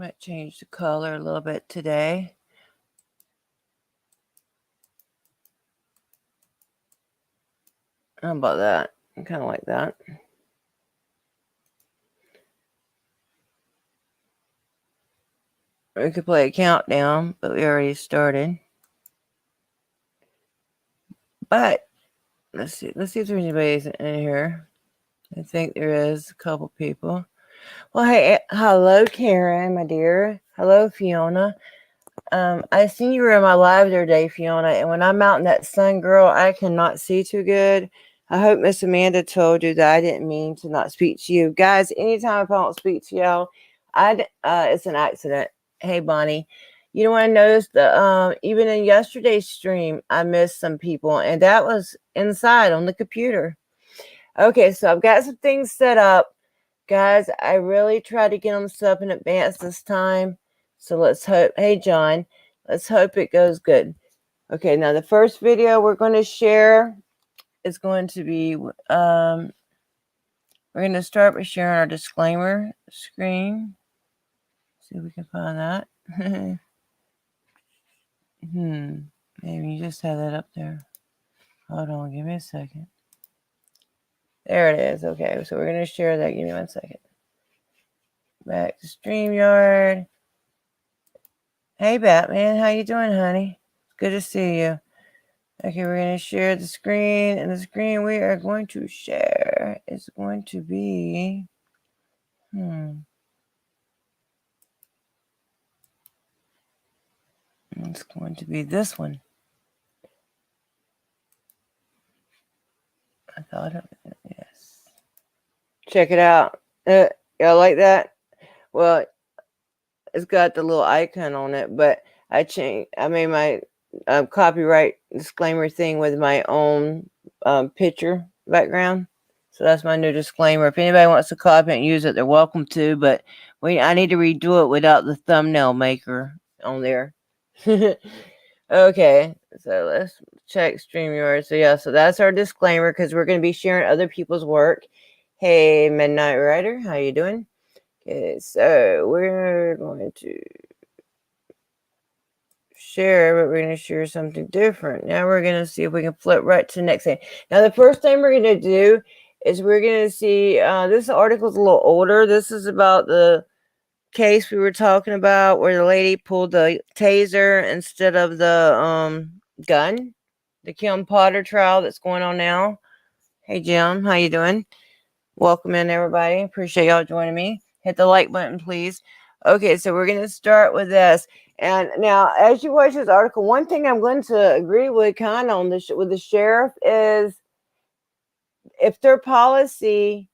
might change the color a little bit today. How about that? I kind of like that. We could play a countdown, but we already started. But let's see if there's anybody in here. I think there is a couple people. Well, hey, hello, Karen, my dear. Hello, Fiona. I seen you were in my live the other day, Fiona, and when I'm out in that sun, girl, I cannot see too good. I hope Miss Amanda told you that I didn't mean to not speak to you. Guys, anytime if I don't speak to y'all, it's an accident. Hey, Bonnie. You know what I noticed? Even in yesterday's stream, I missed some people, and that was inside on the computer. Okay, so I've got some things set up. Guys, I really tried to get them set up in advance this time. So let's hope. Hey, John, let's hope it goes good. Okay, now the first video we're going to share is going to be, we're going to start by sharing our disclaimer screen. See if we can find that. Maybe you just have that up there. Hold on, give me a second. There it is. Okay, so we're going to share that. Give me 1 second. Back to StreamYard. Hey, Batman. How you doing, honey? Good to see you. Okay, we're going to share the screen. And the screen we are going to share is going to be... It's going to be this one. I thought of it. Yes. Check it out. Y'all like that? Well, it's got the little icon on it, but I made my copyright disclaimer thing with my own picture background. So that's my new disclaimer. If anybody wants to copy it and use it, they're welcome to, but I need to redo it without the thumbnail maker on there. Okay, so let's check StreamYard. So yeah, so that's our disclaimer because we're going to be sharing other people's work. Hey, Midnight Rider, how you doing? Okay, so we're going to share, but we're going to share something different. Now we're going to see if we can flip right to the next thing. Now the first thing we're going to do is we're going to see, this article is a little older. This is about the case we were talking about where the lady pulled the taser instead of the gun. The Kim Potter trial that's going on now. Hey, Jim, how you doing? Welcome in, everybody. Appreciate y'all joining me. Hit the like button, please. Okay, so we're going to start with this. And now, as you watch this article, one thing I'm going to agree with kind of on this with the sheriff is if their policy,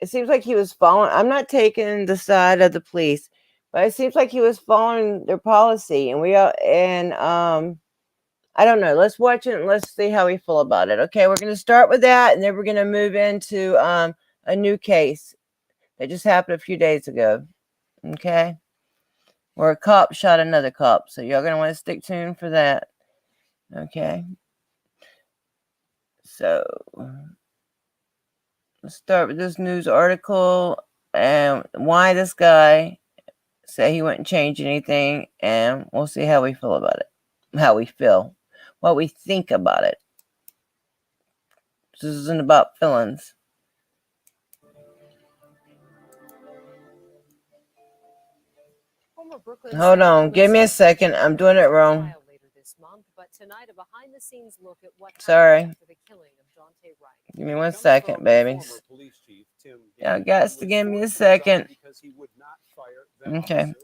it seems like he was following. I'm not taking the side of the police, but it seems like he was following their policy. And I don't know. Let's watch it and let's see how we feel about it. Okay, we're going to start with that, and then we're going to move into a new case that just happened a few days ago. Okay, where a cop shot another cop. So y'all going to want to stick tuned for that. Okay. So let's start with this news article and why this guy said he wouldn't change anything, and we'll see how we feel about it. How we feel. What we think about it. This isn't about feelings. Hold on, give me a second. I'm doing it wrong. Sorry. Give me 1 second, babies. Y'all got to give me a second. Okay.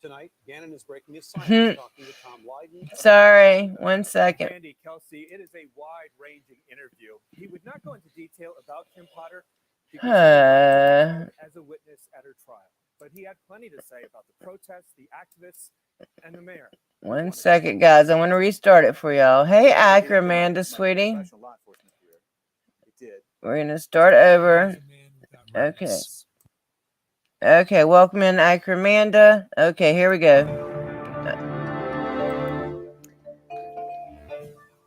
Tonight, Gannon is breaking his silence, talking to Tom Lydon. Sorry, 1 second. Randy Kelsey, it is a wide-ranging interview. He would not go into detail about Kim Potter because he was as a witness at her trial, but he had plenty to say about the protests, the activists, and the mayor. 1 second, guys. I want to restart it for y'all. Hey, Amanda, sweetie. We're going to start over. Okay. Okay, welcome in, Amanda. Okay, here we go.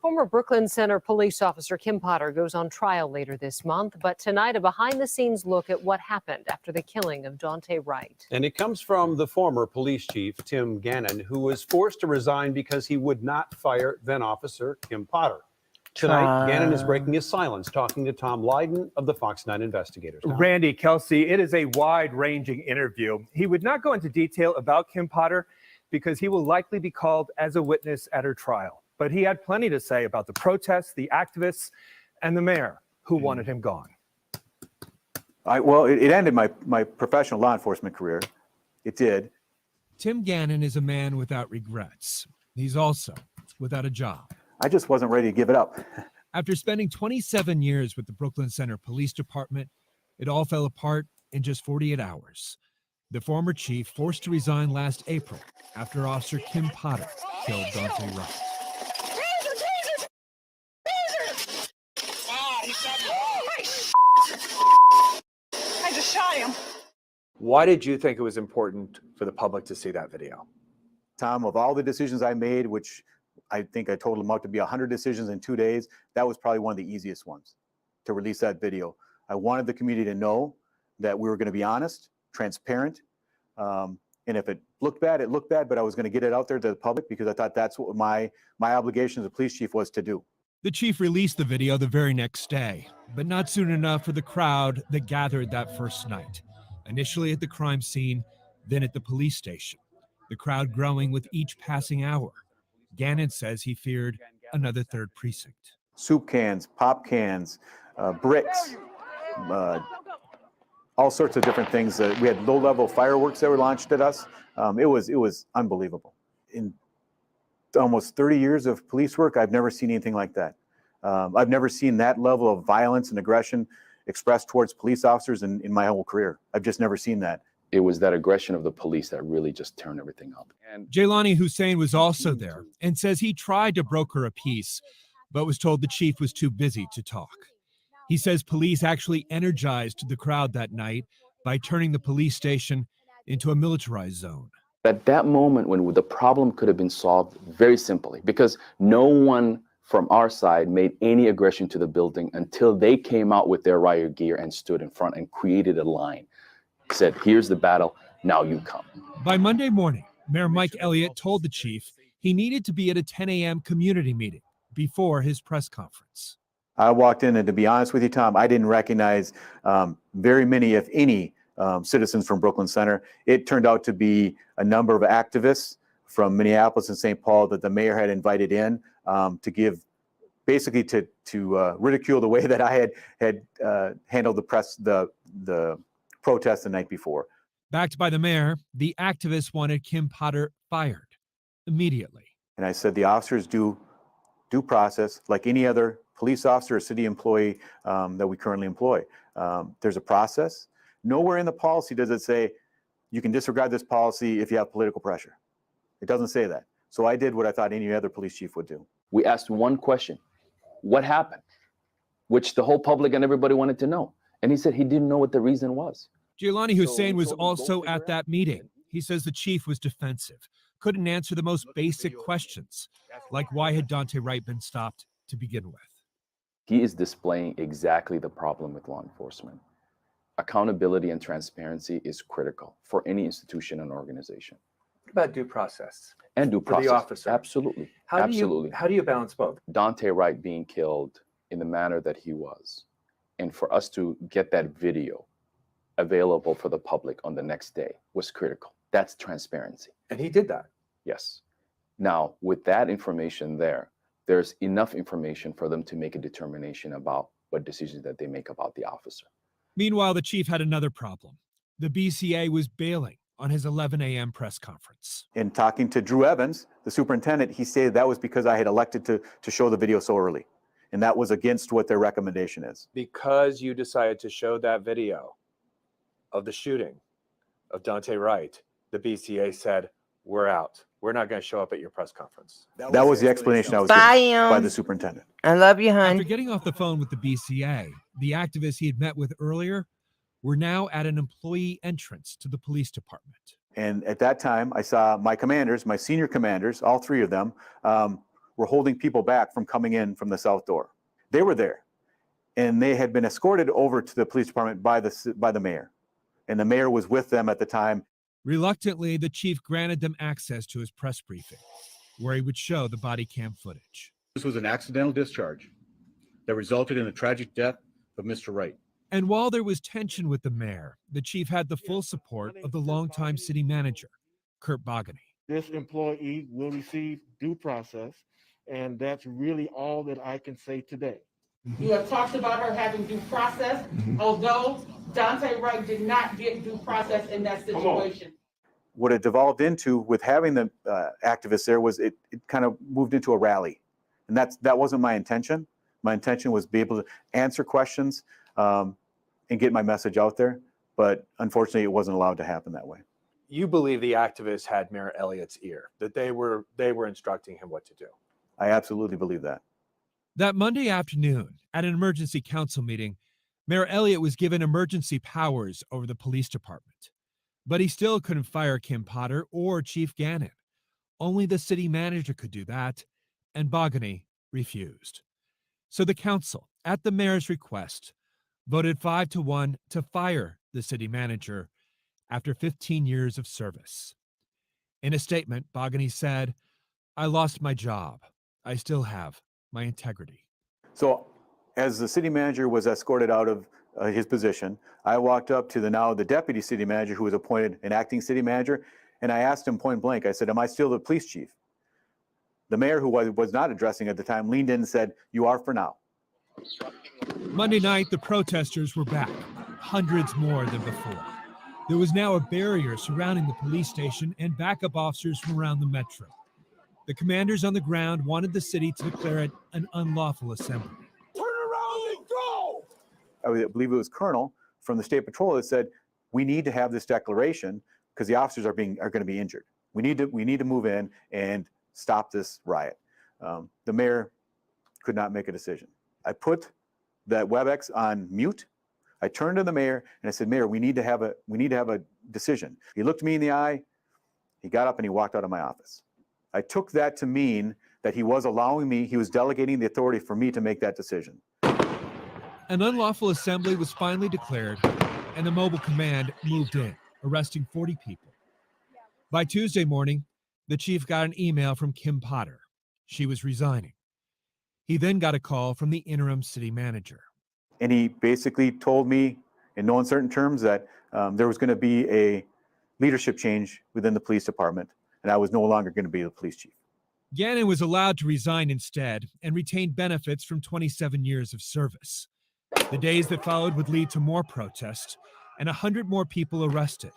Former Former Brooklyn Center police officer Kim Potter goes on trial later this month, but tonight a behind-the-scenes look at what happened after the killing of Daunte Wright. And it comes from the former police chief, Tim Gannon, who was forced to resign because he would not fire then officer Kim Potter. Tonight, Gannon is breaking his silence, talking to Tom Lydon of the Fox 9 investigators. Tom. Randy, Kelsey, it is a wide-ranging interview. He would not go into detail about Kim Potter because he will likely be called as a witness at her trial. But he had plenty to say about the protests, the activists, and the mayor who wanted him gone. Well, it ended my professional law enforcement career. It did. Tim Gannon is a man without regrets. He's also without a job. I just wasn't ready to give it up. After spending 27 years with the Brooklyn Center Police Department, it all fell apart in just 48 hours. The former chief forced to resign last April after Officer Kim Potter killed Daunte Wright. I just shot him. Why did you think it was important for the public to see that video? Tom, of all the decisions I made, which I think I totaled them out to be 100 decisions in 2 days, that was probably one of the easiest ones, to release that video. I wanted the community to know that we were going to be honest, transparent, and if it looked bad, it looked bad, but I was going to get it out there to the public because I thought that's what my obligation as a police chief was to do. The chief released the video the very next day, but not soon enough for the crowd that gathered that first night. Initially at the crime scene, then at the police station. The crowd growing with each passing hour. Gannon says he feared another third precinct. Soup cans, pop cans, bricks, all sorts of different things. We had low-level fireworks that were launched at us. It was unbelievable. In almost 30 years of police work, I've never seen anything like that. I've never seen that level of violence and aggression expressed towards police officers in my whole career. I've just never seen that. It was that aggression of the police that really just turned everything up. And Jaylani Hussein was also there and says he tried to broker a peace, but was told the chief was too busy to talk. He says police actually energized the crowd that night by turning the police station into a militarized zone. at that moment when the problem could have been solved very simply, because no one from our side made any aggression to the building until they came out with their riot gear and stood in front and created a line. Said, here's the battle, now you come. By Monday morning, Mayor Mike Elliott told the chief he needed to be at a 10 a.m. community meeting before his press conference. I walked in, and to be honest with you, Tom, I didn't recognize very many, if any, citizens from Brooklyn Center. It turned out to be a number of activists from Minneapolis and St. Paul that the mayor had invited in to give, basically to ridicule the way that I had handled the protest the night before. Backed by the mayor, the activists wanted Kim Potter fired immediately. And I said the officers do due process like any other police officer or city employee that we currently employ. There's a process. Nowhere in the policy does it say you can disregard this policy if you have political pressure. It doesn't say that. So I did what I thought any other police chief would do. We asked one question, what happened? Which the whole public and everybody wanted to know. And he said he didn't know what the reason was. Jaylani Hussein was also at that meeting. He says the chief was defensive, couldn't answer the most basic questions, like why had Daunte Wright been stopped to begin with. He is displaying exactly the problem with law enforcement. Accountability and transparency is critical for any institution and organization. What about due process? And due process. For the officer. Absolutely. How Absolutely. do you balance both? Daunte Wright being killed in the manner that he was, and for us to get that video available for the public on the next day was critical. That's transparency. And he did that. Yes. Now, with that information there's enough information for them to make a determination about what decisions that they make about the officer. Meanwhile, the chief had another problem. The BCA was bailing on his 11 a.m. press conference. In talking to Drew Evans, the superintendent, he stated that was because I had elected to show the video so early. And that was against what their recommendation is. Because you decided to show that video of the shooting of Daunte Wright, the BCA said, we're out. We're not going to show up at your press conference. That was the explanation I was given by the superintendent. I love you, hon. After getting off the phone with the BCA, the activists he had met with earlier were now at an employee entrance to the police department. And at that time, I saw my commanders, my senior commanders, all three of them, were holding people back from coming in from the south door. They were there, and they had been escorted over to the police department by the mayor, and the mayor was with them at the time. Reluctantly, the chief granted them access to his press briefing, where he would show the body cam footage. This was an accidental discharge that resulted in the tragic death of Mr. Wright. And while there was tension with the mayor, the chief had the full support of the longtime city manager, Kurt Bogany. This employee will receive due process, and that's really all that I can say today. You have talked about her having due process, although Dante Wright did not get due process in that situation. What it devolved into with having the activists there was it kind of moved into a rally. And that wasn't my intention. My intention was to be able to answer questions and get my message out there. But unfortunately, it wasn't allowed to happen that way. You believe the activists had Mayor Elliott's ear, that they were instructing him what to do. I absolutely believe that. That Monday afternoon, at an emergency council meeting, Mayor Elliott was given emergency powers over the police department. But he still couldn't fire Kim Potter or Chief Gannon. Only the city manager could do that, and Bogany refused. So the council, at the mayor's request, voted 5-1 to fire the city manager after 15 years of service. In a statement, Bogany said, "I lost my job. I still have my integrity." So as the city manager was escorted out of his position, I walked up to the deputy city manager, who was appointed an acting city manager, and I asked him point blank, I said, "Am I still the police chief?" The mayor, who was not addressing at the time, leaned in and said, "You are for now." Monday night, the protesters were back, hundreds more than before. There was now a barrier surrounding the police station and backup officers from around the metro. The commanders on the ground wanted the city to declare it an unlawful assembly. Turn around and go! I believe it was Colonel from the State Patrol that said, "We need to have this declaration because the officers are going to be injured. We need to move in and stop this riot." The mayor could not make a decision. I put that WebEx on mute. I turned to the mayor and I said, "Mayor, we need to have a decision." He looked me in the eye. He got up and he walked out of my office. I took that to mean that he was delegating the authority for me to make that decision. An unlawful assembly was finally declared, and the mobile command moved in, arresting 40 people. By Tuesday morning, the chief got an email from Kim Potter. She was resigning. He then got a call from the interim city manager. And he basically told me in no uncertain terms that there was going to be a leadership change within the police department, and I was no longer going to be the police chief. Gannon was allowed to resign instead and retained benefits from 27 years of service. The days that followed would lead to more protests and 100 more people arrested.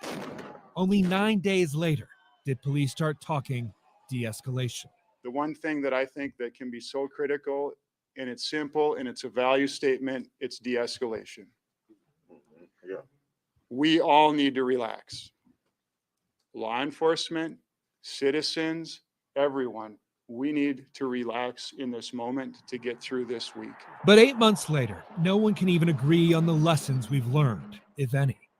Only 9 days later did police start talking de-escalation. The one thing that I think that can be so critical, and it's simple, and it's a value statement, it's de-escalation. Yeah. We all need to relax. Law enforcement, citizens, everyone, we need to relax in this moment to get through this week. But 8 months later, no one can even agree on the lessons we've learned, if any.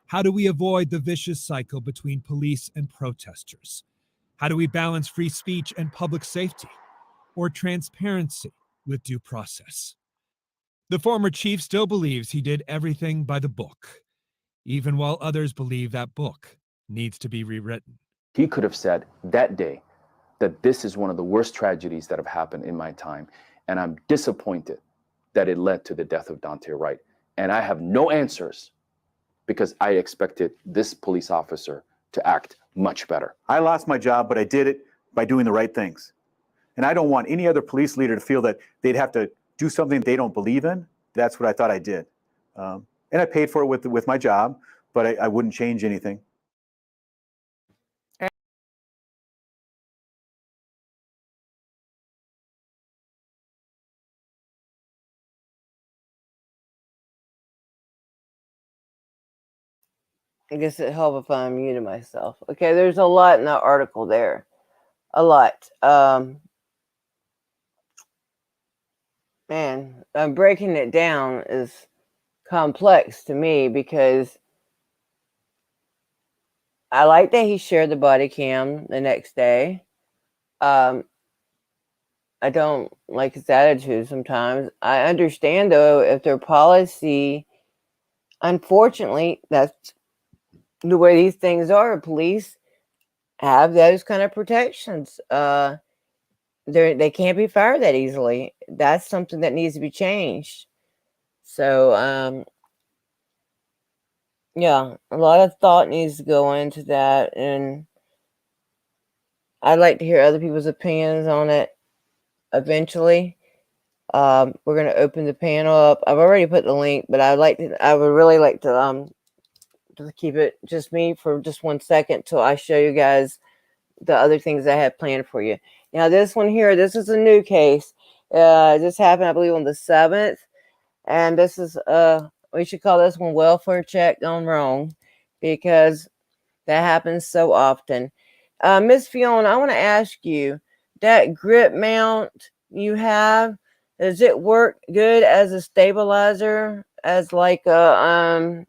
How do we avoid the vicious cycle between police and protesters? How do we balance free speech and public safety, or transparency with due process? The former chief still believes he did everything by the book, even while others believe that book needs to be rewritten. He could have said that day that this is one of the worst tragedies that have happened in my time, and I'm disappointed that it led to the death of Dante Wright. And I have no answers because I expected this police officer to act much better. I lost my job, but I did it by doing the right things. And I don't want any other police leader to feel that they'd have to do something they don't believe in. That's what I thought I did. And I paid for it with my job, but I wouldn't change anything. I guess it helped if I unmuted myself. Okay, there's a lot in that article there. A lot. Man, breaking it down is complex to me because I like that he shared the body cam the next day. I don't like his attitude sometimes. I understand, though, if their policy, unfortunately, that's the way these things are. Police have those kind of protections. They can't be fired that easily. That's something that needs to be changed. So, yeah, a lot of thought needs to go into that, and I'd like to hear other people's opinions on it eventually. We're gonna open the panel up. I've already put the link, but I would really like to keep it just me for just 1 second till I show you guys the other things I have planned for you. Now, this one here, this is a new case. This happened, I believe, on the 7th, and this is we should call this one welfare check gone wrong, because that happens so often. Miss Fiona, I want to ask you, that grip mount you have, does it work good as a stabilizer, as like a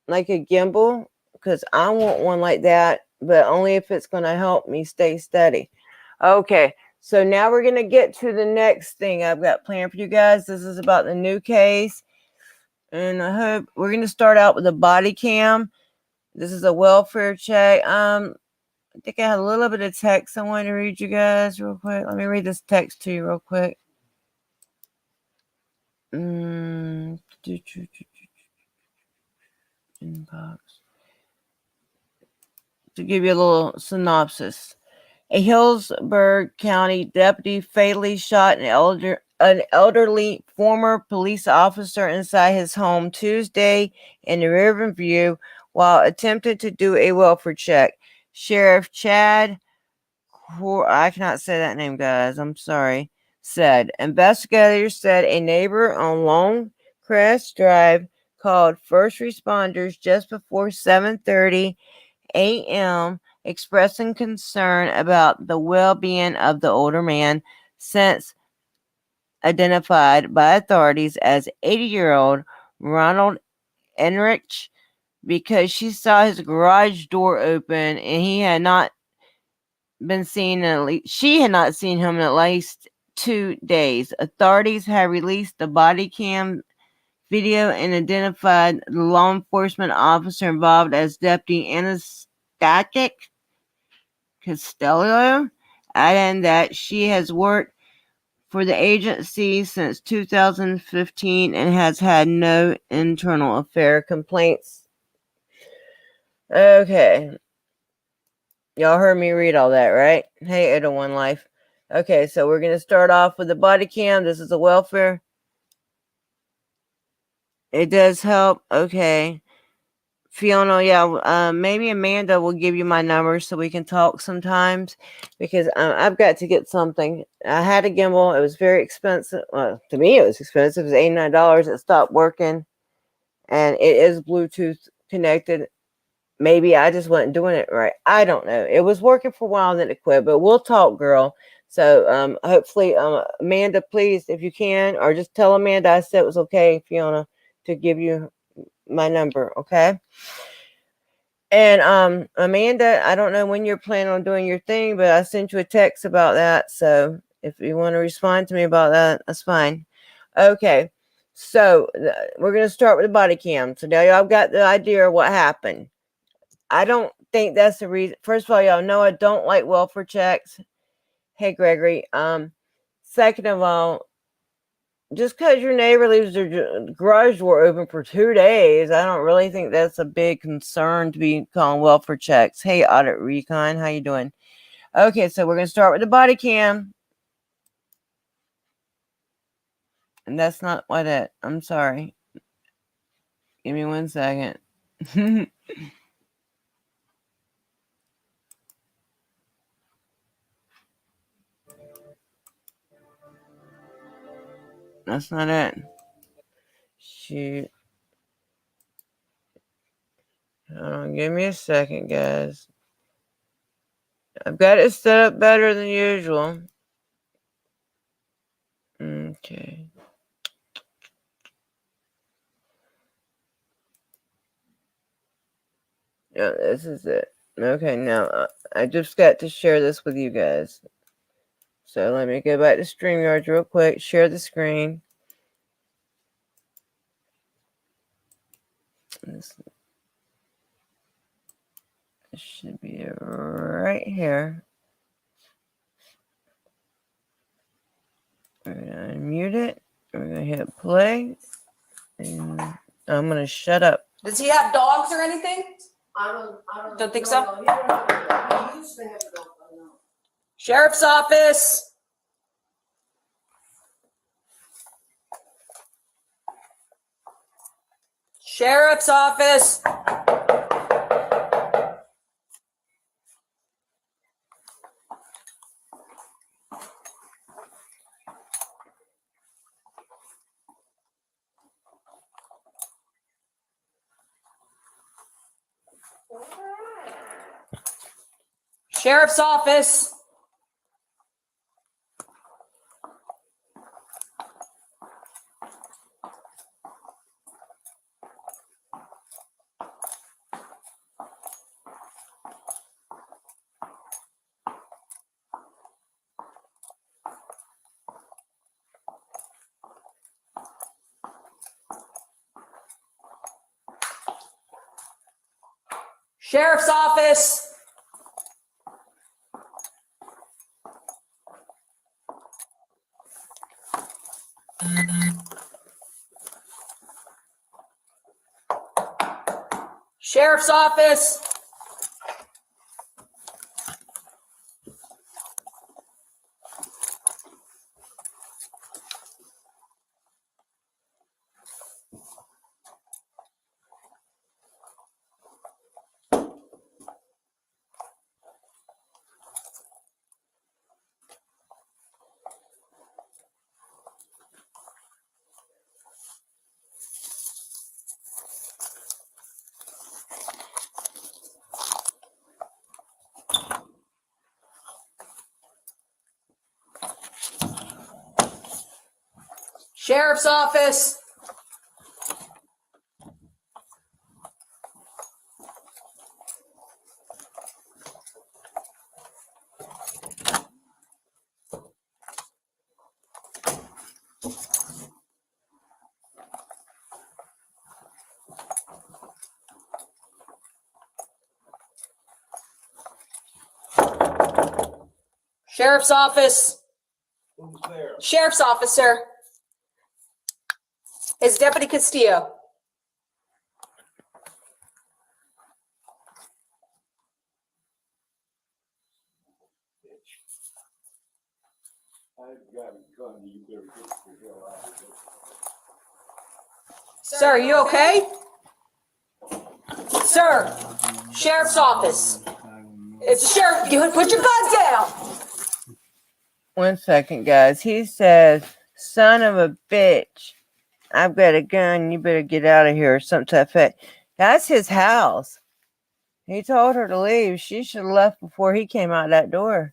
gimbal? Because I want one like that, but only if it's going to help me stay steady. Okay, so now we're going to get to the next thing I've got planned for you guys. This is about the new case, and I hope we're going to start out with a body cam. This is a welfare check. I think I had a little bit of text I wanted to read you guys real quick. Let me read this text to you real quick. Inbox. To give you a little synopsis. A Hillsborough County deputy fatally shot an elderly former police officer inside his home Tuesday in the Riverview while attempting to do a welfare check. Sheriff Chad, I cannot say that name, guys, I'm sorry, said. Investigators said a neighbor on Longcrest Drive called first responders just before 7:30 a.m. expressing concern about the well-being of the older man, since identified by authorities as 80-year-old Ronald Ehrich, because she saw his garage door open and he had not been seen she had not seen him in at least 2 days. Authorities have released the body cam video and identified the law enforcement officer involved as Deputy Anastacia Castillo, adding that she has worked for the agency since 2015 and has had no internal affair complaints. Okay. Y'all heard me read all that, right? Hey, 801 Life. Okay, so we're going to start off with the body cam. This is a welfare. It does help. Okay. Fiona, yeah, maybe Amanda will give you my number so we can talk sometimes, because I've got to get something. I had a gimbal. It was very expensive. Well, to me, it was expensive. It was $89. It stopped working, and it is Bluetooth connected. Maybe I just wasn't doing it right. I don't know. It was working for a while and then it quit, but we'll talk, girl. So hopefully, Amanda, please, if you can, or just tell Amanda I said it was okay, Fiona, to give you my number, okay? And Amanda, I don't know when you're planning on doing your thing, but I sent you a text about that. So if you want to respond to me about that, that's fine. Okay. So we're going to start with the body cam. So now y'all got the idea of what happened. I don't think that's the reason. First of all, y'all know I don't like welfare checks. Hey, Gregory. Second of all, just because your neighbor leaves their garage door open for 2 days, I don't really think that's a big concern to be calling welfare checks. Hey, Audit Recon, how you doing? Okay, so we're going to start with the body cam. And that's not what it, I'm sorry. Give me 1 second. That's not it. Shoot. Hold on, give me a second, guys. I've got it set up better than usual. Okay. Yeah, this is it. Okay, now I just got to share this with you guys. So let me go back to StreamYard real quick, share the screen. This should be right here. We're going to unmute it. We're going to hit play. And I'm going to shut up. Does he have dogs or anything? I Don't think so? Sheriff's office. Sheriff's office. Sheriff's office. Sheriff's office. Sheriff's office. Sheriff's office. Sheriff's office. Who's there? Sheriff's office, sir. It's Deputy Castillo. I've got a gun. You better get the hell out of here. Sir, are you okay? Sir, Sheriff's office. It's the sheriff. You put your gun down. 1 second, guys. He says, son of a bitch, I've got a gun. You better get out of here or something to that effect. That's his house. He told her to leave. She should have left before he came out that door,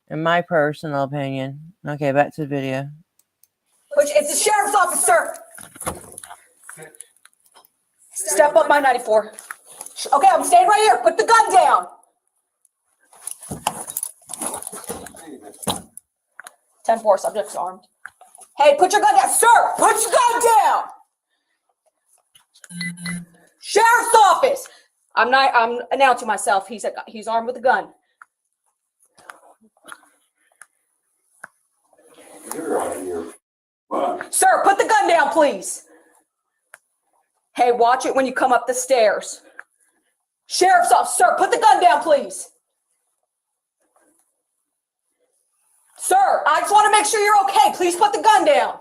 in my personal opinion. Okay, back to the video. It's the sheriff's office, sir. Step up my 94. Okay, I'm staying right here. Put the gun down. 10-4, subject's armed. Hey, put your gun down. Sir, put your gun down. Sheriff's office. I'm announcing myself. He's armed with a gun. You're out of here. Wow. Sir, put the gun down, please. Hey, watch it when you come up the stairs. Sheriff's office. Sir, put the gun down, please. Sir, I just want to make sure you're okay. Please put the gun down.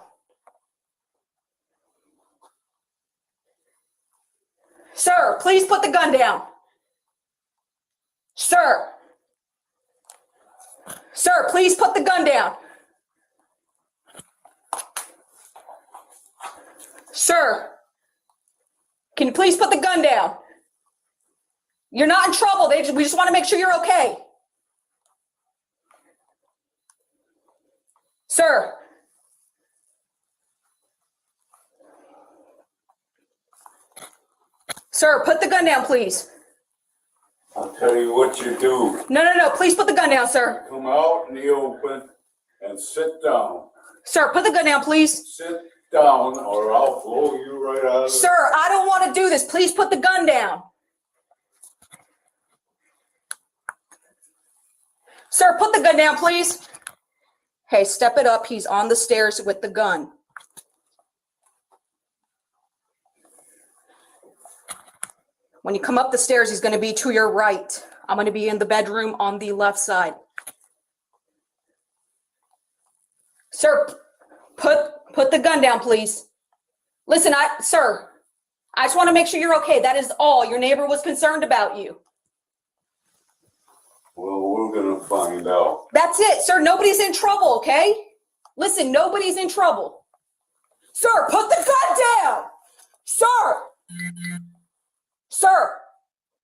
Sir, please put the gun down. Sir. Sir, please put the gun down. Sir, can you please put the gun down? You're not in trouble. We just want to make sure you're okay. Sir. Sir, put the gun down, please. I'll tell you what you do. No. Please put the gun down, sir. Come out in the open and sit down. Sir, put the gun down, please. Sit down or I'll blow you right out of Sir, I don't want to do this. Please put the gun down. Sir, put the gun down, please. Hey, step it up. He's on the stairs with the gun. When you come up the stairs, he's going to be to your right. I'm going to be in the bedroom on the left side. Sir, put the gun down, please. Listen, sir, I just want to make sure you're okay. That is all. Your neighbor was concerned about you. Well, we're gonna find out. That's it, sir. Nobody's in trouble, okay? Listen, nobody's in trouble. Sir, put the gun down. Sir. Sir,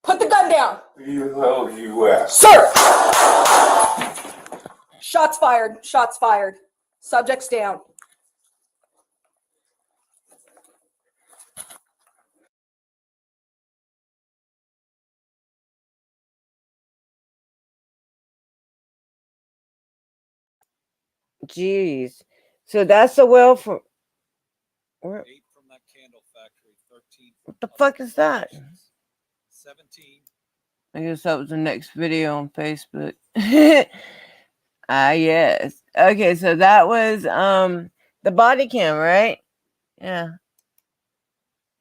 put the gun down. Who the hell you at? Sir. Shots fired. Shots fired. Subject's down. Jeez. So that's a well from where? 8 from that candle factory, 13. What the fuck is that? 17. I guess that was the next video on Facebook. Yes. Okay, so that was the body cam, right? Yeah.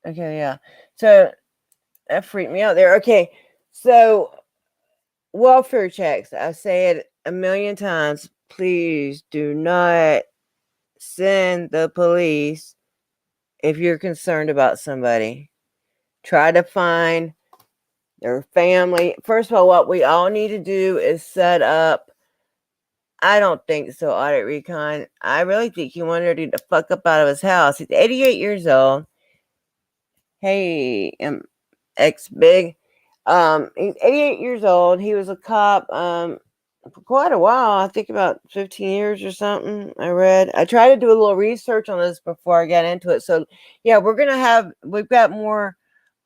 Okay, yeah. So that freaked me out there. Okay, so welfare checks. I say it a million times. Please do not send the police if you're concerned about somebody. Try to find their family. First of all, what we all need to do is set up. I don't think so, Audit Recon. I really think he wanted to get the fuck up out of his house. He's 88 years old. Hey, ex-big. He's 88 years old. He was a cop for quite a while. I think about 15 years or something. I read. I tried to do a little research on this before I got into it. So, yeah, we've got more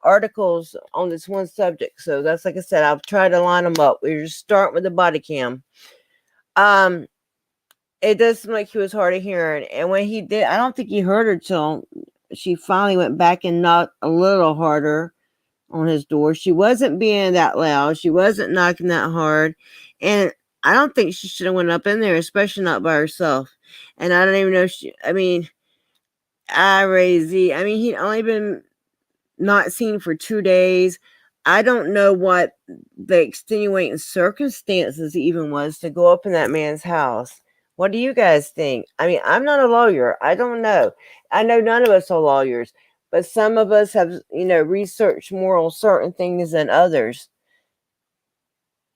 articles on this one subject. So that's, like I said, I'll try to line them up. We're just starting with the body cam. It does seem like he was hard of hearing. And when he did, I don't think he heard her till she finally went back and knocked a little harder on his door. She wasn't being that loud. She wasn't knocking that hard. And I don't think she should have went up in there, especially not by herself. And I don't even know he'd only been not seen for 2 days. I don't know what the extenuating circumstances even was to go up in that man's house. What do you guys think? I mean, I'm not a lawyer. I don't know. I know none of us are lawyers, but some of us have, researched more on certain things than others.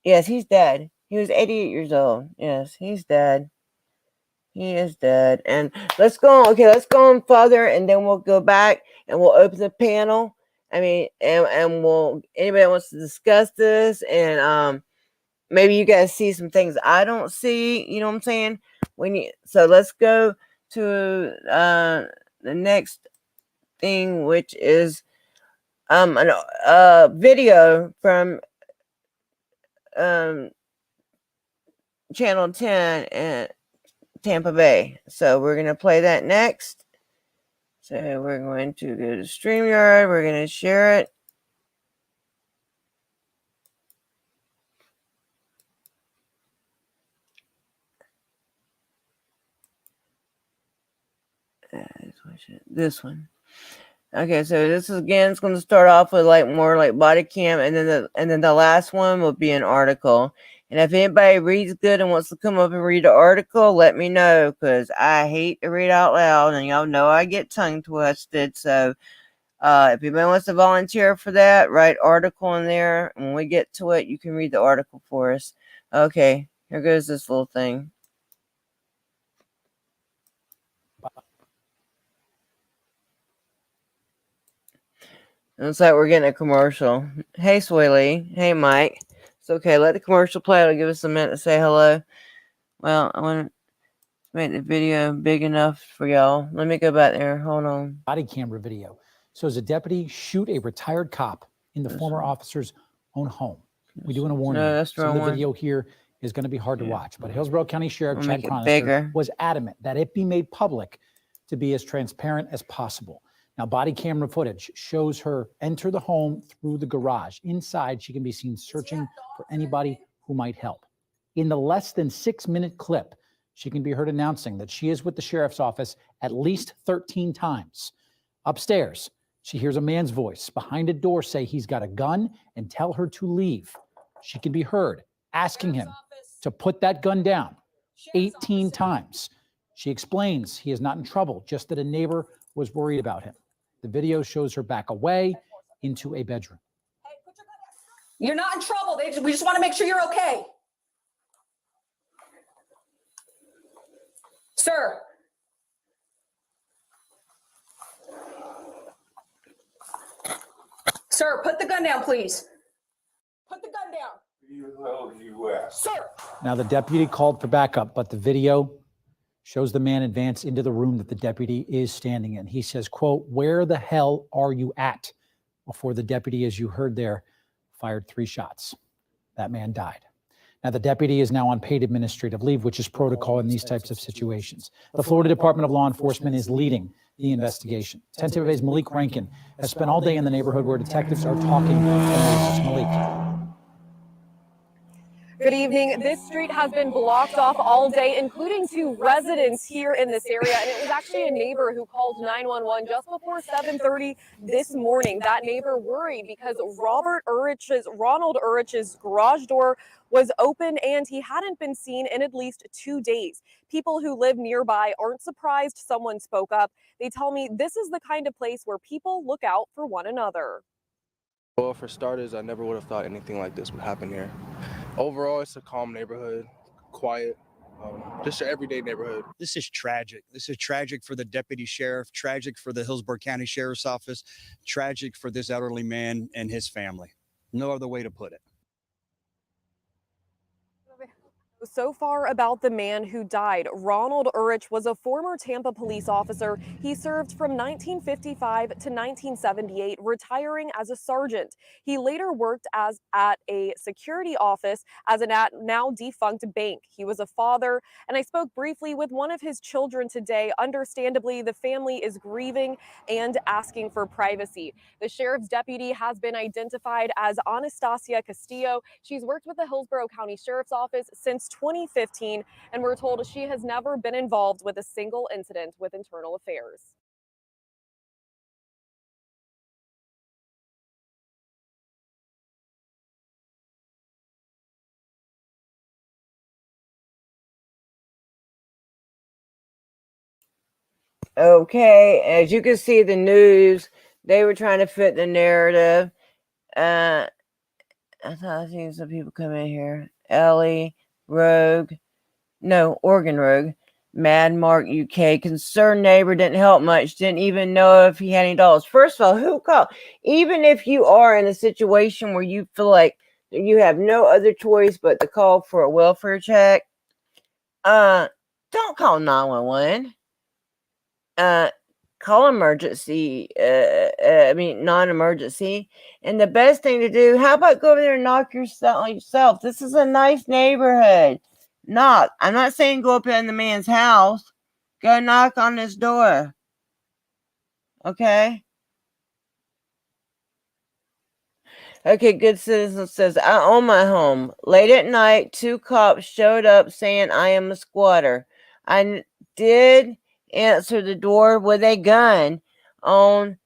Yes, he's dead. He was 88 years old. Yes, he's dead. He is dead. And let's go on. Okay, let's go on further, and then we'll go back and we'll open the panel. I mean, and we'll, anybody that wants to discuss this, and maybe you guys see some things I don't see, you know what I'm saying? So let's go to the next thing, which is a video from Channel 10 in Tampa Bay. So we're going to play that next. So we're going to go to StreamYard. We're going to share it. This one. Okay, so this is again. It's going to start off with more like body cam, and then the last one will be an article. And if anybody reads good and wants to come up and read the article, let me know, because I hate to read out loud, and y'all know I get tongue twisted. So if anybody wants to volunteer for that, write article in there. And when we get to it, you can read the article for us. Okay, here goes this little thing. Looks like we're getting a commercial. Hey, Swaley. Hey, Mike. It's okay. Let the commercial play. It'll give us a minute to say hello. Well, I want to make the video big enough for y'all. Let me go back there. Hold on. Body camera video shows a deputy shoot a retired cop in the former officer's own home. We do want to warn you. That's the Some wrong of the one. video here is going to be hard to watch. But Hillsborough County Sheriff We'll Chad make it Chronister bigger. was adamant that it be made public to be as transparent as possible. Now, body camera footage shows her enter the home through the garage. Inside, she can be seen searching for anybody who might help. In the less than 6-minute clip, she can be heard announcing that she is with the sheriff's office at least 13 times. Upstairs, she hears a man's voice behind a door say he's got a gun and tell her to leave. She can be heard asking him to put that gun down 18 times. She explains he is not in trouble, just that a neighbor was worried about him. The video shows her back away into a bedroom. You're not in trouble. We just want to make sure you're okay. Sir. Sir, put the gun down, please. Put the gun down. Sir. Now, the deputy called for backup, but the video shows the man advance into the room that the deputy is standing in. He says, quote, "Where the hell are you at?" Before the deputy, as you heard there, fired 3 shots. That man died. Now, the deputy is now on paid administrative leave, which is protocol in these types of situations. The Florida Department of Law Enforcement is leading the investigation. 10 TV's Malik Rankin has spent all day in the neighborhood where detectives are talking to Malik. Good evening. This street has been blocked off all day, including 2 residents here in this area. And it was actually a neighbor who called 911 just before 7:30 this morning. That neighbor worried because Ronald Ehrich's garage door was open and he hadn't been seen in at least 2 days. People who live nearby aren't surprised someone spoke up. They tell me this is the kind of place where people look out for one another. Well, for starters, I never would have thought anything like this would happen here. Overall, it's a calm neighborhood, quiet, just an everyday neighborhood. This is tragic. This is tragic for the deputy sheriff, tragic for the Hillsborough County Sheriff's Office, tragic for this elderly man and his family. No other way to put it. So far about the man who died. Ronald Ehrich was a former Tampa police officer. He served from 1955 to 1978, retiring as a sergeant. He later worked at a security office as a now defunct bank. He was a father, and I spoke briefly with one of his children today. Understandably, the family is grieving and asking for privacy. The sheriff's deputy has been identified as Anastacia Castillo. She's worked with the Hillsborough County Sheriff's Office since 2015, and we're told she has never been involved with a single incident with internal affairs. Okay, as you can see, the news, they were trying to fit the narrative. I thought I seen some people come in here. Ellie, Rogue, no, Oregon Rogue, Mad Mark UK, concerned neighbor didn't help much, didn't even know if he had any dollars. First of all, who called? Even if you are in a situation where you feel like you have no other choice but to call for a welfare check, don't call 911. Call emergency, non-emergency. And the best thing to do, how about go over there and knock yourself? This is a nice neighborhood. I'm not saying go up in the man's house. Go knock on his door. Okay? Okay, good citizen says, I own my home. Late at night, 2 cops showed up saying I am a squatter. I did answer the door with a gun on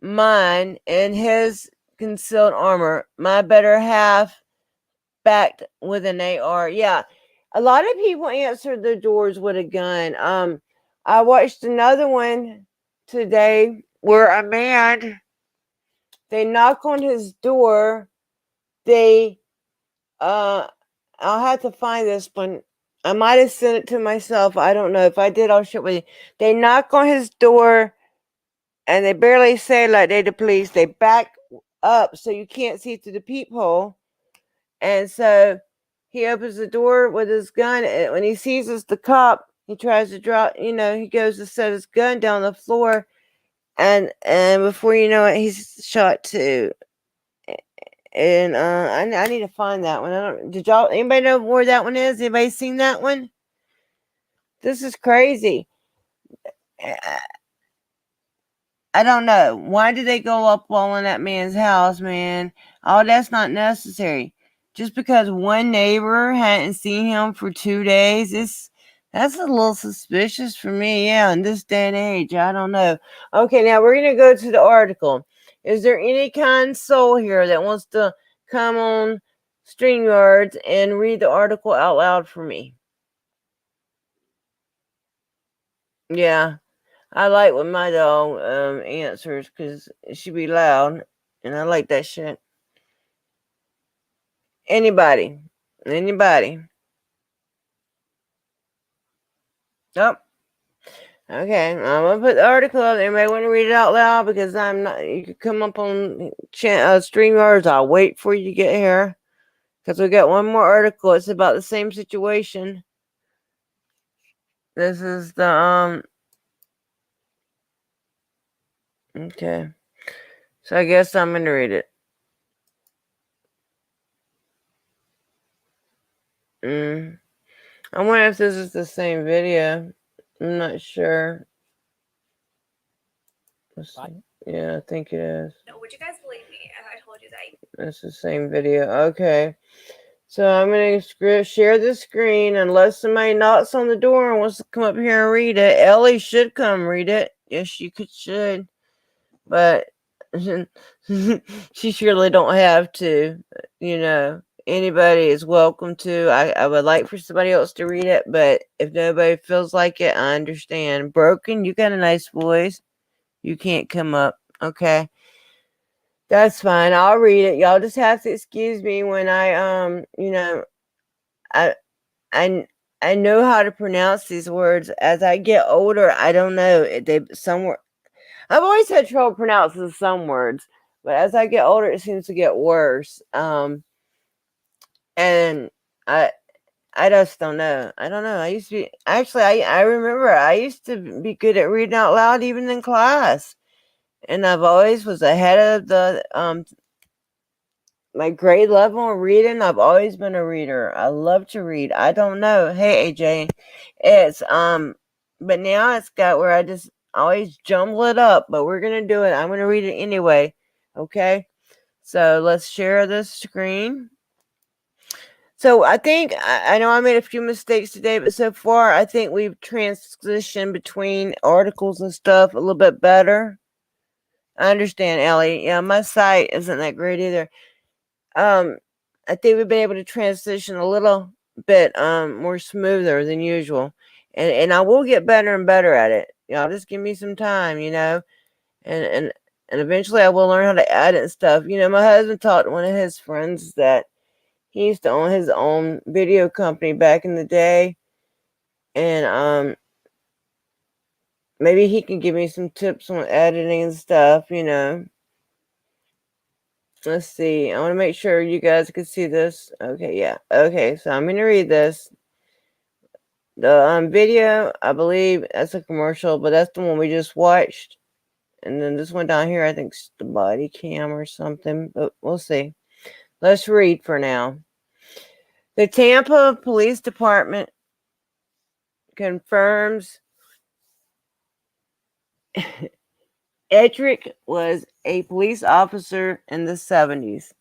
mine and his concealed armor. My better half backed with an AR. Yeah, a lot of people answer the doors with a gun. I watched another one today where a man, they knock on his door. I'll have to find this one. I might have sent it to myself. I don't know. If I did, I'll share it with you. They knock on his door, and they barely say like they the police. They back up so you can't see through the peephole. And so he opens the door with his gun. And when he sees us, the cop, he tries to drop, he goes to set his gun down on the floor. And before you know it, he's shot too. And I need to find that one. Did y'all, anybody know where that one is? Anybody seen that one? This is crazy. I don't know. Why did they go up all in that man's house, man? Oh, that's not necessary. Just because one neighbor hadn't seen him for 2 days, that's a little suspicious for me. Yeah, in this day and age, I don't know. Okay, now we're gonna go to the article. Is there any kind soul here that wants to come on StreamYards and read the article out loud for me? Yeah. I like when my dog answers because she be loud, and I like that shit. Anybody? Nope. Okay, I'm gonna put the article up. Anybody want to read it out loud? Because I'm not. You could come up on StreamYards. I'll wait for you to get here because we got one more article. It's about the same situation. This is the Okay, so I guess I'm gonna read it. I wonder if this is the same video. I'm not sure. Let's see. Yeah, I think it is. No, would you guys believe me if I told you that? That's the same video. Okay. So I'm going to share the screen unless somebody knocks on the door and wants to come up here and read it. Ellie should come read it. Yes, you should. But she surely don't have to. You know, anybody is welcome to. I would like for somebody else to read it, but if nobody feels like it, I understand. Broken, you got a nice voice. You can't come up. Okay. That's fine. I'll read it. Y'all just have to excuse me when I I know how to pronounce these words. As I get older, I don't know. I've always had trouble pronouncing some words, but as I get older, it seems to get worse. And I just don't know. I don't know. I used to be I remember I used to be good at reading out loud even in class. And I've always was ahead of the my grade level of reading. I've always been a reader. I love to read. I don't know. Hey AJ. It's but now it's got where I just always jumble it up, but we're gonna do it. I'm gonna read it anyway. Okay. So let's share this screen. So I think I know I made a few mistakes today, but so far I think we've transitioned between articles and stuff a little bit better. I understand, Ellie. Yeah, my site isn't that great either. I think we've been able to transition a little bit more smoother than usual. And I will get better and better at it. Y'all just give me some time, you know. And eventually I will learn how to edit and stuff. You know, my husband talked to one of his friends that he used to own his own video company back in the day. And maybe he can give me some tips on editing and stuff, you know. Let's see. I want to make sure you guys can see this. Okay, yeah. Okay, so I'm going to read this. The video, I believe that's a commercial, but that's the one we just watched. And then this one down here, I think it's the body cam or something, but we'll see. Let's read for now. The Tampa Police Department confirms Ehrich was a police officer in the 70s.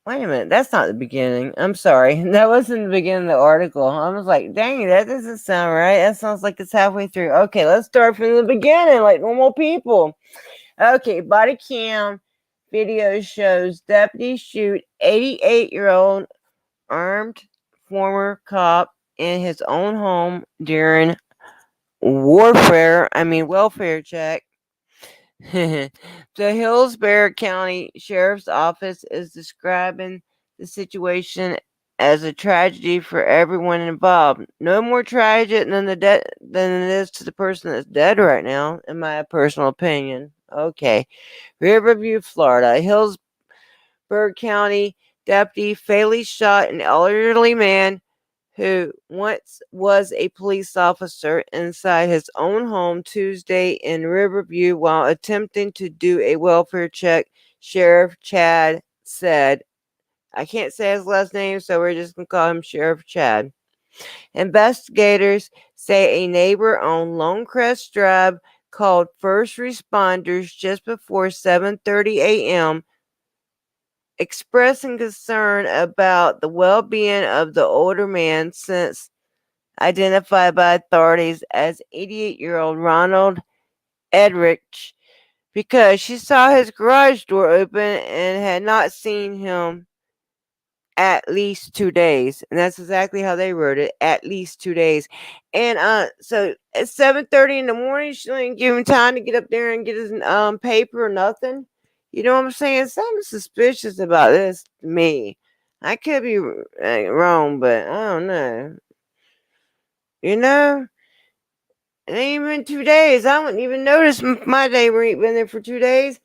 Wait a minute, that's not the beginning. I'm sorry. That wasn't the beginning of the article. I was like, dang, that doesn't sound right. That sounds like it's halfway through. Okay, let's start from the beginning like normal people. Okay, body cam video shows deputy shoot 88-year-old armed former cop in his own home during welfare check. The Hillsborough County Sheriff's Office is describing the situation as a tragedy for everyone involved. No more tragic than than it is to the person that's dead right now, in my personal opinion. Okay. Riverview, Florida. Hillsborough County deputy fatally shot an elderly man who once was a police officer inside his own home Tuesday in Riverview while attempting to do a welfare check, Sheriff Chad said. I can't say his last name, so we're just going to call him Sheriff Chad. Investigators say a neighbor on Longcrest Drive called first responders just before 7:30 a.m. expressing concern about the well-being of the older man, since identified by authorities as 88-year-old Ronald Ehrich, because she saw his garage door open and had not seen him at least 2 days. And that's exactly how they wrote it, at least 2 days. And so at 7:30 in the morning, she didn't give him time to get up there and get his paper or nothing. You know what I'm saying? Something suspicious about this to me. I could be wrong, but I don't know. You know? It ain't even 2 days. I wouldn't even notice my neighbor ain't been there for 2 days.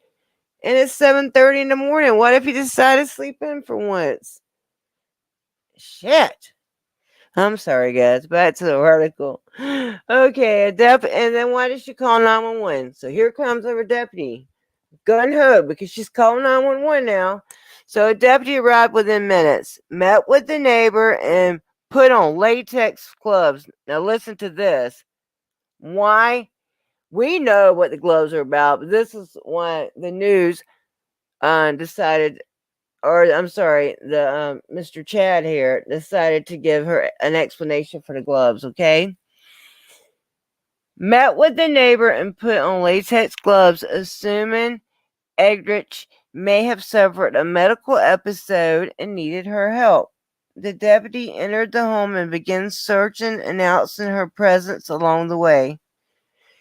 And it's 7:30 in the morning. What if he decided to sleep in for once? Shit. I'm sorry, guys. Back to the article. Okay, and then why did she call 911? So here comes our deputy. Gun ho, because she's calling 911 now. So a deputy arrived within minutes, met with the neighbor, and put on latex gloves. Now listen to this. Why? We know what the gloves are about, but this is why the news decided, or I'm sorry, the Mr. Chad here decided to give her an explanation for the gloves, okay? Met with the neighbor and put on latex gloves, assuming Ehrich may have suffered a medical episode and needed her help. The deputy entered the home and began searching, announcing her presence along the way.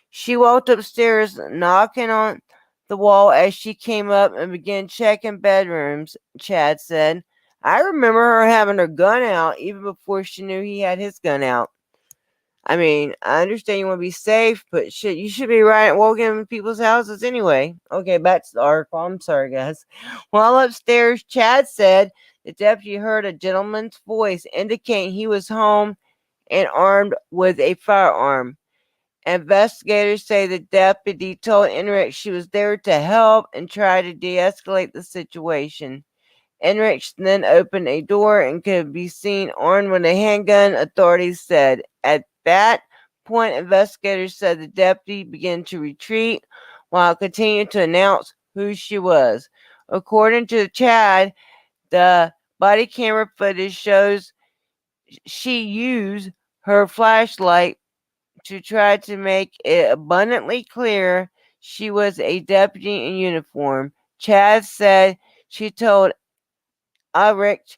She walked upstairs, knocking on the wall as she came up, and began checking bedrooms, Chad said. I remember her having her gun out even before she knew he had his gun out. I mean, I understand you want to be safe, but shit, you should be walking in people's houses anyway. Okay, back to the article. I'm sorry, guys. While upstairs, Chad said the deputy heard a gentleman's voice indicating he was home and armed with a firearm. Investigators say the deputy told Ehrich she was there to help and try to de-escalate the situation. Ehrich then opened a door and could be seen armed with a handgun, authorities said. At that point, investigators said the deputy began to retreat while continuing to announce who she was. According to Chad, the body camera footage shows she used her flashlight to try to make it abundantly clear she was a deputy in uniform. Chad said she told Ehrich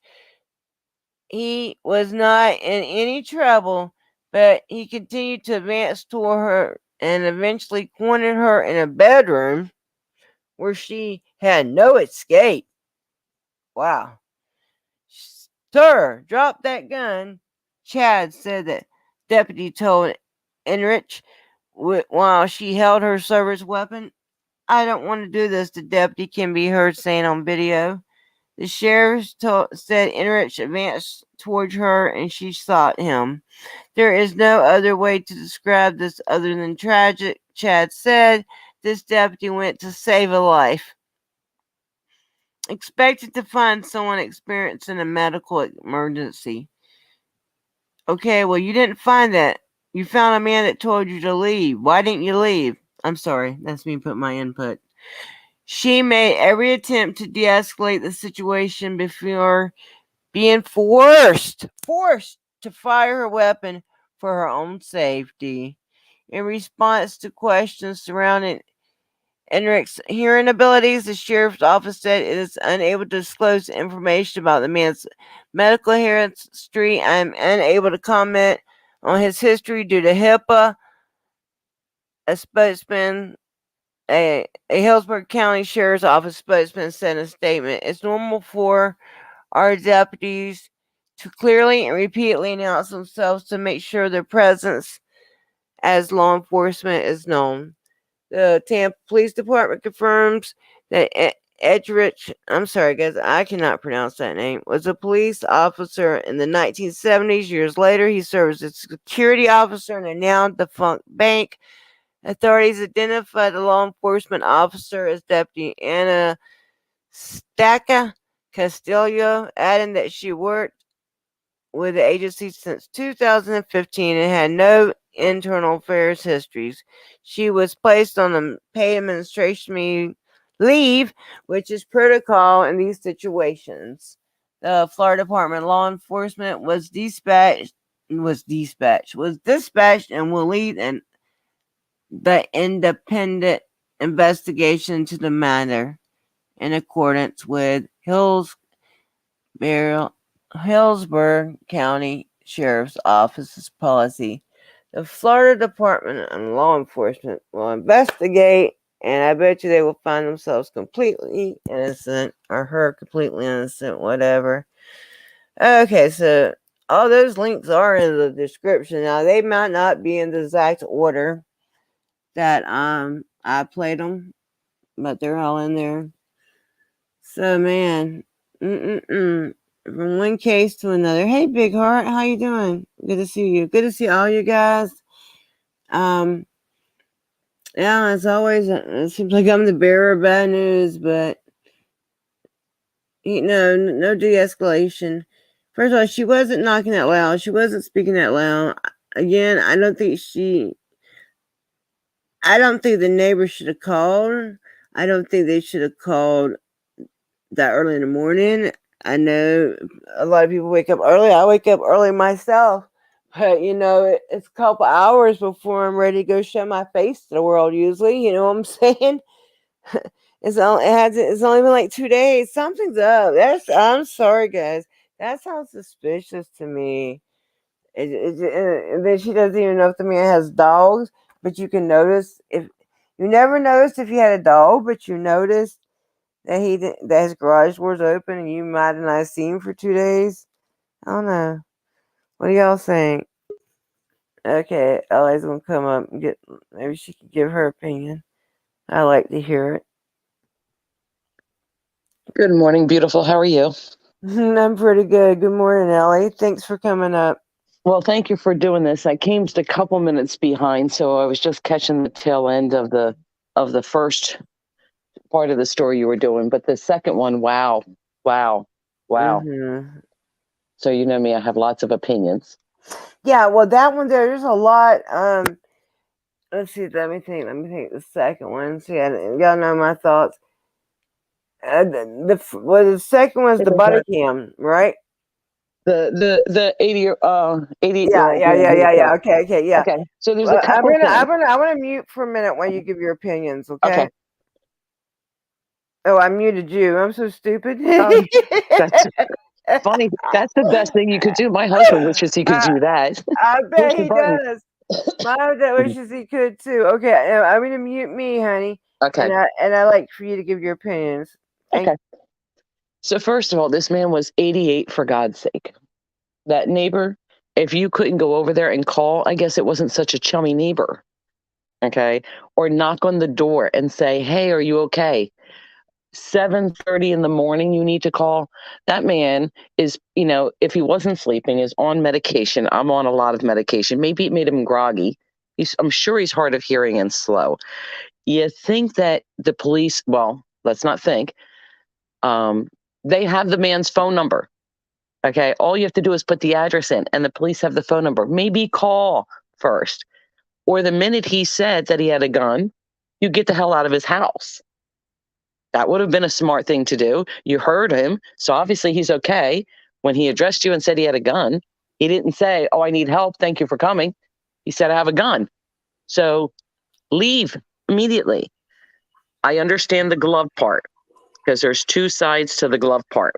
he was not in any trouble, but he continued to advance toward her and eventually cornered her in a bedroom where she had no escape. Wow. Sir, drop that gun. Chad said that deputy told Ehrich while she held her service weapon. I don't want to do this, the deputy can be heard saying on video. The sheriff said Ehrich advanced towards her and she sought him. There is no other way to describe this other than tragic, Chad said. This deputy went to save a life. Expected to find someone experiencing a medical emergency. Okay, well, you didn't find that. You found a man that told you to leave. Why didn't you leave? I'm sorry. That's me putting my input. She made every attempt to de-escalate the situation before being forced to fire her weapon for her own safety. In response to questions surrounding Enrich's hearing abilities, the sheriff's office said it is unable to disclose information about the man's medical history. I am unable to comment on his history due to HIPAA. A spokesman, a Hillsborough County Sheriff's Office spokesman said in a statement, it's normal for our deputies to clearly and repeatedly announce themselves to make sure their presence as law enforcement is known. The Tampa Police Department confirms that Ehrich, I'm sorry guys, I cannot pronounce that name, was a police officer in the 1970s. Years later, he served as a security officer in a now defunct bank. Authorities identified the law enforcement officer as Deputy Anastacia Castillo, adding that she worked with the agency since 2015 and had no internal affairs histories. She was placed on a paid administration leave, which is protocol in these situations. The Florida Department of Law Enforcement was dispatched and will lead the independent investigation into the matter in accordance with Hillsborough County Sheriff's Office's policy. The Florida Department of Law Enforcement will investigate, and I bet you they will find themselves completely innocent or her completely innocent, whatever. Okay, so all those links are in the description. Now, they might not be in the exact order that I played them, but they're all in there. So, man, from one case to another. Hey, Big Heart, how you doing? Good to see you. Good to see all you guys. Yeah, as always, it seems like I'm the bearer of bad news, but no de-escalation. First of all, she wasn't knocking that loud. She wasn't speaking that loud. Again, I don't think the neighbors should have called. I don't think they should have called that early in the morning. I know a lot of people wake up early. I wake up early myself. But, it's a couple hours before I'm ready to go show my face to the world usually. You know what I'm saying? It's only been like 2 days. Something's up. I'm sorry, guys. That sounds suspicious to me. And then she doesn't even know if the man has dogs. But you can notice you never noticed if he had a dog, but you noticed that his garage door's open and you might have not seen him for 2 days. I don't know. What do y'all think? Okay, Ellie's gonna come up and maybe she can give her opinion. I like to hear it. Good morning, beautiful. How are you? I'm pretty good. Good morning, Ellie. Thanks for coming up. Well, thank you for doing this. I came just a couple minutes behind, so I was just catching the tail end of the first part of the story you were doing, but the second one, wow. Mm-hmm. So you know me, I have lots of opinions. Yeah, well, that one there's a lot. Let's see. Let me think. The second one. See, y'all know my thoughts. The second one's the body cam, right? The 88 Yeah. Okay, yeah. Okay. So there's a couple things. I'm gonna mute for a minute while you give your opinions. Okay. Oh, I muted you. I'm so stupid. That's funny. That's the best thing you could do. My husband wishes he could do that. I bet he does. My husband wishes he could too. Okay, I'm gonna mute me, honey. Okay. And I like for you to give your opinions. Okay. So first of all, this man was 88, for God's sake. That neighbor, if you couldn't go over there and call, I guess it wasn't such a chummy neighbor. Okay. Or knock on the door and say, hey, are you okay? 7:30 in the morning, you need to call. That man is, if he wasn't sleeping, is on medication. I'm on a lot of medication. Maybe it made him groggy. I'm sure he's hard of hearing and slow. You think that the police, well, let's not think. They have the man's phone number. Okay. All you have to do is put the address in and the police have the phone number. Maybe call first. Or the minute he said that he had a gun, you get the hell out of his house. That would have been a smart thing to do. You heard him. So obviously he's okay. When he addressed you and said he had a gun, he didn't say, oh, I need help. Thank you for coming. He said, I have a gun. So leave immediately. I understand the glove part because there's two sides to the glove part.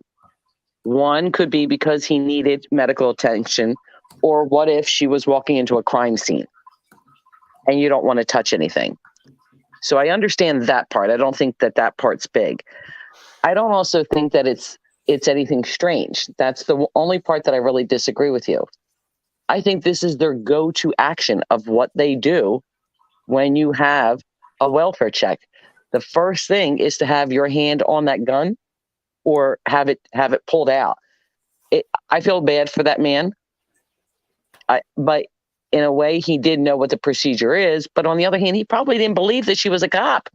One could be because he needed medical attention, or what if she was walking into a crime scene and you don't want to touch anything. So I understand that part. I don't think that part's big. I don't also think that it's anything strange. That's the only part that I really disagree with you. I think this is their go-to action of what they do when you have a welfare check. The first thing is to have your hand on that gun or have it pulled out. I feel bad for that man. But in a way, he did know what the procedure is. But on the other hand, he probably didn't believe that she was a cop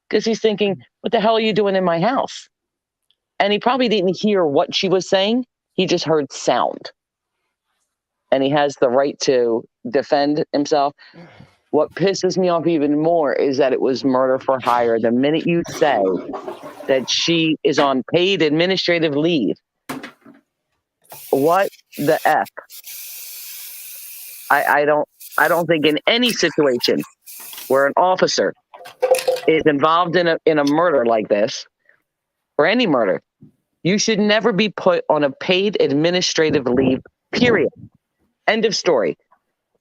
because he's thinking, what the hell are you doing in my house? And he probably didn't hear what she was saying. He just heard sound. And he has the right to defend himself. What pisses me off even more is that it was murder for hire. The minute you say that she is on paid administrative leave, what the F? I don't think in any situation where an officer is involved in a murder like this, or any murder, you should never be put on a paid administrative leave, period. End of story.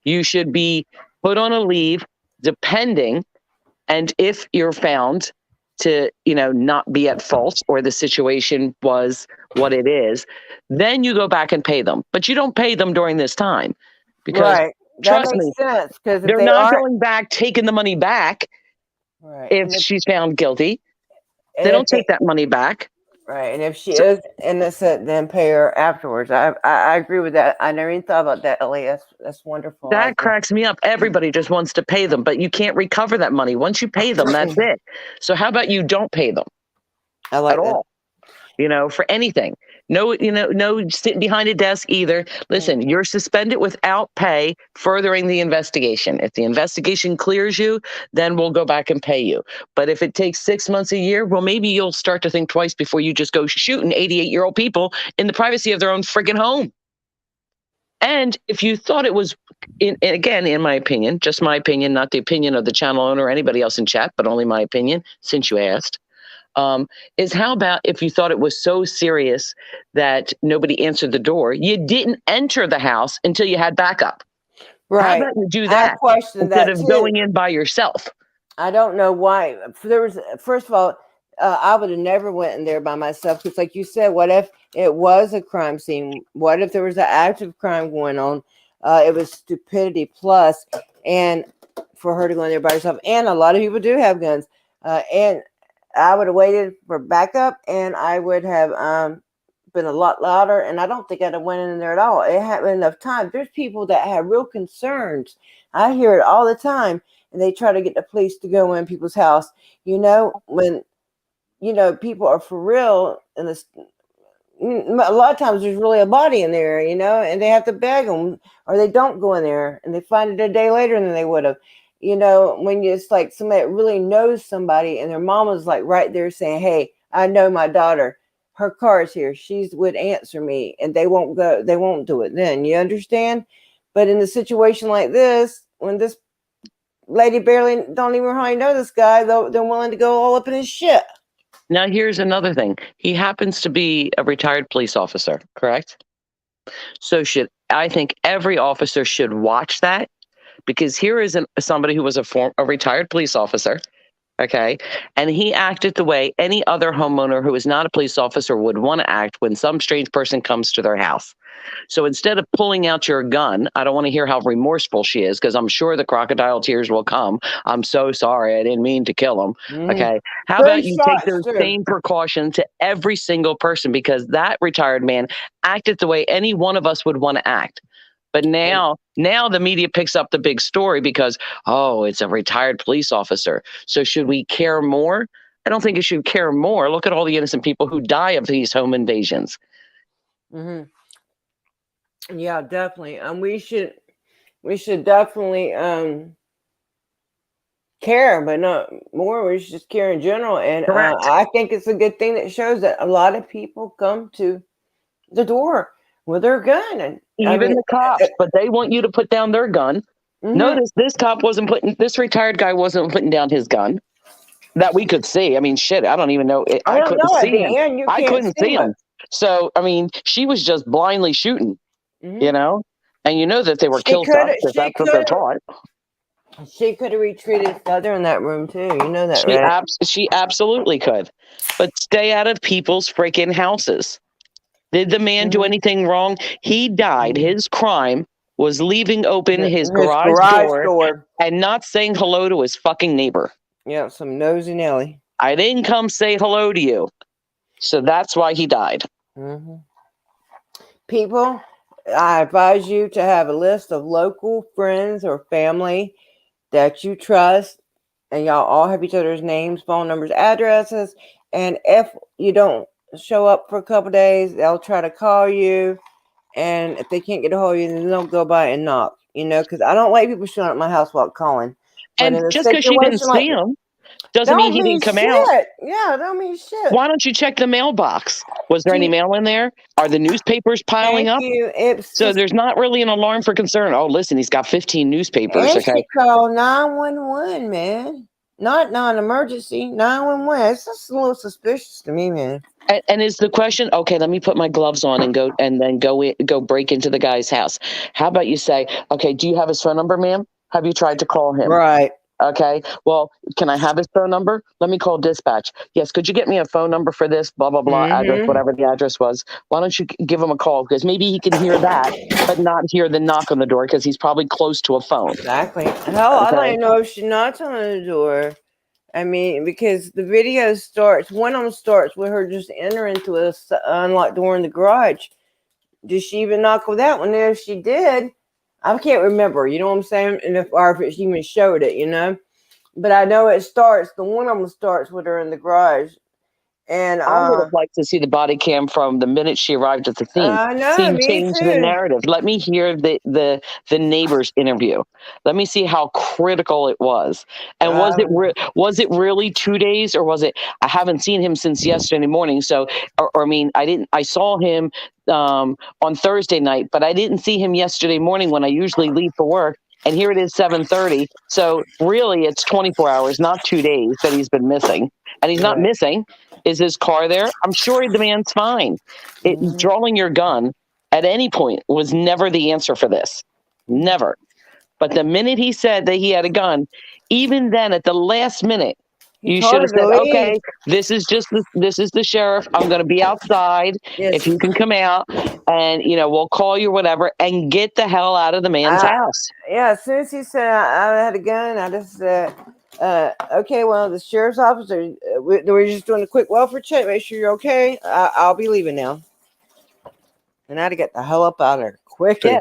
You should be put on a leave depending, and if you're found to, not be at fault or the situation was what it is, then you go back and pay them. But you don't pay them during this time because Right. That trust makes me, sense because if they're they not are going back, taking the money back right, if she's found guilty. They and don't if they, take that money back. right, and if she is innocent, then pay her afterwards. I agree with that. I never even thought about that, Ellie. That's wonderful. That cracks me up. Everybody just wants to pay them, but you can't recover that money. Once you pay them, that's it. So how about you don't pay them I like at that. all? For anything. No, no sitting behind a desk either. Listen, you're suspended without pay, furthering the investigation. If the investigation clears you, then we'll go back and pay you. But if it takes 6 months, a year, well, maybe you'll start to think twice before you just go shooting 88-year-old people in the privacy of their own friggin' home. And if you thought it was, again, in my opinion, just my opinion, not the opinion of the channel owner or anybody else in chat, but only my opinion, since you asked, is how about if you thought it was so serious that nobody answered the door, you didn't enter the house until you had backup. Right. How about you do I that questioned instead that of too. going in by yourself? I don't know why. First of all, I would have never went in there by myself because, like you said, what if it was a crime scene? What if there was an active crime going on? It was stupidity plus, and for her to go in there by herself. And a lot of people do have guns. And I would have waited for backup, and I would have been a lot louder. And I don't think I'd have went in there at all. It had been enough time. There's people that have real concerns. I hear it all the time. And they try to get the police to go in people's house. When people are for real, and a lot of times there's really a body in there, and they have to beg them, or they don't go in there, and they find it a day later than they would have. When it's like somebody that really knows somebody, and their mama's like right there saying, "Hey, I know my daughter. Her car is here. She would answer me," and they won't go. They won't do it. Then you understand. But in a situation like this, when this lady barely don't even hardly know this guy, though they're willing to go all up in his shit. Now, here's another thing. He happens to be a retired police officer, correct? So I think every officer should watch that, because here is somebody who was a retired police officer, okay? And he acted the way any other homeowner who is not a police officer would want to act when some strange person comes to their house. So instead of pulling out your gun, I don't want to hear how remorseful she is, because I'm sure the crocodile tears will come. I'm so sorry. I didn't mean to kill him. Okay. How about you take those same precautions to every single person, because that retired man acted the way any one of us would want to act. But now the media picks up the big story because, oh, it's a retired police officer. So should we care more? I don't think it should care more. Look at all the innocent people who die of these home invasions. Mm-hmm. Yeah, definitely. We should definitely care, but not more. We should just care in general. And I think it's a good thing that shows that a lot of people come to the door with their gun, and even the cops, but they want you to put down their gun. Mm-hmm. Notice this retired guy wasn't putting down his gun that we could see. I mean, shit, I don't even know. I couldn't see him. I couldn't see him. So, I mean, she was just blindly shooting, and that they were killed because that's what they're taught. She could have retreated further in that room too. You know that, right? She absolutely could, but stay out of people's freaking houses. Did the man do anything wrong? He died. His crime was leaving open his garage door and not saying hello to his fucking neighbor. Yeah, some nosy Nelly. I didn't come say hello to you. So that's why he died. Mm-hmm. People, I advise you to have a list of local friends or family that you trust, and y'all all have each other's names, phone numbers, addresses. And if you don't show up for a couple days. They'll try to call you, and if they can't get a hold of you, then they'll go by and knock. Because I don't like people showing up at my house while calling. But And in a just because you didn't situation like see him doesn't mean don't he mean didn't come out. shit. Yeah, don't mean shit. Why don't you check the mailbox? Was there any mail in there? Are the newspapers piling Thank up? you. It's So just, there's not really an alarm for concern. Oh, listen, he's got 15 newspapers. and Okay. she called 911, man. Not non-emergency, 911. It's just a little suspicious to me, man. And is the question, okay, let me put my gloves on and then go break into the guy's house. How about you say, okay, do you have his phone number, ma'am? Have you tried to call him? Right. Okay. Well, can I have his phone number? Let me call dispatch. Yes. Could you get me a phone number for this? Blah, blah, blah, address, whatever the address was. Why don't you give him a call? Because maybe he can hear that, but not hear the knock on the door because he's probably close to a phone. Exactly. Hell, I don't even know if she knocks on the door. I mean, because the video starts, one of them starts with her just entering to a unlocked door in the garage. Did she even knock with that one? If she did, I can't remember. You know what I'm saying? And if she even showed it, But I know it starts. The one of them starts with her in the garage. And I would have liked to see the body cam from the minute she arrived at the scene. I know, See, me change the too. narrative. Let me hear the neighbor's interview. Let me see how critical it was. And was it really 2 days, or was it? I haven't seen him since yesterday morning. So, or I mean, I saw him on Thursday night, but I didn't see him yesterday morning when I usually leave for work. And here it is 7:30. So really, it's 24 hours, not 2 days that he's been missing. And he's not missing. Is his car there? I'm sure the man's fine. Drawing your gun at any point was never the answer for this. Never. But the minute he said that he had a gun, even then at the last minute, you should have said, okay, this is the sheriff. I'm going to be outside. Yes. If you can come out and, we'll call you or whatever and get the hell out of the man's house. Yeah, as soon as he said I had a gun, I just said, okay, well, the sheriff's officer, we're just doing a quick welfare check. Make sure you're okay. I'll be leaving now. And I had to get the hell up out of there quickly. Yeah,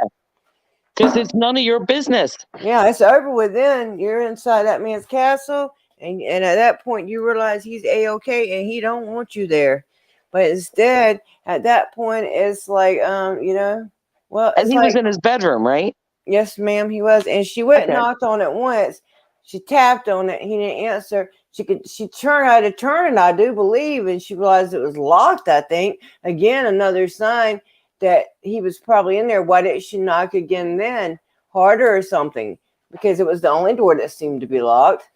because it's none of your business. Yeah, it's over with then. You're inside that man's castle. And at that point, you realize he's A-okay and he don't want you there. But instead, at that point, it's like, well. And he was in his bedroom, right? Yes, ma'am, he was. And she went and knocked on it once. She tapped on it. He didn't answer. She tried to turn it, I do believe, and she realized it was locked, I think. Again, another sign that he was probably in there. Why didn't she knock again then? Harder or something? Because it was the only door that seemed to be locked.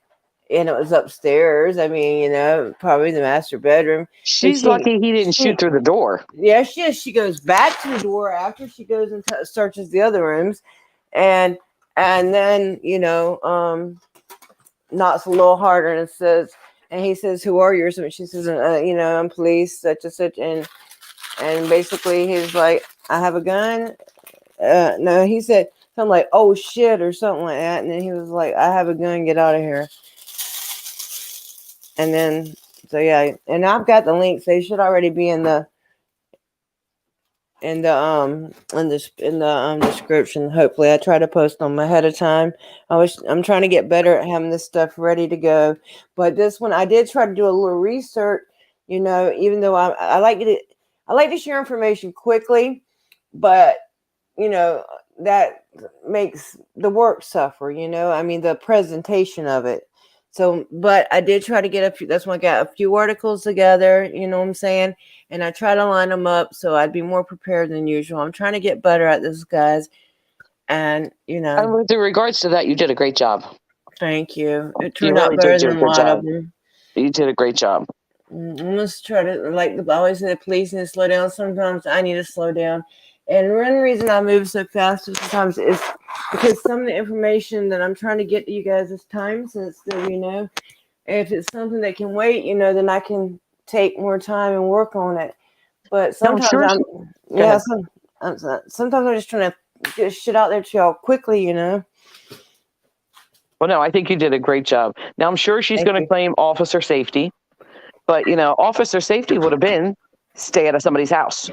And it was upstairs. I mean, probably the master bedroom. She's lucky he didn't shoot through the door. Yeah, she is. She goes back to the door after she goes and searches the other rooms. And then, knocks a little harder and he says, who are you? Or something. She says, I'm police, such and such. And basically he's like, I have a gun. No, he said something like, oh shit, or something like that. And then he was like, I have a gun, get out of here. And then, so yeah, and I've got the links. They should already be in the description. Hopefully, I try to post them ahead of time. I'm trying to get better at having this stuff ready to go. But this one, I did try to do a little research. Even though I like to share information quickly, but that makes the work suffer. I mean the presentation of it. So, but I did try to get a few. That's why I got a few articles together. You know what I'm saying? And I try to line them up so I'd be more prepared than usual. I'm trying to get better at this, guys. And And with regards to that, you did a great job. Thank you. It turned out better than a lot of them. You did a great job. I'm gonna try to, like I always say, police need to slow down. Sometimes I need to slow down. And one reason I move so fast sometimes is because some of the information that I'm trying to get to you guys is time sensitive, If it's something that can wait, then I can take more time and work on it. But sometimes sometimes I'm just trying to get shit out there to y'all quickly, Well, no, I think you did a great job. Now, I'm sure she's going to claim officer safety, but, officer safety would have been stay out of somebody's house.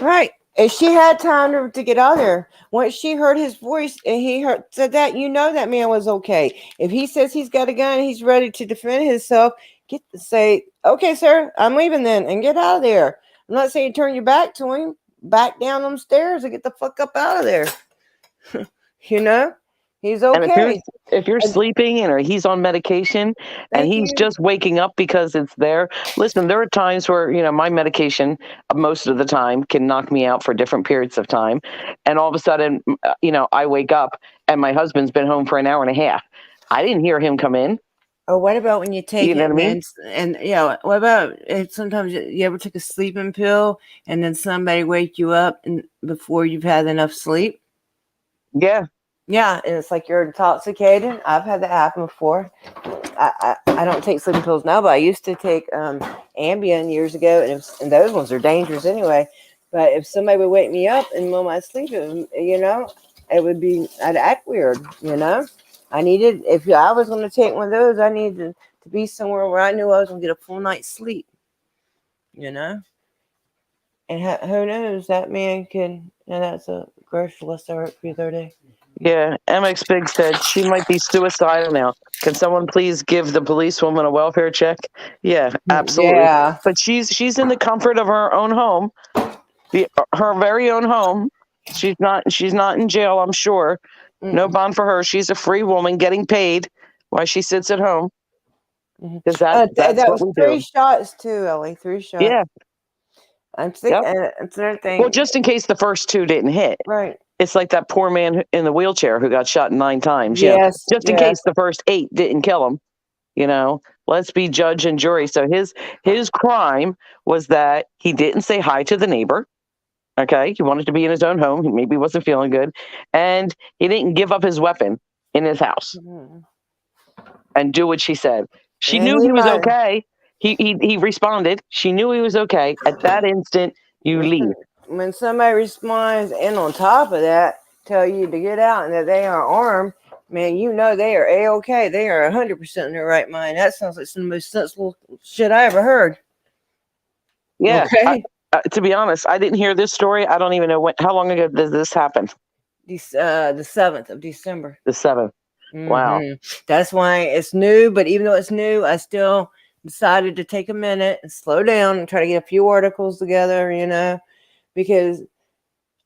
Right. If she had time to get out there, once she heard his voice and said that, that man was okay. If he says he's got a gun, he's ready to defend himself. Say, okay, sir, I'm leaving then, and get out of there. I'm not saying turn your back to him. Back down them stairs and get the fuck up out of there. He's okay. And if you're sleeping or he's on medication and he's just waking up because it's there, listen, there are times where, my medication most of the time can knock me out for different periods of time. And all of a sudden, I wake up and my husband's been home for an hour and a half. I didn't hear him come in. Or what about when you take You know what I mean? and what about if sometimes you ever took a sleeping pill and then somebody wake you up and before you've had enough sleep? Yeah. Yeah, and it's like you're intoxicated. I've had that happen before. I don't take sleeping pills now, but I used to take Ambien years ago, and those ones are dangerous anyway. But if somebody would wake me up in the middle of my sleep, it would be, I'd act weird, if I was going to take one of those, I needed to be somewhere where I knew I was going to get a full night's sleep, And who knows, that man can, that's a grocery list I wrote for you the other day. Yeah, MX Big said she might be suicidal now. Can someone please give the policewoman a welfare check? Yeah, absolutely. Yeah. But she's in the comfort of her own home, her very own home. She's not in jail, I'm sure. No bond for her. She's a free woman getting paid while she sits at home. Because that's that what was we 3 do. shots too, Ellie. 3 shots. Yeah. I'm thinking. It's another thing. Well, just in case the first 2 didn't hit. Right. It's like that poor man in the wheelchair who got shot 9 times. Yes. Just in case the first 8 didn't kill him. Let's be judge and jury. So his crime was that he didn't say hi to the neighbor. Okay. He wanted to be in his own home. He maybe wasn't feeling good. And he didn't give up his weapon in his house and do what she said. She knew he was okay. He responded. She knew he was okay. At that instant, you leave. When somebody responds and on top of that, tell you to get out and that they are armed, man, they are A-okay. They are 100% in their right mind. That sounds like some of the most sensible shit I ever heard. Yeah. Okay. To be honest, I didn't hear this story. I don't even know how long ago did this happen? The 7th of December. The 7th. Wow. That's why it's new, but even though it's new, I still decided to take a minute and slow down and try to get a few articles together, because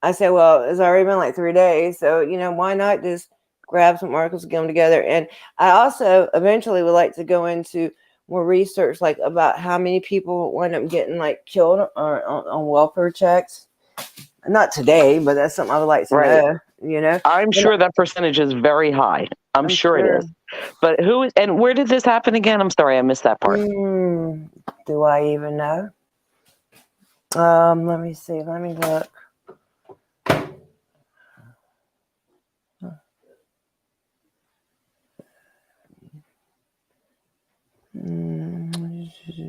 I said, well, it's already been like 3 days. So, why not just grab some articles and get them together? And I also eventually would like to go into more research, like about how many people wind up getting like killed on welfare checks. Not today, but that's something I would like to know, I'm sure that percentage is very high. I'm sure it is. But where did this happen again? I'm sorry, I missed that part. Do I even know? Let me see. Let me look.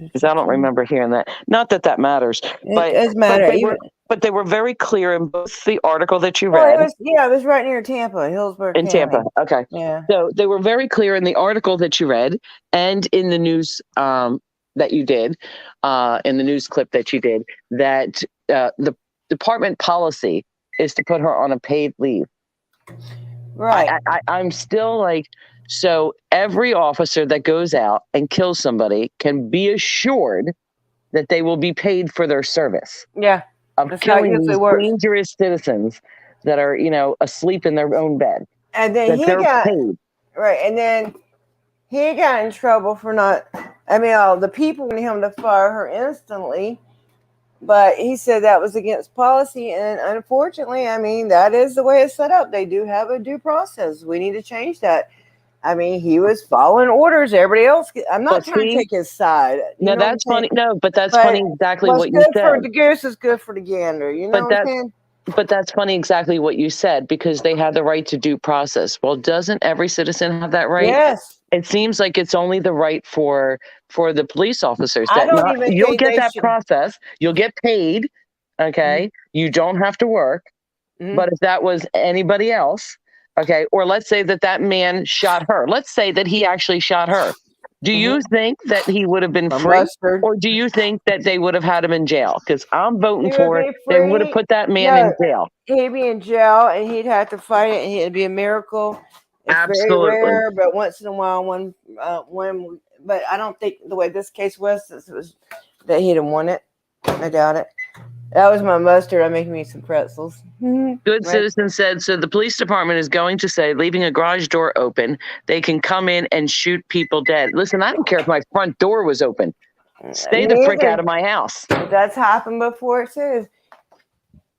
Because I don't remember hearing that. Not that matters. But, it does matter. But they were very clear in both the article that you Well, read. it was right near Tampa, Hillsborough County. In Tampa, okay. Yeah. So they were very clear in the article that you read and in the news that you did, in the news clip that you did, that the department policy is to put her on a paid leave. Right. I'm still like, so every officer that goes out and kills somebody can be assured that they will be paid for their service. Yeah. Of killing these dangerous citizens that are, asleep in their own bed. And then paid. Right. And then he got in trouble for the people wanted him to fire her instantly. But he said that was against policy. And unfortunately, that is the way it's set up. They do have a due process. We need to change that. He was following orders. Everybody else. I'm not trying to take his side. No, that's funny. No, but that's funny exactly what you said. What's good for the goose is good for the gander. You know what I'm saying? But that's funny exactly what you said, because they have the right to due process. Well, doesn't every citizen have that right? Yes. It seems like it's only the right for the police officers. You'll get that process. You'll get paid. Okay. You don't have to work. But if that was anybody else, okay, or let's say that man shot her. Let's say that he actually shot her. Do you think that he would have been A free, mustard. or do you think that they would have had him in jail? Because I'm voting He would for be they would have free. put that man No, in jail. he'd be in jail and he'd have to fight it. And it'd be a miracle. It's very Absolutely. rare, but once in a while, one. But I don't think the way this case was that he'd have won it. I doubt it. That was my mustard. I'm making me some pretzels. Good Right. Citizen said, so the police department is going to say, leaving a garage door open, they can come in and shoot people dead. Listen, I don't care if my front door was open. Stay the frick out of my house. That's happened before too.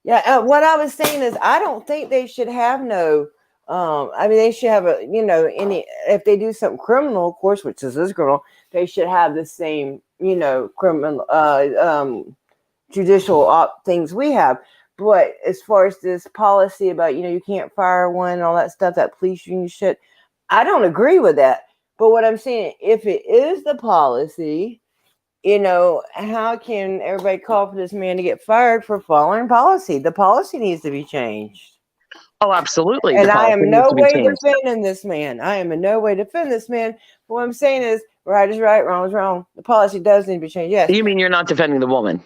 Yeah, what I was saying is I don't think they should have no. I mean, they should have any. If they do something criminal, of course, which is criminal, they should have the same, criminal, judicial things we have. But as far as this policy about you can't fire one and all that stuff, that police union shit, I don't agree with that. But what I'm saying, if it is the policy, how can everybody call for this man to get fired for following policy? The policy needs to be changed. Oh, absolutely. And I am no way changed. defending this man. I am in no way defending this man. What I'm saying is, right is right, wrong is wrong. The policy does need to be changed. Yes. You mean you're not defending the woman?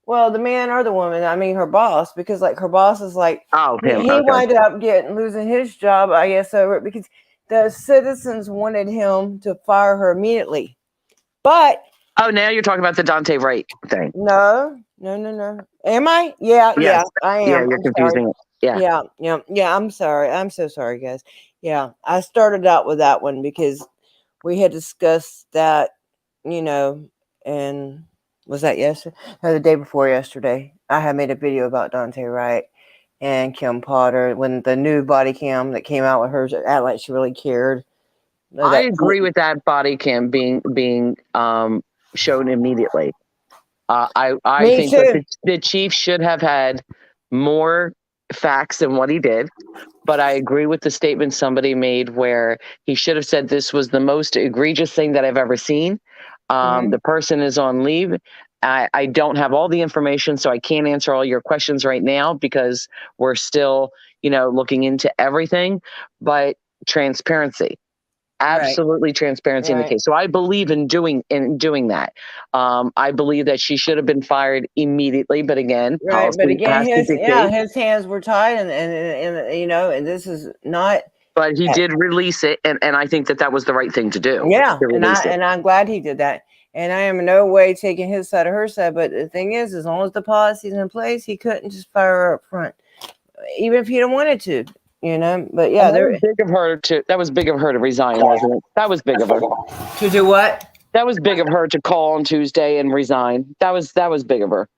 Well, the man or the woman. I mean, her boss, because her boss is him. He Okay. wound up losing his job, I guess, over it because the citizens wanted him to fire her immediately. But oh, now you're talking about the Dante Wright thing. No. Am I? Yeah, Yes. I am. Yeah, you're I'm confusing it. Yeah. Yeah. I'm sorry. I'm so sorry, guys. Yeah, I started out with that one because we had discussed that, and was that yesterday? No, the day before yesterday. I had made a video about Dante Wright and Kim Potter when the new body cam that came out with her act like she really cared. I agree with that body cam being shown immediately. I think that the chief should have had more facts than what he did, but I agree with the statement somebody made where he should have said this was the most egregious thing that I've ever seen. The person is on leave. I don't have all the information, so I can't answer all your questions right now because we're still, looking into everything, but transparency. Absolutely transparency in the case. So I believe in doing that. I believe that she should have been fired immediately. But again, right. But again, his hands were tied, and and this is not. But he did release it, and I think that was the right thing to do. Yeah, and I'm glad he did that. And I am in no way taking his side or her side. But the thing is, as long as the policy's in place, he couldn't just fire her up front, even if he didn't wanted to. But yeah, that was big of her to resign, wasn't it? That was big of her to do what? That was big of her to call on Tuesday and resign. That was big of her.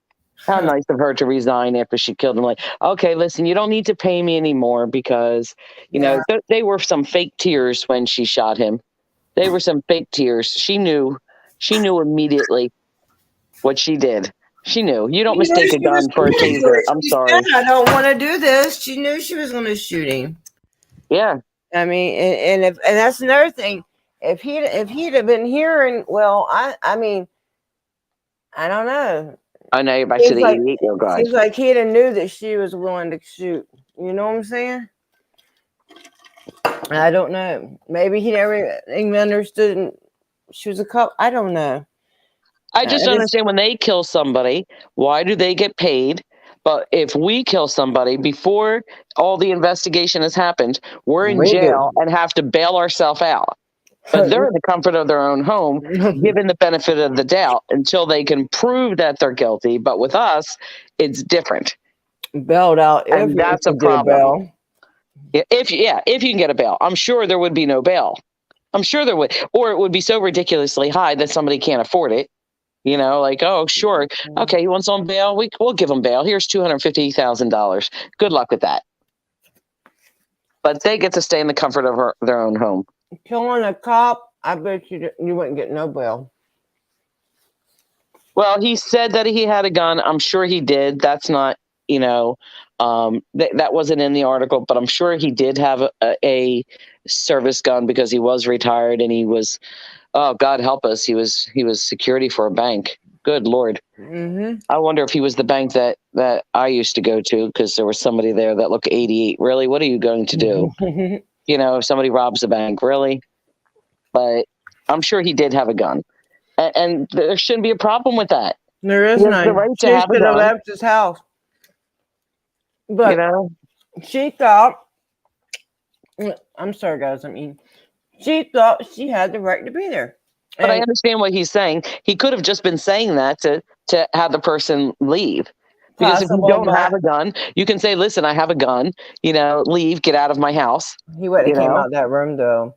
How nice of her to resign after she killed him. Okay, listen, you don't need to pay me anymore because they were some fake tears when she shot him. They were some fake tears. She knew immediately what she did. She knew. You don't mistake a gun for a taser. I'm sorry. I don't want to do this. She knew she was going to shoot him. Yeah. I mean, and that's another thing. If he'd have been hearing, well, I mean, I don't know. I know you're back to the 88-year-old guy. Seems like he'd have knew that she was willing to shoot. You know what I'm saying? I don't know. Maybe he never even understood she was a cop. I don't know. I just don't understand when they kill somebody, why do they get paid? But if we kill somebody before all the investigation has happened, we're in jail and have to bail ourselves out. But they're in the comfort of their own home, given the benefit of the doubt until they can prove that they're guilty. But with us, it's different. Bailed out. And that's a problem. If you can get a bail, I'm sure there would be no bail. I'm sure there would, or it would be so ridiculously high that somebody can't afford it. Oh, sure. Okay, he wants on bail. We'll give him bail. Here's $250,000. Good luck with that. But they get to stay in the comfort of their own home. Killing a cop, I bet you wouldn't get no bail. Well, he said that he had a gun. I'm sure he did. That's not, that wasn't in the article, but I'm sure he did have a service gun because he was retired and he was. Oh, God help us. He was security for a bank. Good Lord. Mm-hmm. I wonder if he was the bank that I used to go to because there was somebody there that looked 88. Really? What are you going to do? If somebody robs a bank, really? But I'm sure he did have a gun. And there shouldn't be a problem with that. There is He has the none. right to She have a should have gun. left his house. But You know? she thought, I'm sorry, guys. She thought she had the right to be there. But I And understand what he's saying. He could have just been saying that to have the person leave. Because if you possible, don't but have a gun, you can say, listen, I have a gun, leave, get out of my house. he wouldn't You have came know? out that room though.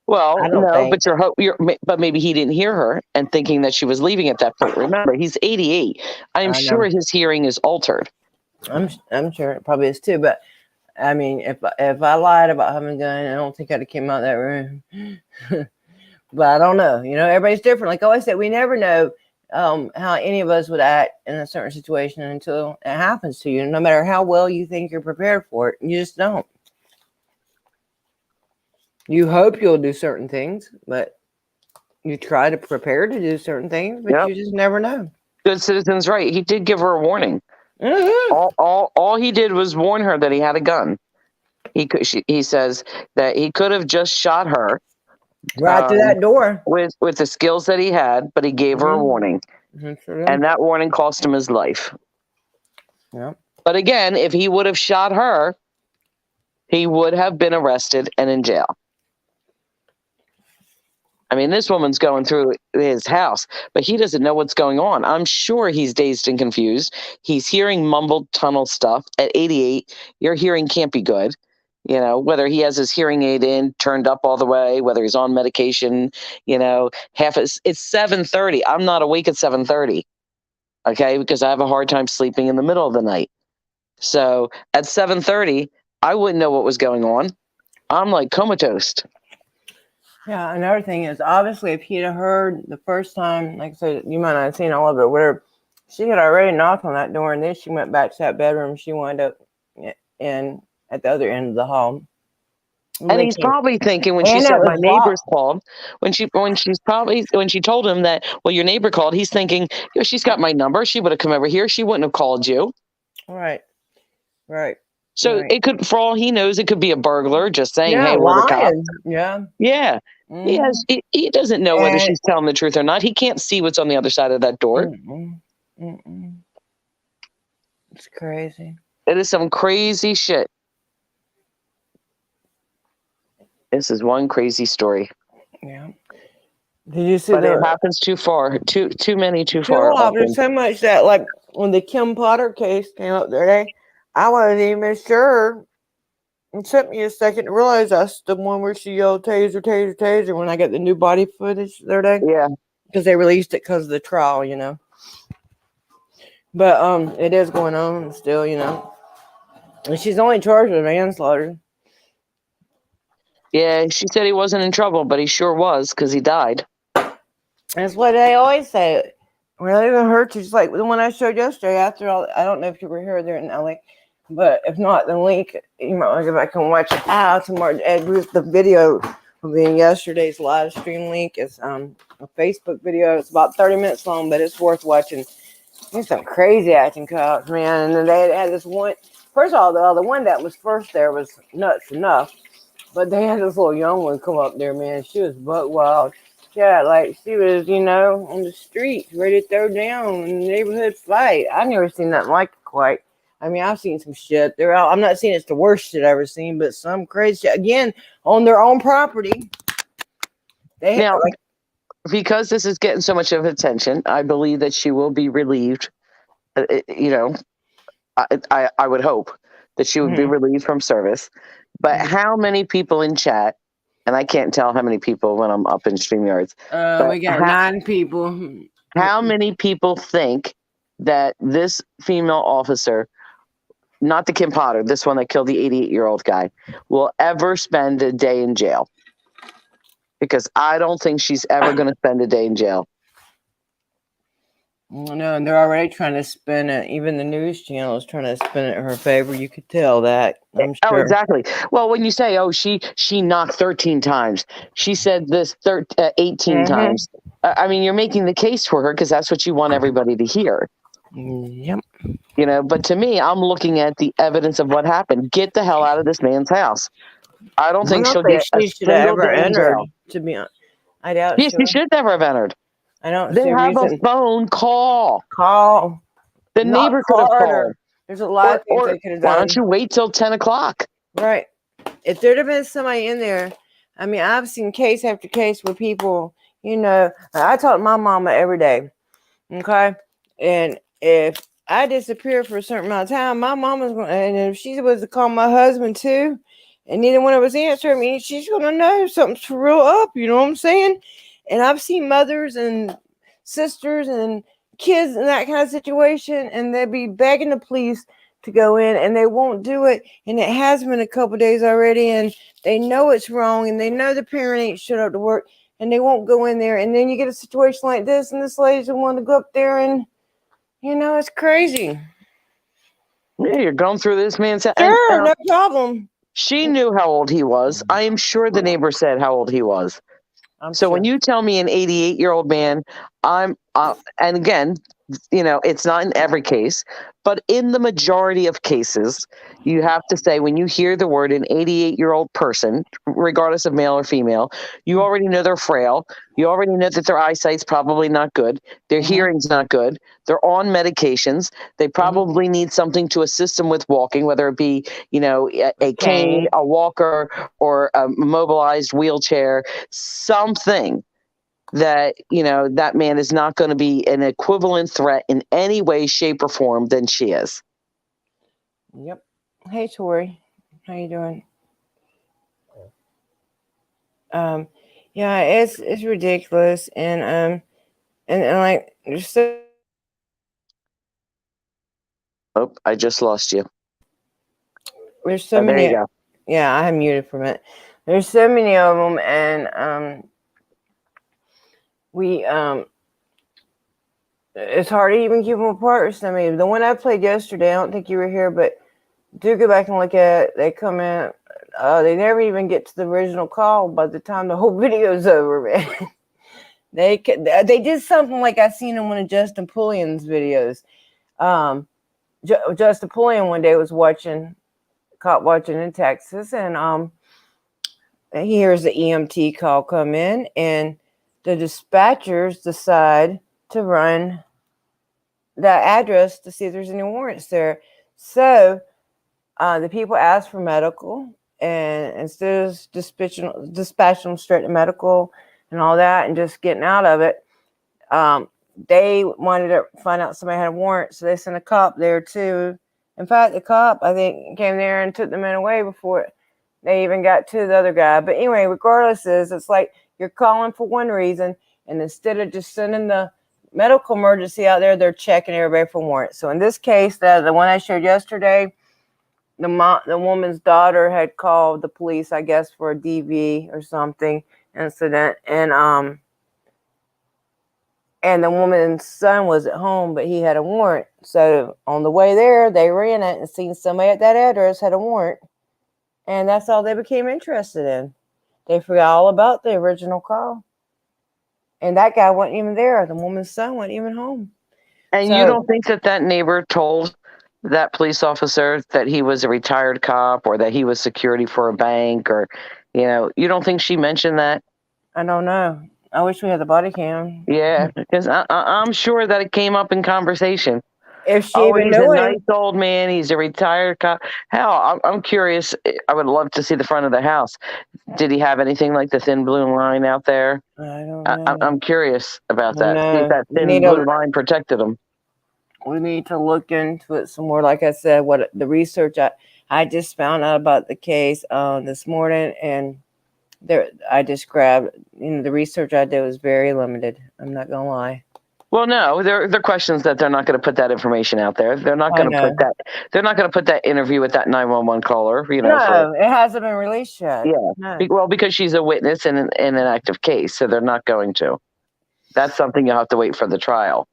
Well, I don't no, think. but maybe he didn't hear her and thinking that she was leaving at that point. Remember, he's 88. I'm I sure know. his hearing is altered. I'm sure it probably is too. But I mean, if I lied about having a gun, I don't think I'd have came out that room. But I don't know. Everybody's different. Like I always said, we never know how any of us would act in a certain situation until it happens to you. No matter how well you think you're prepared for it, you just don't. You hope you'll do certain things, but you try to prepare to do certain things, but Yep. you just never know. Good citizen's right. He did give her a warning. Mm-hmm. All he did was warn her that he had a gun. He says that he could have just shot her Right through that door with the skills that he had, but he gave her a warning, and that warning cost him his life. Yeah. But again, if he would have shot her, he would have been arrested and in jail. I mean, this woman's going through his house, but he doesn't know what's going on. I'm sure he's dazed and confused. He's hearing mumbled tunnel stuff. At 88, your hearing can't be good. Whether he has his hearing aid in, turned up all the way, whether he's on medication, it's 7:30. I'm not awake at 7:30, okay, because I have a hard time sleeping in the middle of the night. So at 7:30, I wouldn't know what was going on. I'm like comatose. Yeah, another thing is, obviously, if he'd have heard the first time, like I said, you might not have seen all of it, where she had already knocked on that door, and then she went back to that bedroom. She wound up in at the other end of the hall. And he's probably thinking when she said my neighbors called, when she told him that, well, your neighbor called, he's thinking, she's got my number. She would have come over here. She wouldn't have called you. Right. So it could, for all he knows, it could be a burglar just saying, hey, we're the cops. Yeah. Yeah. Mm-hmm. He doesn't know whether she's telling the truth or not. He can't see what's on the other side of that door. It's crazy. It is some crazy shit. This is one crazy story. Yeah. Did you see but it happens too far, too many, too far. There's so much that, like, when the Kim Potter case came up today, I wasn't even sure. It took me a second to realize that's the one where she yelled taser, taser, taser when I got the new body footage the other day. Yeah. Because they released it because of the trial, But it is going on still, And she's only charged with manslaughter. Yeah, she said he wasn't in trouble, but he sure was because he died. That's what they always say. Well, it even hurt you, just like the one I showed yesterday. After all, I don't know if you were here there in LA, but if not, the link, you might want to go back and watch it out tomorrow. The video will be in yesterday's live stream link. It's a Facebook video. It's about 30 minutes long, but it's worth watching. There's some crazy acting cops, man. And then they had this one. First of all, the one that was first there was nuts enough, but they had this little young one come up there, man. She was buck wild. Yeah, like she was, on the streets, ready to throw down in the neighborhood fight. I've never seen nothing like it quite. I mean, I've seen some shit. I'm not saying it's the worst shit I've ever seen, but some crazy shit. Again, on their own property. Because this is getting so much of attention, I believe that she will be relieved. I would hope that she would be relieved from service. But how many people in chat, and I can't tell how many people when I'm up in StreamYards. We got 9 people. How many people think that this female officer, not the Kim Potter, this one that killed the 88-year-old guy, will ever spend a day in jail? Because I don't think she's ever going to spend a day in jail. No, and they're already trying to spin it. Even the news channel is trying to spin it in her favor. You could tell that. I'm sure. Oh, exactly. Well, when you say, she knocked 13 times, she said this 18 times. I mean, you're making the case for her because that's what you want everybody to hear. Yep. But to me, I'm looking at the evidence of what happened. Get the hell out of this man's house. I don't I think don't she'll think get a she should have single ever day in entered, jail. to be honest. I doubt Yes, she she would. should never have entered. I don't They see a have a reason. phone call. Call. The Not neighbor could have card called. her. There's a lot of things Or they could have why don't done. you wait till 10 o'clock? Right. If there'd have been somebody in there, I mean, I've seen case after case where people, I talk to my mama every day. Okay. And if I disappear for a certain amount of time, my mama's going to, and if she was to call my husband too, and neither one of us answer me, she's going to know something's for real up. You know what I'm saying? And I've seen mothers and sisters and kids in that kind of situation, and they'd be begging the police to go in, and they won't do it. And it has been a couple days already, and they know it's wrong, and they know the parent ain't showed up to work, and they won't go in there. And then you get a situation like this, and this lady's the one to go up there, and it's crazy. Yeah, you're going through this man's house. Sure, no problem. She knew how old he was. I am sure the neighbor said how old he was. So when you tell me an 88-year-old man, and again, it's not in every case, but in the majority of cases, you have to say when you hear the word an 88-year-old person, regardless of male or female, you already know they're frail. You already know that their eyesight's probably not good. Their hearing's not good. They're on medications. They probably need something to assist them with walking, whether it be, a cane, a walker, or a mobilized wheelchair, something that that man is not going to be an equivalent threat in any way, shape, or form than she is. Yep. Hey, Tori, how you doing? Yeah, it's ridiculous, and like there's so. Oh, I just lost you. There's so there many. you go. Yeah, I have muted for a minute. There's so many of them, and we it's hard to even keep them apart. So, I mean, the one I played yesterday, I don't think you were here, but do go back and look at it. They come in, they never even get to the original call by the time the whole video's over, man. They did something like I seen in one of Justin Pullian's videos. Justin Pullian one day was caught watching in Texas, and he hears the EMT call come in, and the dispatchers decide to run that address to see if there's any warrants there. So the people asked for medical, and instead of dispatching them straight to medical and all that and just getting out of it, they wanted to find out somebody had a warrant, so they sent a cop there too. In fact, the cop, I think, came there and took the man away before they even got to the other guy. But anyway, regardless, it's like you're calling for one reason, and instead of just sending the medical emergency out there, they're checking everybody for warrants. So in this case, the one I showed yesterday, the woman's daughter had called the police, I guess, for a DV or something incident, and the woman's son was at home, but he had a warrant. So on the way there, they ran it and seen somebody at that address had a warrant. And that's all they became interested in. They forgot all about the original call. And that guy wasn't even there. The woman's son wasn't even home. And you don't think that neighbor told that police officer that he was a retired cop or that he was security for a bank, or, you don't think she mentioned that? I don't know. I wish we had the body cam. Yeah, because I'm sure that it came up in conversation. If she even he's knew a him. nice old man. He's a retired cop. Hell, I'm curious. I would love to see the front of the house. Did he have anything like the thin blue line out there? I don't know. I'm curious about that. No. See if that thin blue line protected him. We need to look into it some more. Like I said, what the research I just found out about the case this morning, and I just grabbed. The research I did was very limited. I'm not gonna lie. Well, no, there are questions that they're not going to put that information out there. They're not going to put that. They're not going to put that interview with that 911 caller. No, it hasn't been released yet. Yeah. No. Well, because she's a witness in an active case, so they're not going to. That's something you'll have to wait for the trial.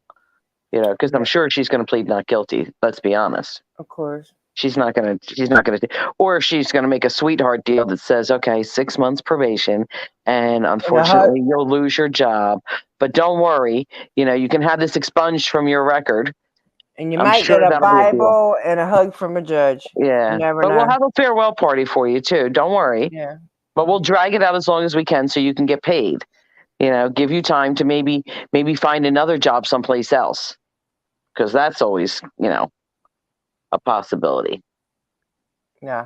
Because I'm sure she's going to plead not guilty. Let's be honest. Of course. She's not going to, or she's going to make a sweetheart deal that says, okay, 6 months probation, and unfortunately you'll lose your job, but don't worry, you can have this expunged from your record, And you I'm might sure get a that'll be a deal. Bible and a hug from a judge. Yeah. You never But we'll know. have a farewell party for you too. Don't worry. Yeah. But we'll drag it out as long as we can so you can get paid. You know, give you time to maybe find another job someplace else. Because that's always, you know, a possibility. Yeah.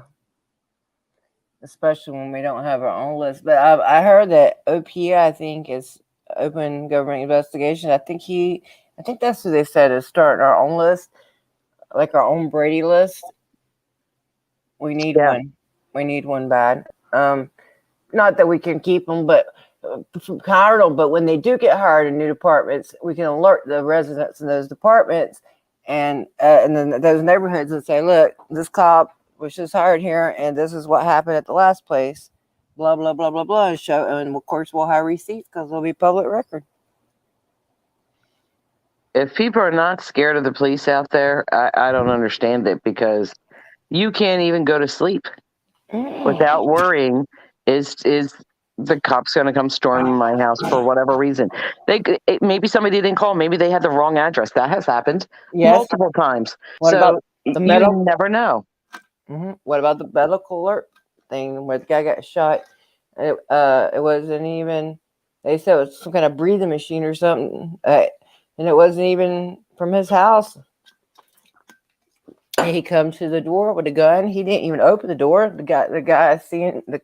Especially when we don't have our own list. But I heard that OPI, I think, is Open Government Investigation. I think that's what they said, is starting our own list, like our own Brady list. We need one. We need one bad. Not that we can keep them, but hire them. But when they do get hired in new departments, we can alert the residents in those departments and then those neighborhoods and say, look, this cop was just hired here, and this is what happened at the last place. Blah blah blah blah blah. And of course we'll have receipts because they'll be public record. If people are not scared of the police out there, I don't understand it, because you can't even go to sleep without worrying is the cops going to come storming my house for whatever reason. Maybe somebody didn't call, maybe they had the wrong address. That has happened multiple times. What about the medical? You never know. What about the medical alert thing where the guy got shot? It wasn't even. They said it was some kind of breathing machine or something, and it wasn't even from his house. He come to the door with a gun. He didn't even open the door. The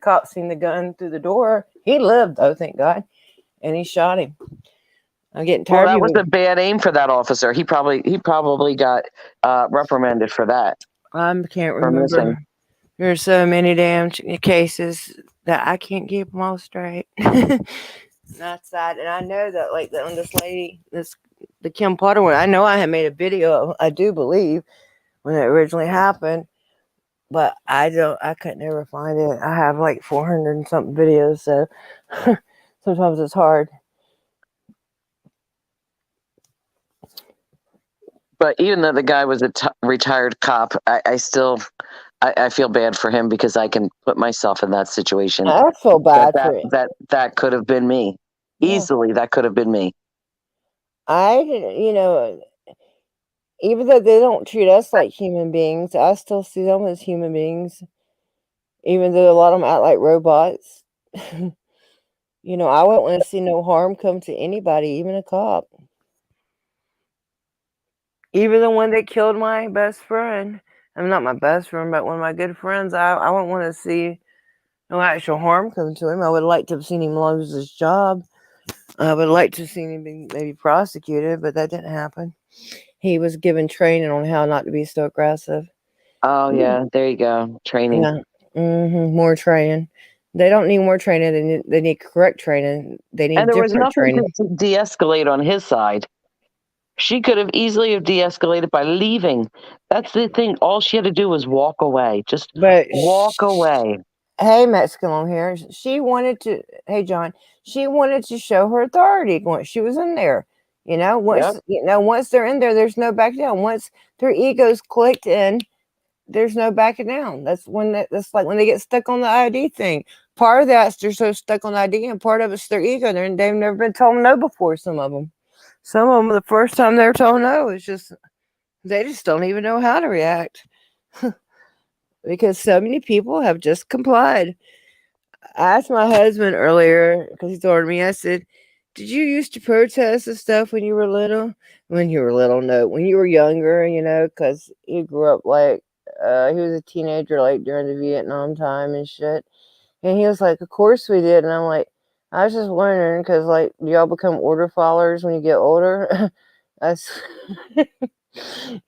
cop seen the gun through the door. He lived, though, thank God, and he shot him. I'm getting tired. Well, that was a bad aim for that officer. He probably got reprimanded for that. I can't remember. There's so many damn cases that I can't keep them all straight. That's sad. And I know that, like, on this lady, the Kim Potter one, I know I had made a video, I do believe, when it originally happened, but I could never find it. I have like 400 and something videos, so sometimes it's hard. But even though the guy was a retired cop, I still feel bad for him, because I can put myself in that situation. I feel bad for it. That could have been me. Yeah. Easily, that could have been me. Even though they don't treat us like human beings, I still see them as human beings. Even though a lot of them act like robots. I wouldn't want to see no harm come to anybody, even a cop. Even the one that killed my best friend. I'm not my best friend, but one of my good friends. I wouldn't want to see no actual harm come to him. I would like to have seen him lose his job. I would like to have seen him be maybe prosecuted, but that didn't happen. He was given training on how not to be so aggressive. Oh, yeah. There you go. Training. Yeah. More training. They don't need more training. They need correct training. They need And there was different nothing training. to de-escalate on his side. She could have easily have de-escalated by leaving. That's the thing. All she had to do was walk away. Just walk away. Hey, Mexican long hair. She wanted to. Hey, John. She wanted to show her authority once she was in there. Once they're in there, there's no back down. Once their egos clicked in, there's no backing down. That's like when they get stuck on the ID thing. Part of that's they're so stuck on ID, and part of it's their ego. They've never been told no before. Some of them, the first time they're told no, it's just they just don't even know how to react because so many people have just complied. I asked my husband earlier because he told me. I said, "Did you used to protest and stuff when you were little?" When you were little, no. When you were younger, because he grew up like he was a teenager, like during the Vietnam time and shit. And he was like, "Of course we did." And I'm like, "I was just wondering, because like, do y'all become order followers when you get older?" That's,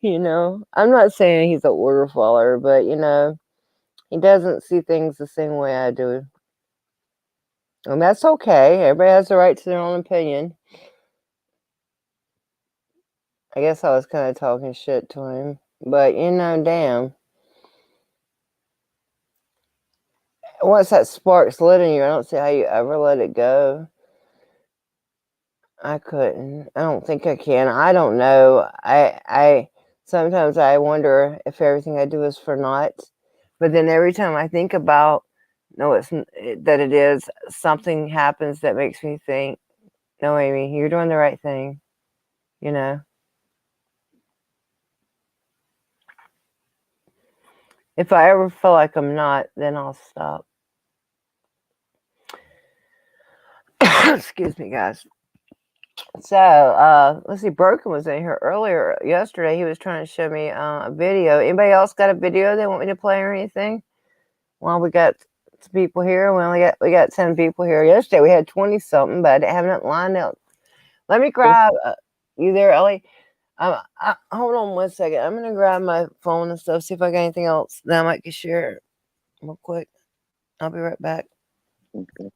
I'm not saying he's an order follower, but he doesn't see things the same way I do. And that's okay. Everybody has the right to their own opinion. I guess I was kind of talking shit to him. But, damn. Once that spark's lit in you, I don't see how you ever let it go. I couldn't. I don't think I can. I don't know. Sometimes I wonder if everything I do is for naught. But then every time I think about, that it is, something happens that makes me think, no, Amy, you're doing the right thing. If I ever feel like I'm not, then I'll stop. Excuse me, guys. So, let's see. Broken was in here earlier yesterday. He was trying to show me a video. Anybody else got a video they want me to play or anything? Well, we got some people here. We got 10 people here. Yesterday we had 20 something, but I didn't have nothing lined up. Let me grab you there, Ellie. Hold on 1 second. I'm gonna grab my phone and stuff. See if I got anything else that I might could share real quick. I'll be right back. Okay.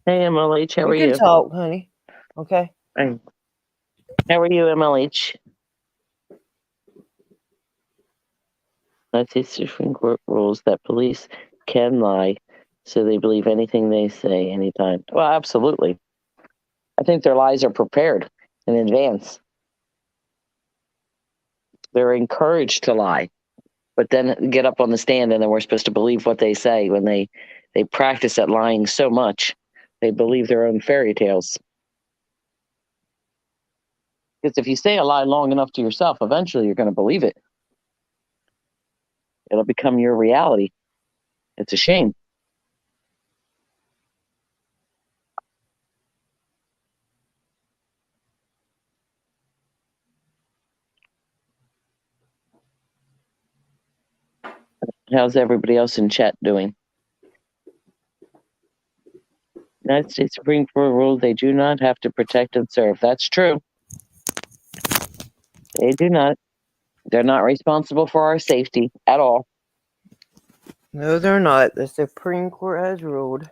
Hey, MLH, how are you? You can talk, honey. Okay. Hey. How are you, MLH? That's the Supreme Court rules that police can lie, so they believe anything they say anytime. Well, absolutely. I think their lies are prepared in advance. They're encouraged to lie, but then get up on the stand and then we're supposed to believe what they say when they practice at lying so much. They believe their own fairy tales. Because if you say a lie long enough to yourself, eventually you're going to believe it. It'll become your reality. It's a shame. How's everybody else in chat doing? United States Supreme Court ruled they do not have to protect and serve. That's true. They do not. They're not responsible for our safety at all. No, they're not. The Supreme Court has ruled.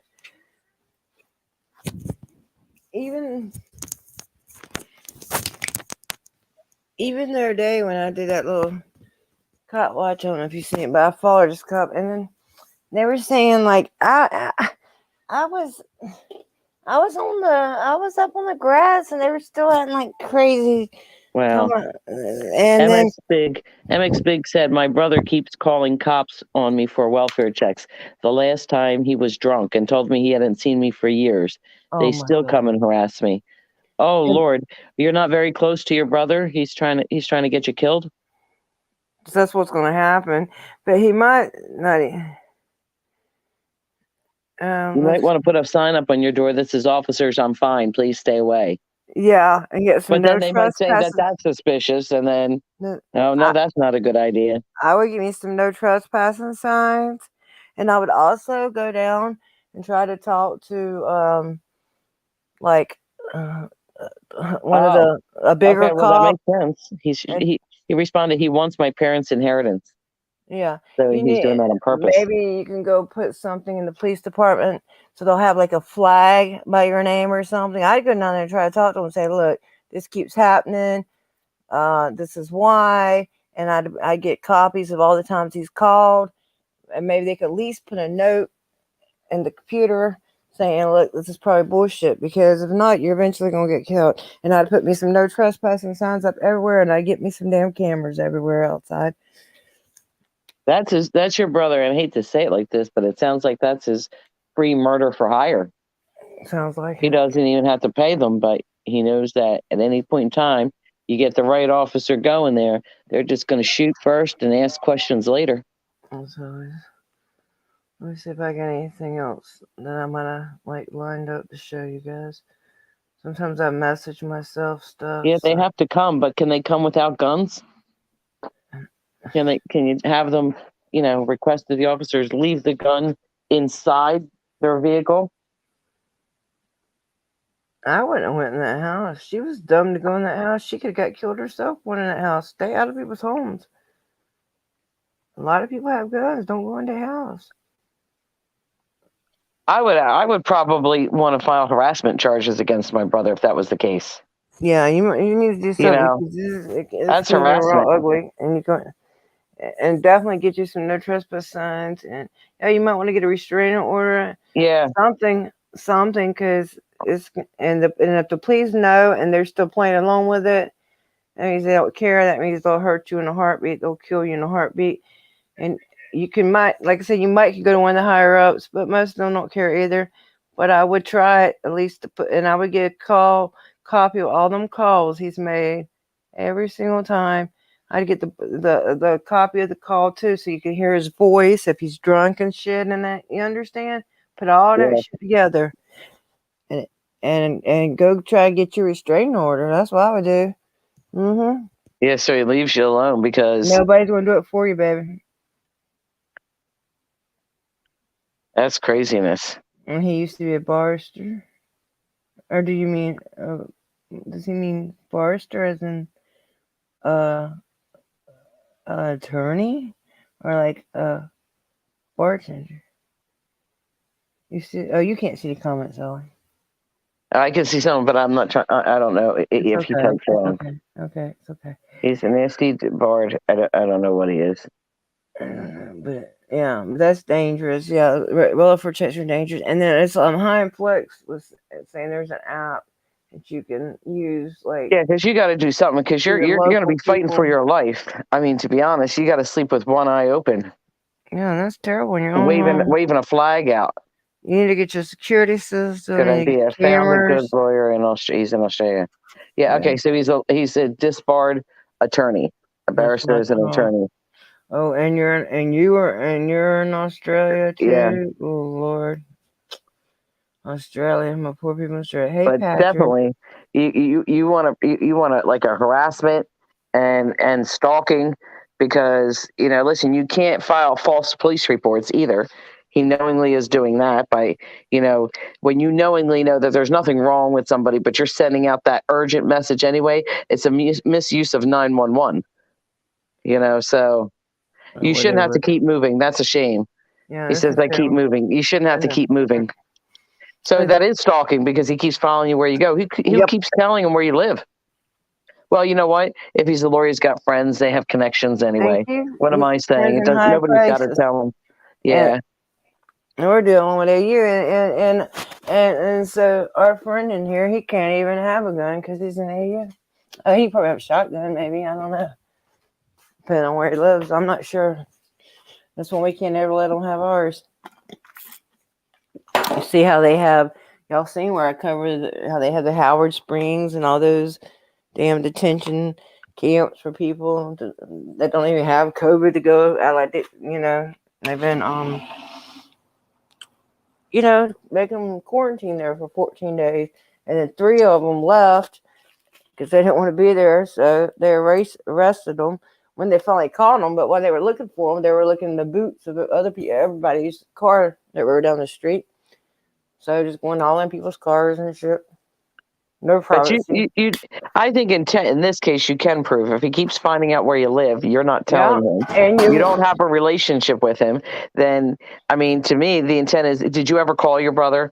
Even the other day when I did that little cop watch, I don't know if you've seen it, but I followed this cop, and then they were saying like I was up on the grass, and they were still acting like crazy. Well, and then MX Big said, my brother keeps calling cops on me for welfare checks. The last time he was drunk and told me he hadn't seen me for years. They still come and harass me. Oh, Lord, you're not very close to your brother. He's trying to get you killed. That's what's going to happen. But he might not. You might want to put a sign up on your door that says, officers, I'm fine. Please stay away. Yeah, and get some. But then they might say that that's suspicious, and then no, that's not a good idea. I would give me some no trespassing signs, and I would also go down and try to talk to one of a bigger okay, well, cop. that makes sense. He responded, he wants my parents' inheritance. Yeah, So he's doing that on purpose. Maybe you can go put something in the police department so they'll have like a flag by your name or something. I'd go down there and try to talk to them and say, look, this keeps happening. This is why. And I'd get copies of all the times he's called. And maybe they could at least put a note in the computer saying, look, this is probably bullshit, because if not, you're eventually going to get killed. And I'd put me some no trespassing signs up everywhere, and I'd get me some damn cameras everywhere outside. That's your brother. I hate to say it like this, but it sounds like that's his free murder for hire. Sounds like he doesn't even have to pay them, but he knows that at any point in time, you get the right officer going there, they're just going to shoot first and ask questions later. So, let me see if I got anything else that I might have lined up to show you guys. Sometimes I message myself stuff. Yeah, they have to come, but can they come without guns? Can you have them, request that the officers leave the gun inside their vehicle? I wouldn't have went in that house. She was dumb to go in that house. She could have got killed herself going in that house. Stay out of people's homes. A lot of people have guns. Don't go in their house. I would probably want to file harassment charges against my brother if that was the case. Yeah, you need to do something. That's harassment. Ugly, and you go and definitely get you some no trespass signs, and you might want to get a restraining order. Yeah, something, because it's and if the police know and they're still playing along with it, that means they don't care. That means they'll hurt you in a heartbeat. They'll kill you in a heartbeat, and you might go to one of the higher ups, but most of them don't care either. But I would try it at least and I would get a copy of all them calls he's made every single time I'd get the copy of the call too, so you can hear his voice if he's drunk and shit and that. You understand? Put all that Yeah. shit together, and go try to get your restraining order. That's what I would do. Mm-hmm. Yeah, so he leaves you alone because Nobody's gonna do it for you, baby. that's craziness. And he used to be a barrister. Or do you mean? Does he mean barrister as in attorney, or like a bartender? You see? Oh, you can't see the comments, Ellie. I can see some, but I'm not trying. I don't know if It's he okay. types It's wrong. okay. Okay, it's okay. He's a nasty bard. I don't know what he is. But yeah, that's dangerous. Yeah, well, for checks are dangerous. And then it's High and Flex was saying there's an app that you can use, like Yeah, because you got to do something because you're your going to local be fighting for people. your life. I mean, to be honest, you got to sleep with one eye open, Yeah, that's terrible when you're on. waving a flag out. You need to get your security system. Could You I need to be get a founded good cameras. lawyer in Australia? He's in Australia. Yeah. Yeah. Okay. So he's a disbarred attorney. A That's what barrister I is an thought. attorney. Oh, and you're in Australia too. Yeah. Oh Lord, Australia, my poor people in Australia. Hey, But Patrick. definitely, you want to like a harassment and stalking because listen, you can't file false police reports either. He knowingly is doing that by when you knowingly know that there's nothing wrong with somebody, but you're sending out that urgent message anyway. It's a misuse of 911. So you shouldn't have to keep moving. That's a shame. Yeah, He this says is they keep terrible. moving. You shouldn't have to know. keep moving. So that is stalking because he keeps following you where you go. Who keeps telling him where you live? Well, you know what? If he's a lawyer, he's got friends. They have connections anyway. Thank you. What am He's I saying? in high Nobody's got to places. tell him. Yeah. And we're dealing with a year, and so our friend in here, he can't even have a gun because he's an AU. He probably have a shotgun, maybe. I don't know. Depending on where he lives, I'm not sure. That's when we can't ever let him have ours. You see how they have, y'all seen where I covered how they have the Howard Springs and all those damn detention camps for people that don't even have COVID to go out like they, they've been making them quarantine there for 14 days, and then 3 of them left because they didn't want to be there, so they arrested them when they finally caught them. But when they were looking for them, they were looking in the boots of other people, everybody's car that were down the street. So just going all in people's cars and shit. No privacy. But I think in this case, you can prove if he keeps finding out where you live, you're not telling him, and you don't have a relationship with him. Then, I mean, to me, the intent is: did you ever call your brother?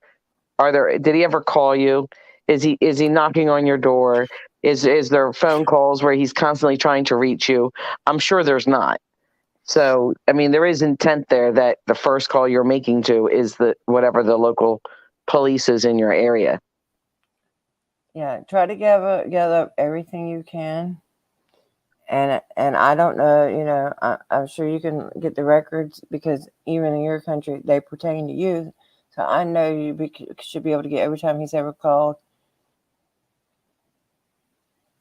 Did he ever call you? Is he knocking on your door? Is there phone calls where he's constantly trying to reach you? I'm sure there's not. So, I mean, there is intent there that the first call you're making to is whatever the local police is in your area. Yeah, try to gather up everything you can. And I don't know, I'm sure you can get the records because even in your country, they pertain to you. So I know you should be able to get every time he's ever called.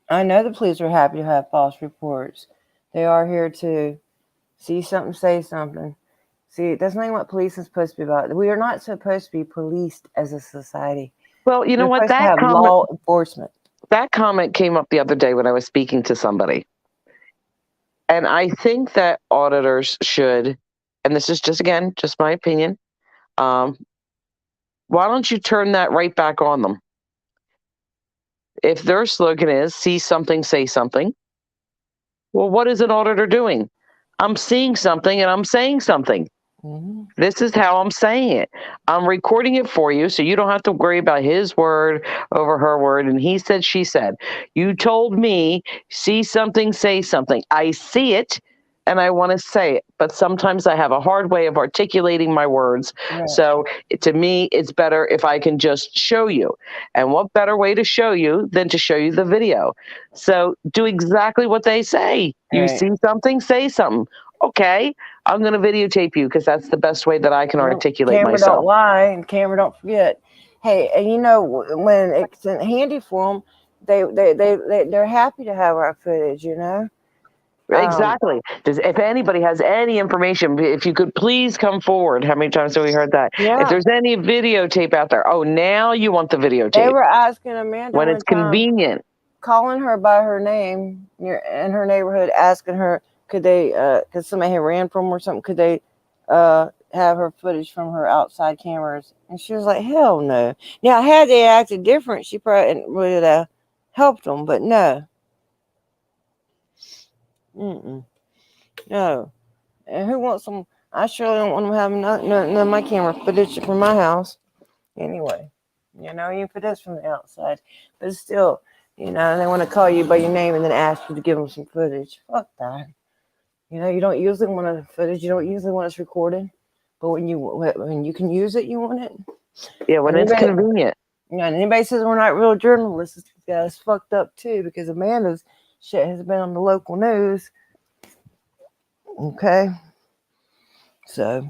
I know the police are happy to have false reports. They are here to see something, say something. See, that's not what police is supposed to be about. We are not supposed to be policed as a society. Well, you know what? That have law enforcement. That comment came up the other day when I was speaking to somebody. And I think that auditors should, and this is just my opinion, why don't you turn that right back on them? If their slogan is see something, say something, well, what is an auditor doing? I'm seeing something and I'm saying something. Mm-hmm. This is how I'm saying it. I'm recording it for you so you don't have to worry about his word over her word. And he said, she said, you told me, see something, say something. I see it and I want to say it. But sometimes I have a hard way of articulating my words. Right. So to me, it's better if I can just show you. And what better way to show you than to show you the video? So do exactly what they say. You Right. see something, say something. Okay, I'm going to videotape you because that's the best way that I can articulate Camera myself. don't lie and camera don't forget. Hey, and when it's handy for them, they're happy to have our footage. Exactly. If anybody has any information, if you could please come forward. How many times have we heard that? Yeah. If there's any videotape out there, oh, now you want the They videotape were asking Amanda when one it's time, convenient. calling her by her name in her neighborhood, asking her, could they, because somebody had ran from her or something, could they have her footage from her outside cameras? And she was like, hell no. Now, had they acted different, she probably would have helped them, but no. No. And who wants them? I surely don't want them having none of my camera footage from my house. Anyway, you know, you put this from the outside, but still, you know, they want to call you by your name and then ask you to give them some footage. Fuck that. You know, you don't usually want the footage. You don't usually want us recorded, but when you can use it, you want it. Yeah, when it's convenient. Yeah, and anybody says we're not real journalists, it's got us fucked up too, because Amanda's shit has been on the local news. Okay. So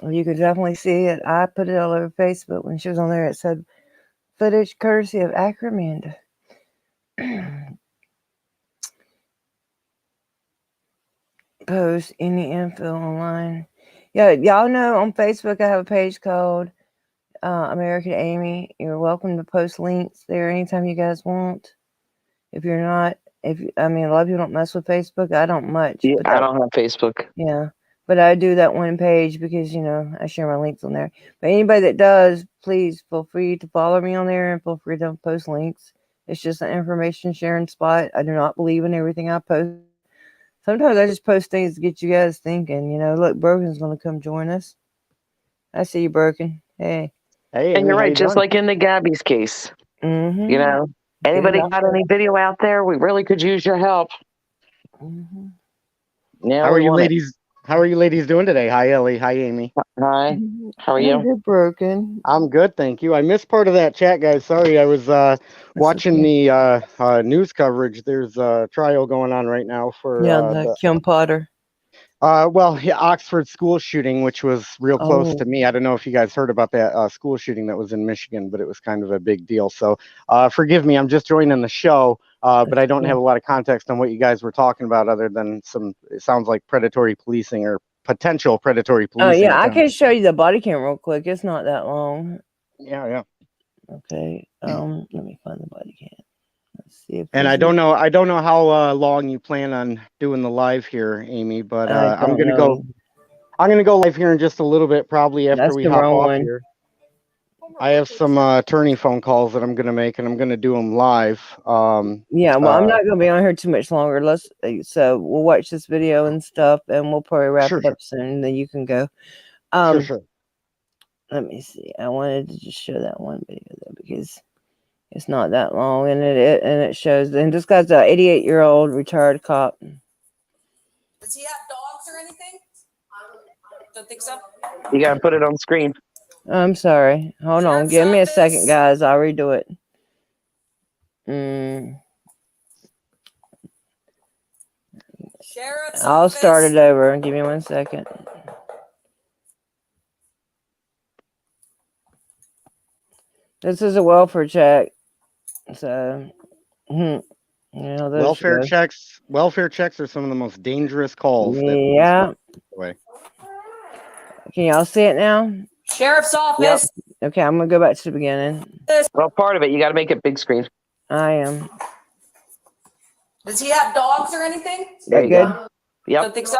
you could definitely see it. I put it all over Facebook when she was on there. It said footage courtesy of Accurate Amanda. Post any info online. Yeah, y'all know on Facebook I have a page called American Amy. You're welcome to post links there anytime you guys want. If you're not, a lot of people don't mess with Facebook. I don't much. Yeah, but I don't have Facebook. Yeah, but I do that one page because, you know, I share my links on there. But anybody that does, please feel free to follow me on there and feel free to post links. It's just an information sharing spot. I do not believe in everything I post. Sometimes I just post things to get you guys thinking. You know, look, Broken's going to come join us. I see you, Broken. Hey. Hey, And you're right, just like in the Gabby's case. Mm-hmm. You know, anybody got any video out there? We really could use your help. Mm-hmm. Now How are we you want it. ladies? How are you ladies doing today? Hi, Ellie. Hi, Amy. Hi. How are you? You're Broken. I'm good, thank you. I missed part of that chat, guys. Sorry, I was watching the news coverage. There's a trial going on right now for the Kim Potter. Oxford school shooting, which was real close to Oh. me. I don't know if you guys heard about that school shooting that was in Michigan, but it was kind of a big deal. So forgive me, I'm just joining the show, but I don't have a lot of context on what you guys were talking about other than it sounds like predatory policing or potential predatory Oh, policing. yeah, I can show you the body cam real quick. It's not that long. Yeah. Okay, let me find the body cam. Let's see if And I don't know how long you plan on doing the live here, Amy, but I'm gonna go live here in just a little bit, probably after we hop off here. I have some attorney phone calls that I'm gonna make, and I'm gonna do them live. Yeah, well, I'm not gonna be on here too much longer. So we'll watch this video and stuff, and we'll probably wrap it up soon. And then you can go. Sure. Let me see. I wanted to just show that one video though, because it's not that long, and it shows. And this guy's a 88-year-old retired cop. Does he have dogs or anything? Don't think so. You gotta put it on screen. I'm sorry. Hold on. Give me a second, guys. I'll redo it. I'll start it over. Give me 1 second. This is a welfare check. So, welfare checks are some of the most dangerous calls. Yeah. Can y'all see it now? Sheriff's office. Yep. Okay, I'm gonna go back to the beginning. Well, part of it, you got to make it big screen. I am. Does he have dogs or anything? There you go. Yep. Don't think so.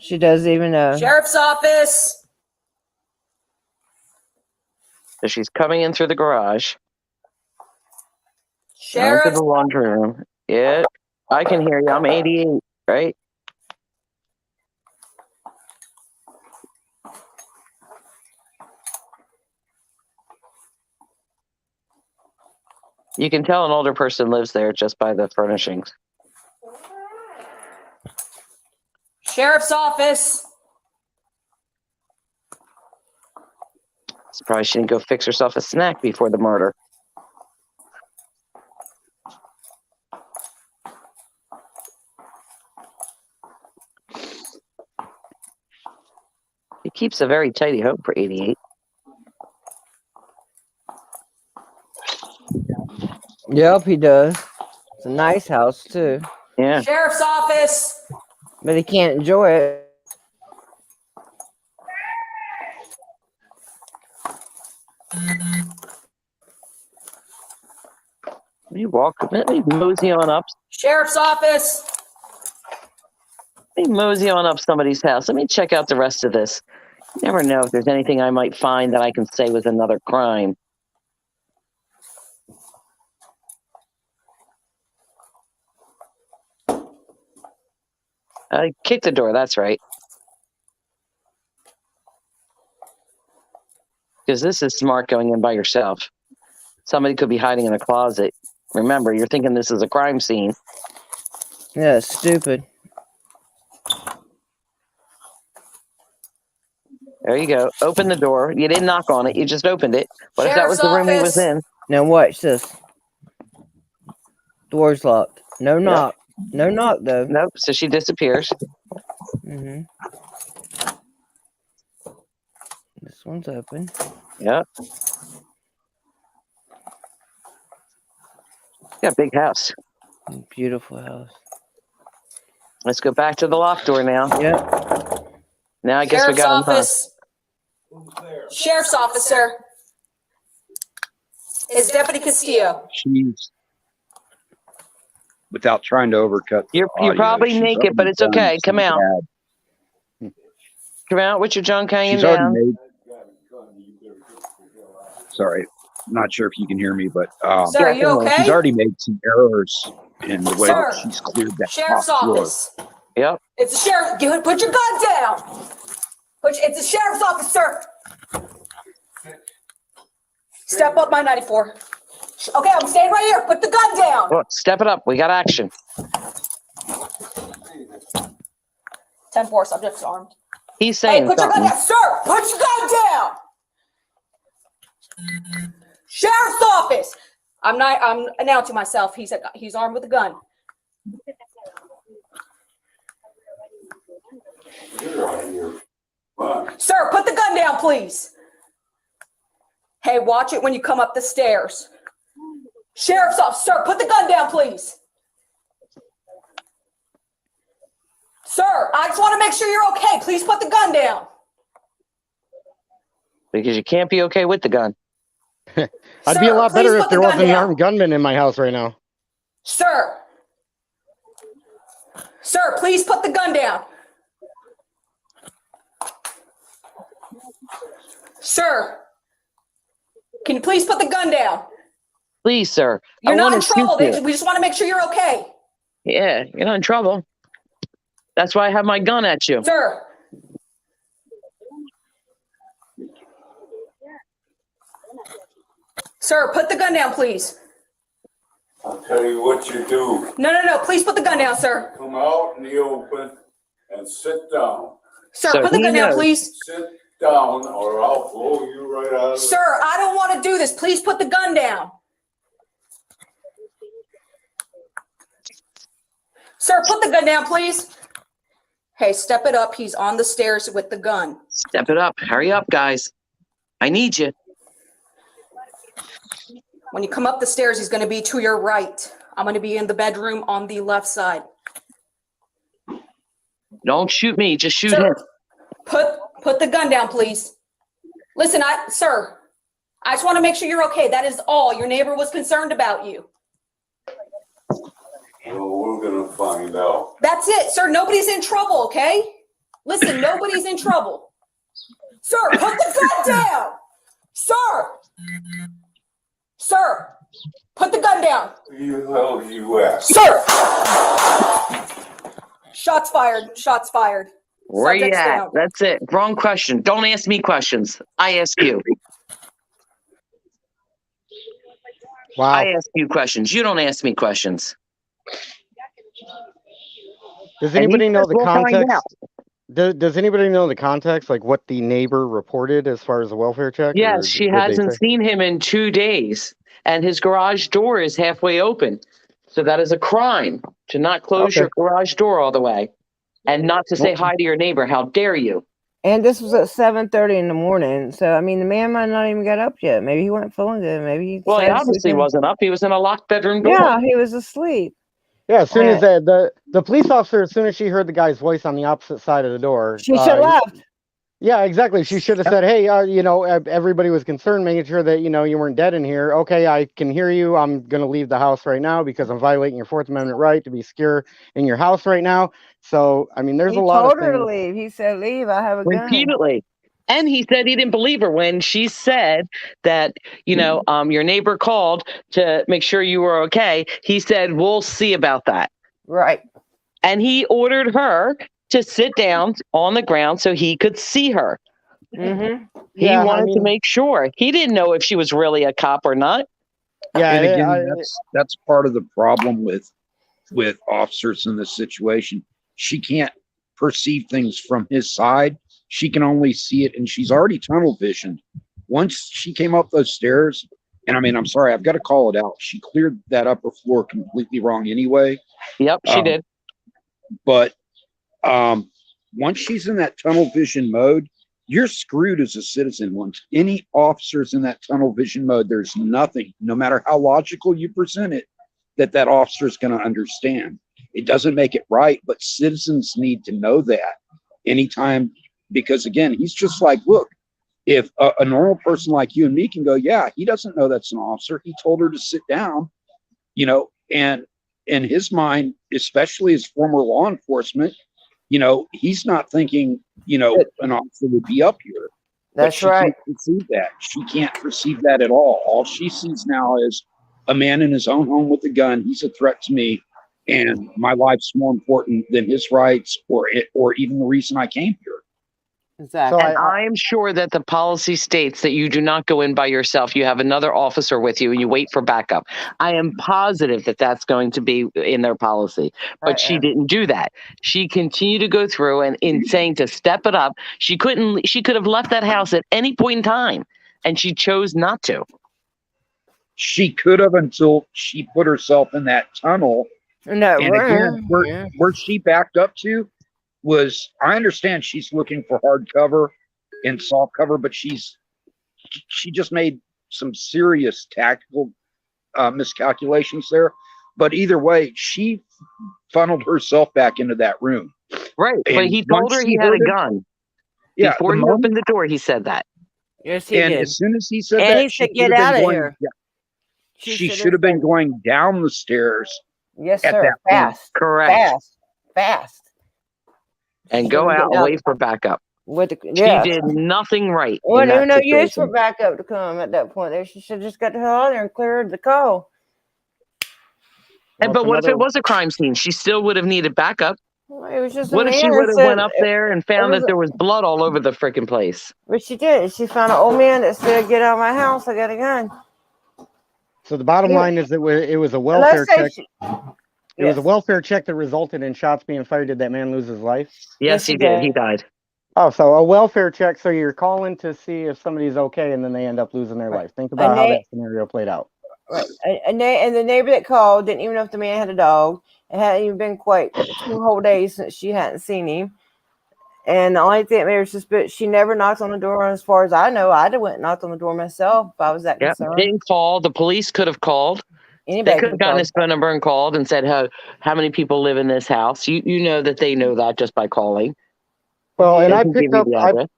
She doesn't even know. Sheriff's office. So she's coming in through the garage. Sheriff. Into the laundry room. Yeah, I can hear you. I'm 88, right? You can tell an older person lives there just by the furnishings. Sheriff's office. Surprised she didn't go fix herself a snack before the murder. He keeps a very tidy home for 88. Yep, he does. It's a nice house too. Yeah. Sheriff's office. But he can't enjoy it. Let me mosey on up. Sheriff's office. Let me mosey on up somebody's house. Let me check out the rest of this. You never know if there's anything I might find that I can say was another crime. Kick the door, that's right. Because this is smart going in by yourself. Somebody could be hiding in a closet. Remember, you're thinking this is a crime scene. Yeah, it's stupid. There you go. Open the door. You didn't knock on it. You just opened it. What if that was the room he was in? Now watch this. Door's locked. No knock. No knock though. Nope. So she disappears. Mm-hmm. This one's open. Yep. Yeah, big house. Beautiful house. Let's go back to the locked door now. Yep. Now I guess we got him. Sheriff's officer. Is Deputy Castillo. She's, without trying to overcut. You're probably naked, but it's okay. Come out. Come out with your junk hanging down. Sorry, I'm not sure if you can hear me, but Sir, are you okay? she's already made some errors in the way that she's cleared that Sheriff's top floor. office. Yep. It's the sheriff. Put your gun down. It's the sheriff's office, sir. Step up, my 94. Okay, I'm staying right here. Put the gun down. Well, step it up. We got action. 10-4, subject's armed. He's saying put something. your gun down, sir. Put your gun down. Sheriff's office. I'm announcing myself. He's armed with a gun. Sir, put the gun down, please. Hey, watch it when you come up the stairs. Sheriff's office, sir, put the gun down, please. Sir, I just want to make sure you're okay. Please put the gun down. Because you can't be okay with the gun. I'd be a lot better if there wasn't an armed gunman in my house right now. Sir. Sir, please put the gun down. Sir, can you please put the gun down? Please, sir. You're not in shoot trouble. you. We just want to make sure you're okay. Yeah, you're not in trouble. That's why I have my gun at you. Sir. Sir, put the gun down, please. I'll tell you what you do. No. Please put the gun down, sir. Come out in the open and sit down. Sir, put the gun down, please. Sit down or I'll blow you right out of Sir, I don't want to do this. Please put the gun down. Sir, put the gun down, please. Hey, step it up. He's on the stairs with the gun. Step it up. Hurry up, guys. I need you. When you come up the stairs, he's going to be to your right. I'm going to be in the bedroom on the left side. Don't shoot me. Just shoot him. Put the gun down, please. Listen, sir, I just want to make sure you're okay. That is all. Your neighbor was concerned about you. Well, we're going to find out. That's it, sir. Nobody's in trouble, okay? Listen, nobody's in trouble. Sir, put the gun down. Sir. Sir, put the gun down. Who the hell are you at? Sir. Shots fired. Shots fired. Where you Subject's at? down. That's it. Wrong question. Don't ask me questions. I ask you. Wow. I ask you questions. You don't ask me questions. Does anybody know the context? Does anybody know the context, like what the neighbor reported as far as the welfare check? Yes, she hasn't seen him in 2 days, and his garage door is halfway open. So that is a crime to not close your garage door all the way and not to say hi to your neighbor. How dare you? And this was at 7:30 in the morning. So I mean, the man might not even got up yet. Maybe he wasn't feeling good. Maybe he Well, he decided to sleep obviously in. wasn't up. He was in a locked bedroom door. Yeah, he was asleep. Yeah, as soon as the police officer, as soon as she heard the guy's voice on the opposite side of the door, She should have left. Yeah, exactly. She should have said, "Hey, you know, everybody was concerned, making sure that you know you weren't dead in here. Okay, I can hear you. I'm gonna leave the house right now because I'm violating your Fourth Amendment right to be secure in your house right now." So, I mean, there's He a lot of told her to things. leave. He said, "Leave. I have a gun." Repeatedly. And he said he didn't believe her when she said that, you know, your neighbor called to make sure you were okay. He said, we'll see about that. Right. And he ordered her to sit down on the ground so he could see her. Mm-hmm. He wanted to make sure. He didn't know if she was really a cop or not. Yeah, and again, that's part of the problem with officers in this situation. She can't perceive things from his side. She can only see it, and she's already tunnel visioned. Once she came up those stairs, and I mean, I'm sorry, I've got to call it out. She cleared that upper floor completely wrong anyway. Yep, she did. But once she's in that tunnel vision mode, you're screwed as a citizen. Once any officer's in that tunnel vision mode, there's nothing, no matter how logical you present it, that officer is going to understand. It doesn't make it right, but citizens need to know that anytime, because again, he's just like, look, if a normal person like you and me can go, yeah, he doesn't know that's an officer. He told her to sit down, you know, and in his mind, especially as former law enforcement, you know, he's not thinking, you know, an officer would be up here. That's she right. Can't perceive that. She can't perceive that at all. All she sees now is a man in his own home with a gun. He's a threat to me, and my life's more important than his rights or even the reason I came here. Exactly. And I am sure that the policy states that you do not go in by yourself. You have another officer with you and you wait for backup. I am positive that that's going to be in their policy, but she didn't do that. She continued to go through, and in saying to step it up, she could have left that house at any point in time, and she chose not to. She could have until she put herself in that tunnel. In that and room. again, where she backed up to was, I understand she's looking for hard cover and soft cover, but she just made some serious tactical miscalculations there. But either way, she funneled herself back into that room. Right, and but he told her he had a gun. Yeah, before he opened the door, he said that. Yes, he did. As soon as he said and that, he said, "Get out of here." Yeah, she should have been going down the stairs. Yes, at sir. that Fast. point. Correct. Fast. And go out and wait for backup. She did nothing right. Well, in that no use for situation. backup to come at that point. She should have just got the hell out of there and cleared the call. But what if it was a crime scene? She still would have needed backup. Well, it was just a What if man she that would have said- went up there and found was that there was blood all over the freaking place? But she did. She found an old man that said, "Get out of my house. I got a gun." So the bottom line is that it was a welfare Let's say check. It was a welfare check that resulted in shots being fired. Did that man lose his life? Yes, he did. He died. Oh, so a welfare check. So you're calling to see if somebody's okay, and then they end up losing their life. Think about how that scenario played out. Right. And the neighbor that called didn't even know if the man had a dog. It hadn't even been quite 2 whole days since she hadn't seen him. And the only thing that made her suspicious, she never knocked on the door. As far as I know, I'd have went and knocked on the door myself if I was that Yep. concerned. Didn't call. The police could have called. Anybody They could have gotten his phone number and called and said, how many people live in this house? You know that they know that just by calling. Well, and They I can picked give you up the address.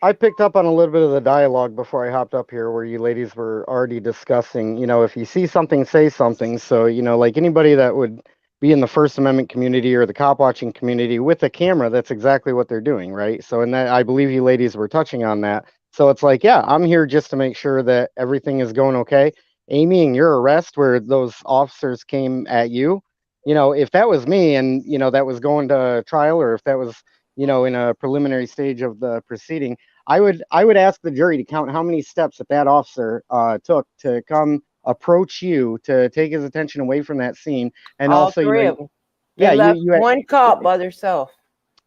I picked up on a little bit of the dialogue before I hopped up here, where you ladies were already discussing, you know, if you see something, say something. So, you know, like anybody that would be in the First Amendment community or the cop watching community with a camera, that's exactly what they're doing, right? So, and that I believe you ladies were touching on that. So it's like, yeah, I'm here just to make sure that everything is going okay. Amy, in your arrest where those officers came at you, you know, if that was me and, you know, that was going to trial, or if that was, you know, in a preliminary stage of the proceeding, I would ask the jury to count how many steps that officer took to come approach you, to take his attention away from that scene, and All also, three you know, of them. yeah, They left you had, one cop by themselves.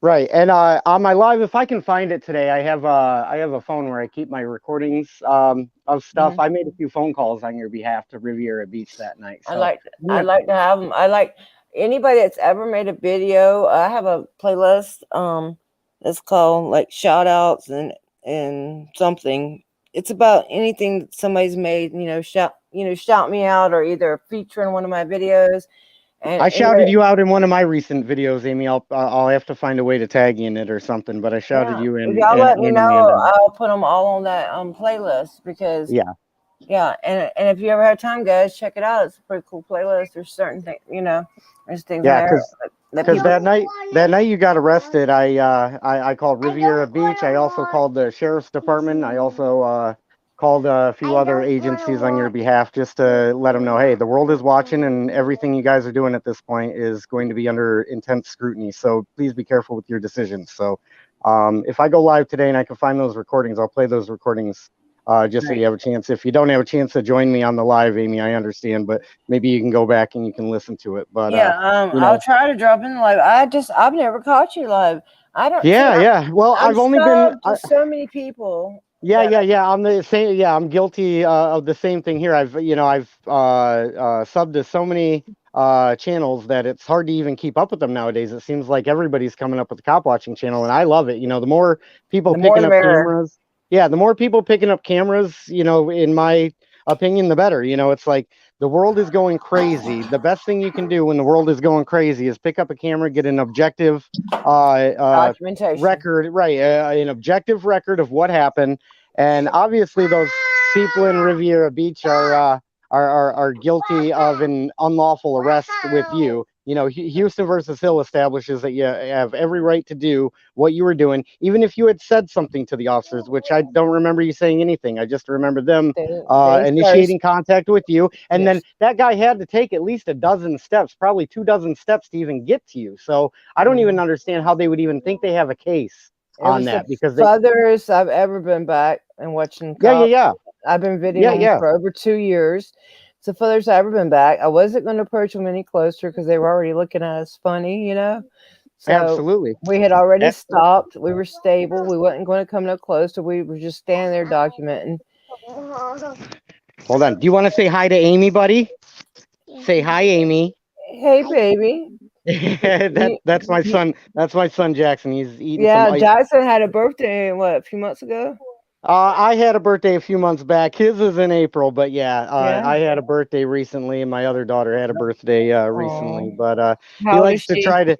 right. And on my live, if I can find it today, I have a phone where I keep my recordings of stuff. I made a few phone calls on your behalf to Riviera Beach that night. So, I like to have them. I like anybody that's ever made a video. I have a playlist It's called like shout outs and something. It's about anything that somebody's made, shout me out or either feature in one of my videos. And I shouted you out in one of my recent videos, Amy. I'll have to find a way to tag you in it or something. But I shouted you if in. y'all let me know, Amanda. I'll put them all on that playlist because yeah, and if you ever have time, guys, check it out. It's a pretty cool playlist. There's certain things, there's things in yeah, there because that night you got arrested, I called Riviera Beach. I also called the sheriff's department. I also called a few other agencies on your behalf just to let them know, hey, the world is watching and everything you guys are doing at this point is going to be under intense scrutiny. So please be careful with your decisions. So if I go live today and I can find those recordings, I'll play those recordings just so you have a chance. If you don't have a chance to join me on the live, Amy, I understand, but maybe you can go back and you can listen to it. But I'll try to drop in live. I've never caught you live. I don't. Yeah. Well, I've only been to so many people. Yeah. I'm the same. Yeah, I'm guilty of the same thing here. I've subbed to so many channels that it's hard to even keep up with them nowadays. It seems like everybody's coming up with the cop watching channel, and I love it. The more people picking up cameras, the more people picking up cameras, in my opinion, the better. It's like the world is going crazy. The best thing you can do when the world is going crazy is pick up a camera, get an objective documentation record, right? An objective record of what happened. And obviously, those people in Riviera Beach are guilty of an unlawful arrest with you. Houston versus Hill establishes that you have every right to do what you were doing, even if you had said something to the officers, which I don't remember you saying anything. I just remember them initiating contact with you. And then that guy had to take at least a dozen steps, probably 24 steps to even get to you. So I don't even understand how they would even think they have a case on that, because the furthest I've ever been back and watching cops. I've been videoing for over 2 years. It's the furthest I've ever been back. I wasn't going to approach them any closer because they were already looking at us funny, So absolutely, we had already stopped. We were stable. We wasn't going to come no closer. We were just standing there documenting. Hold on. Do you want to say hi to Amy, buddy? Say hi, Amy. Hey, baby. That's my son. That's my son, Jackson. He's eating some ice. Jackson had a birthday, a few months ago? I had a birthday a few months back. His is in April, but I had a birthday recently, and my other daughter had a birthday recently. But he likes to try to.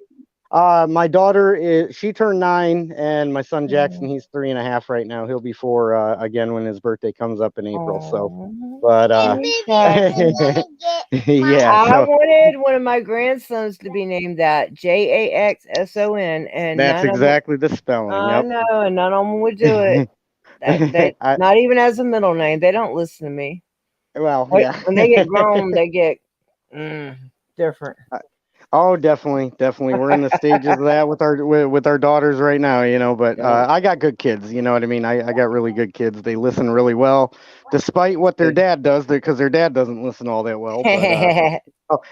My daughter she turned 9, and my son Jackson, he's 3.5 right now. He'll be 4 again when his birthday comes up in April. So, but I wanted one of my grandsons to be named that, Jackson, and that's exactly the spelling. I know, and none of them would do it. Not even as a middle name. They don't listen to me. Well, when they get grown, they get different. Oh, definitely. We're in the stages of that with our daughters right now, But I got good kids, you know what I mean. I got really good kids. They listen really well, despite what their dad does, because their dad doesn't listen all that well.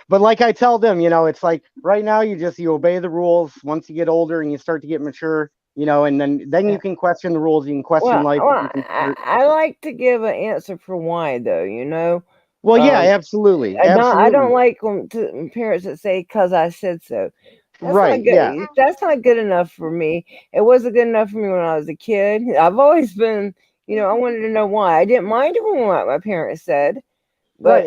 But like I tell them, it's like right now you obey the rules. Once you get older and you start to get mature, and then you can question the rules. You can question life. I like to give an answer for why, though, Well, absolutely. I don't like parents that say "cause I said so." That's not good. That's not good enough for me. It wasn't good enough for me when I was a kid. I've always been, I wanted to know why. I didn't mind what my parents said, but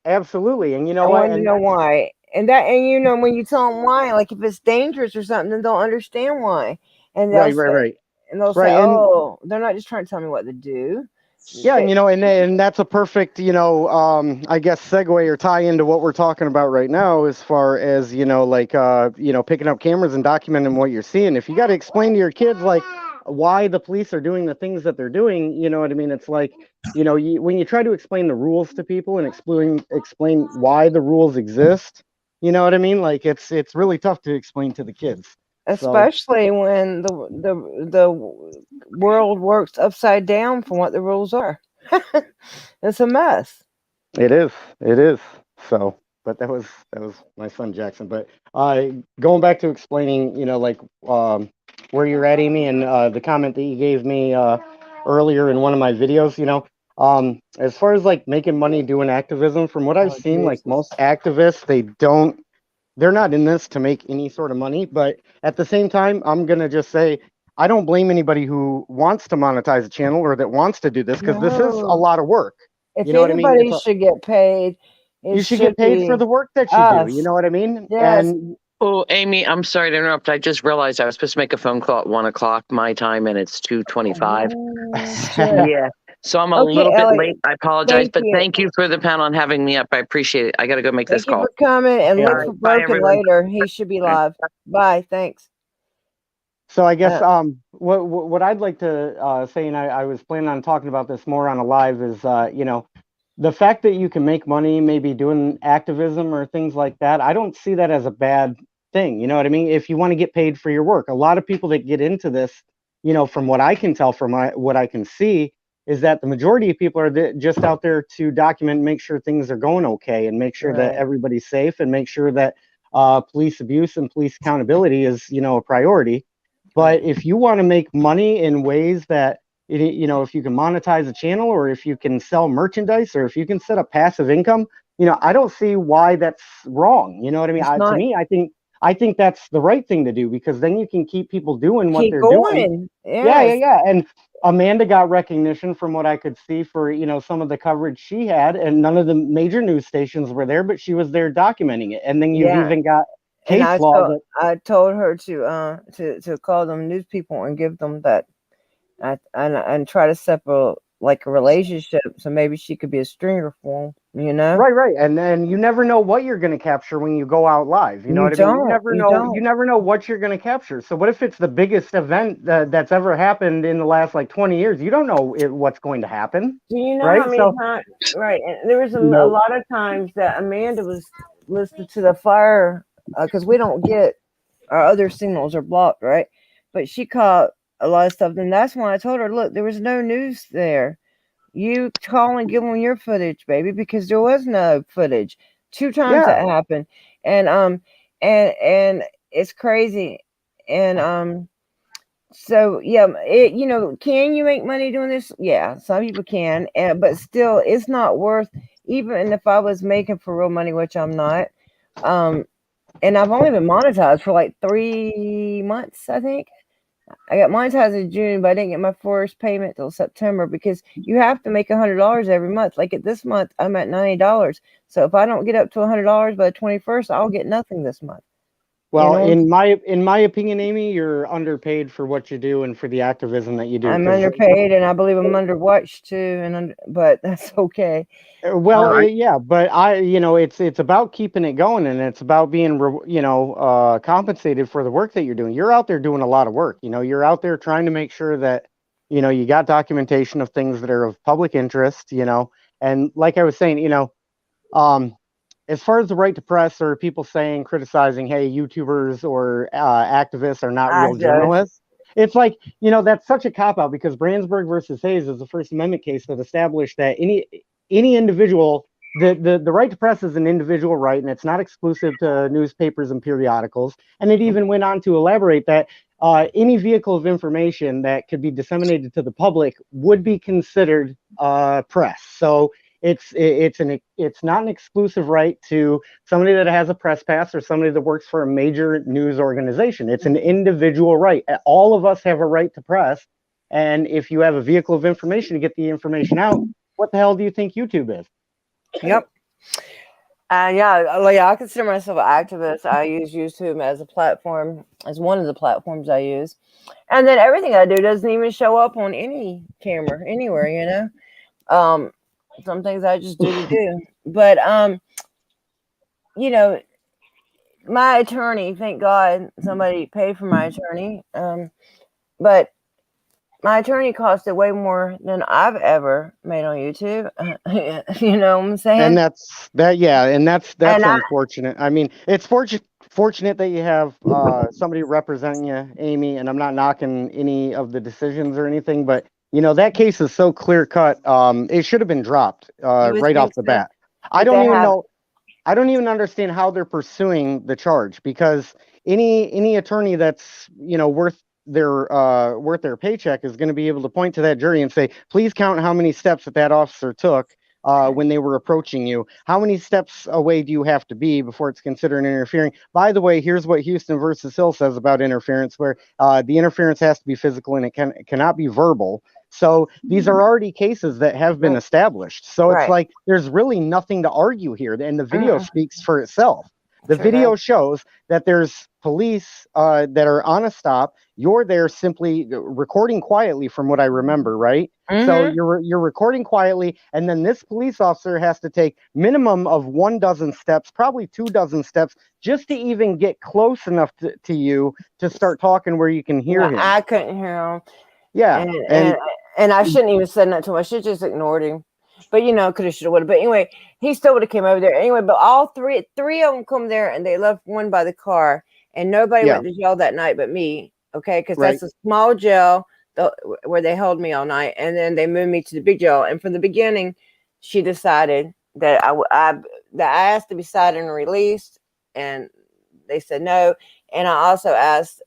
absolutely. And I wanted to know why. And when you tell them why, like if it's dangerous or something, then they'll understand why. And they'll say, and they'll say, "Oh, they're not just trying to tell me what to do." Yeah, and that's a perfect, I guess segue or tie into what we're talking about right now, as far as picking up cameras and documenting what you're seeing. If you got to explain to your kids like why the police are doing the things that they're doing, you know what I mean? It's like, when you try to explain the rules to people and explain why the rules exist, you know what I mean? Like it's really tough to explain to the kids. Especially when the world works upside down from what the rules are. It's a mess. It is. So, but that was my son Jackson. But going back to explaining, where you're at, Amy, and the comment that you gave me earlier in one of my videos, as far as like making money doing activism, from what I've seen, like most activists, they're not in this to make any sort of money. But at the same time, I'm going to just say, I don't blame anybody who wants to monetize a channel or that wants to do this, because this is a No. lot of work. If You know what I mean? anybody should get paid, it You should get paid for be the work that you do. You us. know what I mean? Yes. And Oh, Amy, I'm sorry to interrupt. I just realized I was supposed to make a phone call at 1 o'clock my time, and it's 2:25. Yeah, so I'm a Okay, little bit Elliot, late. I apologize, thank but you. thank you for the panel and having me up. I appreciate it. I got to go make this Thank you call. for coming, and All look right, for bye, Broken everyone. later. He should be live. Bye. Thanks. so I guess what I'd like to say, and I was planning on talking about this more on a live, is you know, the fact that you can make money maybe doing activism or things like that, I don't see that as a bad thing. You know what I mean? If you want to get paid for your work, a lot of people that get into this, you know, from what I can tell, from what I can see, is that the majority of people are just out there to document, make sure things are going okay, and make sure that everybody's safe, and make sure that police abuse and police accountability is, you know, a priority. But if you want to make money in ways that, you know, if you can monetize a channel, or if you can sell merchandise, or if you can set up passive income, you know, I don't see why that's wrong. You know what I mean? To me, I think that's the right thing to do, because then you can keep people doing what they're doing. Yeah. And Amanda got recognition from what I could see for, you know, some of the coverage she had, and none of the major news stations were there, but she was there documenting it. And then you've even got case law I told her to call them news people and give them that, and try to separate like a relationship, so maybe she could be a stringer for him, you know? Right. And then you never know what you're going to capture when you go out live. You know what I mean? You never know what you're going to capture. So what if it's the biggest event that's ever happened in the last like 20 years? You don't know what's going to happen. Do you know right? how many times? Right, and there was a lot of times that Amanda was listening to the fire, because we don't get our other signals are blocked, right? But she caught a lot of stuff, and that's when I told her, look, there was no news there. You call and give them your footage, baby, because there was no footage. 2 times that happened, and and it's crazy, and so yeah, you know, can you make money doing this? Yeah, some people can, but still, it's not worth. Even if I was making for real money, which I'm not, and I've only been monetized for like 3 months, I think. I got monetized in June, but I didn't get my first payment till September, because you have to make $100 every month. Like at this month, I'm at $90. So if I don't get up to $100 by the 21st, I'll get nothing this month. Well, you know? in my opinion, Amy, you're underpaid for what you do and for the activism that you do. I'm underpaid, and I believe I'm underwatched too, but that's okay. Well, yeah, but you know, it's about keeping it going, and it's about being, you know, compensated for the work that you're doing. You're out there doing a lot of work. You know, you're out there trying to make sure that, you know, you got documentation of things that are of public interest. You know, and like I was saying, you know, as far as the right to press, or people criticizing, hey, YouTubers or activists are not real journalists. It's like, you know, that's such a cop-out, because Brandsburg versus Hayes is the First Amendment case that established that any individual, the right to press is an individual right, and it's not exclusive to newspapers and periodicals. And it even went on to elaborate that any vehicle of information that could be disseminated to the public would be considered press. So it's not an exclusive right to somebody that has a press pass or somebody that works for a major news organization. It's an individual right. All of us have a right to press, and if you have a vehicle of information to get the information out, what the hell do you think YouTube is? Yep. I consider myself an activist. I use YouTube as a platform, as one of the platforms I use, and then everything I do doesn't even show up on any camera anywhere, you know. Some things I just do to do. But you know, my attorney, thank God somebody paid for my attorney. But my attorney costed way more than I've ever made on YouTube. You know what I'm saying? And that's unfortunate. I mean, it's fortunate that you have somebody representing you, Amy, and I'm not knocking any of the decisions or anything, but you know, that case is so clear cut. It should have been dropped right off the bat. I don't even know. I don't even understand how they're pursuing the charge, because any attorney that's, you know, worth their paycheck is going to be able to point to that jury and say, please count how many steps that officer took when they were approaching you. How many steps away do you have to be before it's considered interfering? By the way, here's what Houston versus Hill says about interference, where the interference has to be physical and it cannot be verbal. So these are already cases that have been established. So it's like there's really nothing to argue here, and the video speaks for itself. The video shows that there's police that are on a stop. You're there simply recording quietly, from what I remember, right? So you're recording quietly, and then this police officer has to take minimum of 12 steps, probably 24 steps, just to even get close enough to you to start talking where you can hear him. I couldn't hear him. Yeah, and I shouldn't even said that to him. I should just ignored him. But could have, should have, would have. But anyway, he still would have came over there. Anyway, but all three of them come there, and they left one by the car, and nobody went to jail that night but me. Okay, because that's a small jail where they held me all night, and then they moved me to the big jail. And from the beginning, she decided that I asked to be cited and released, and they said no. And I also asked,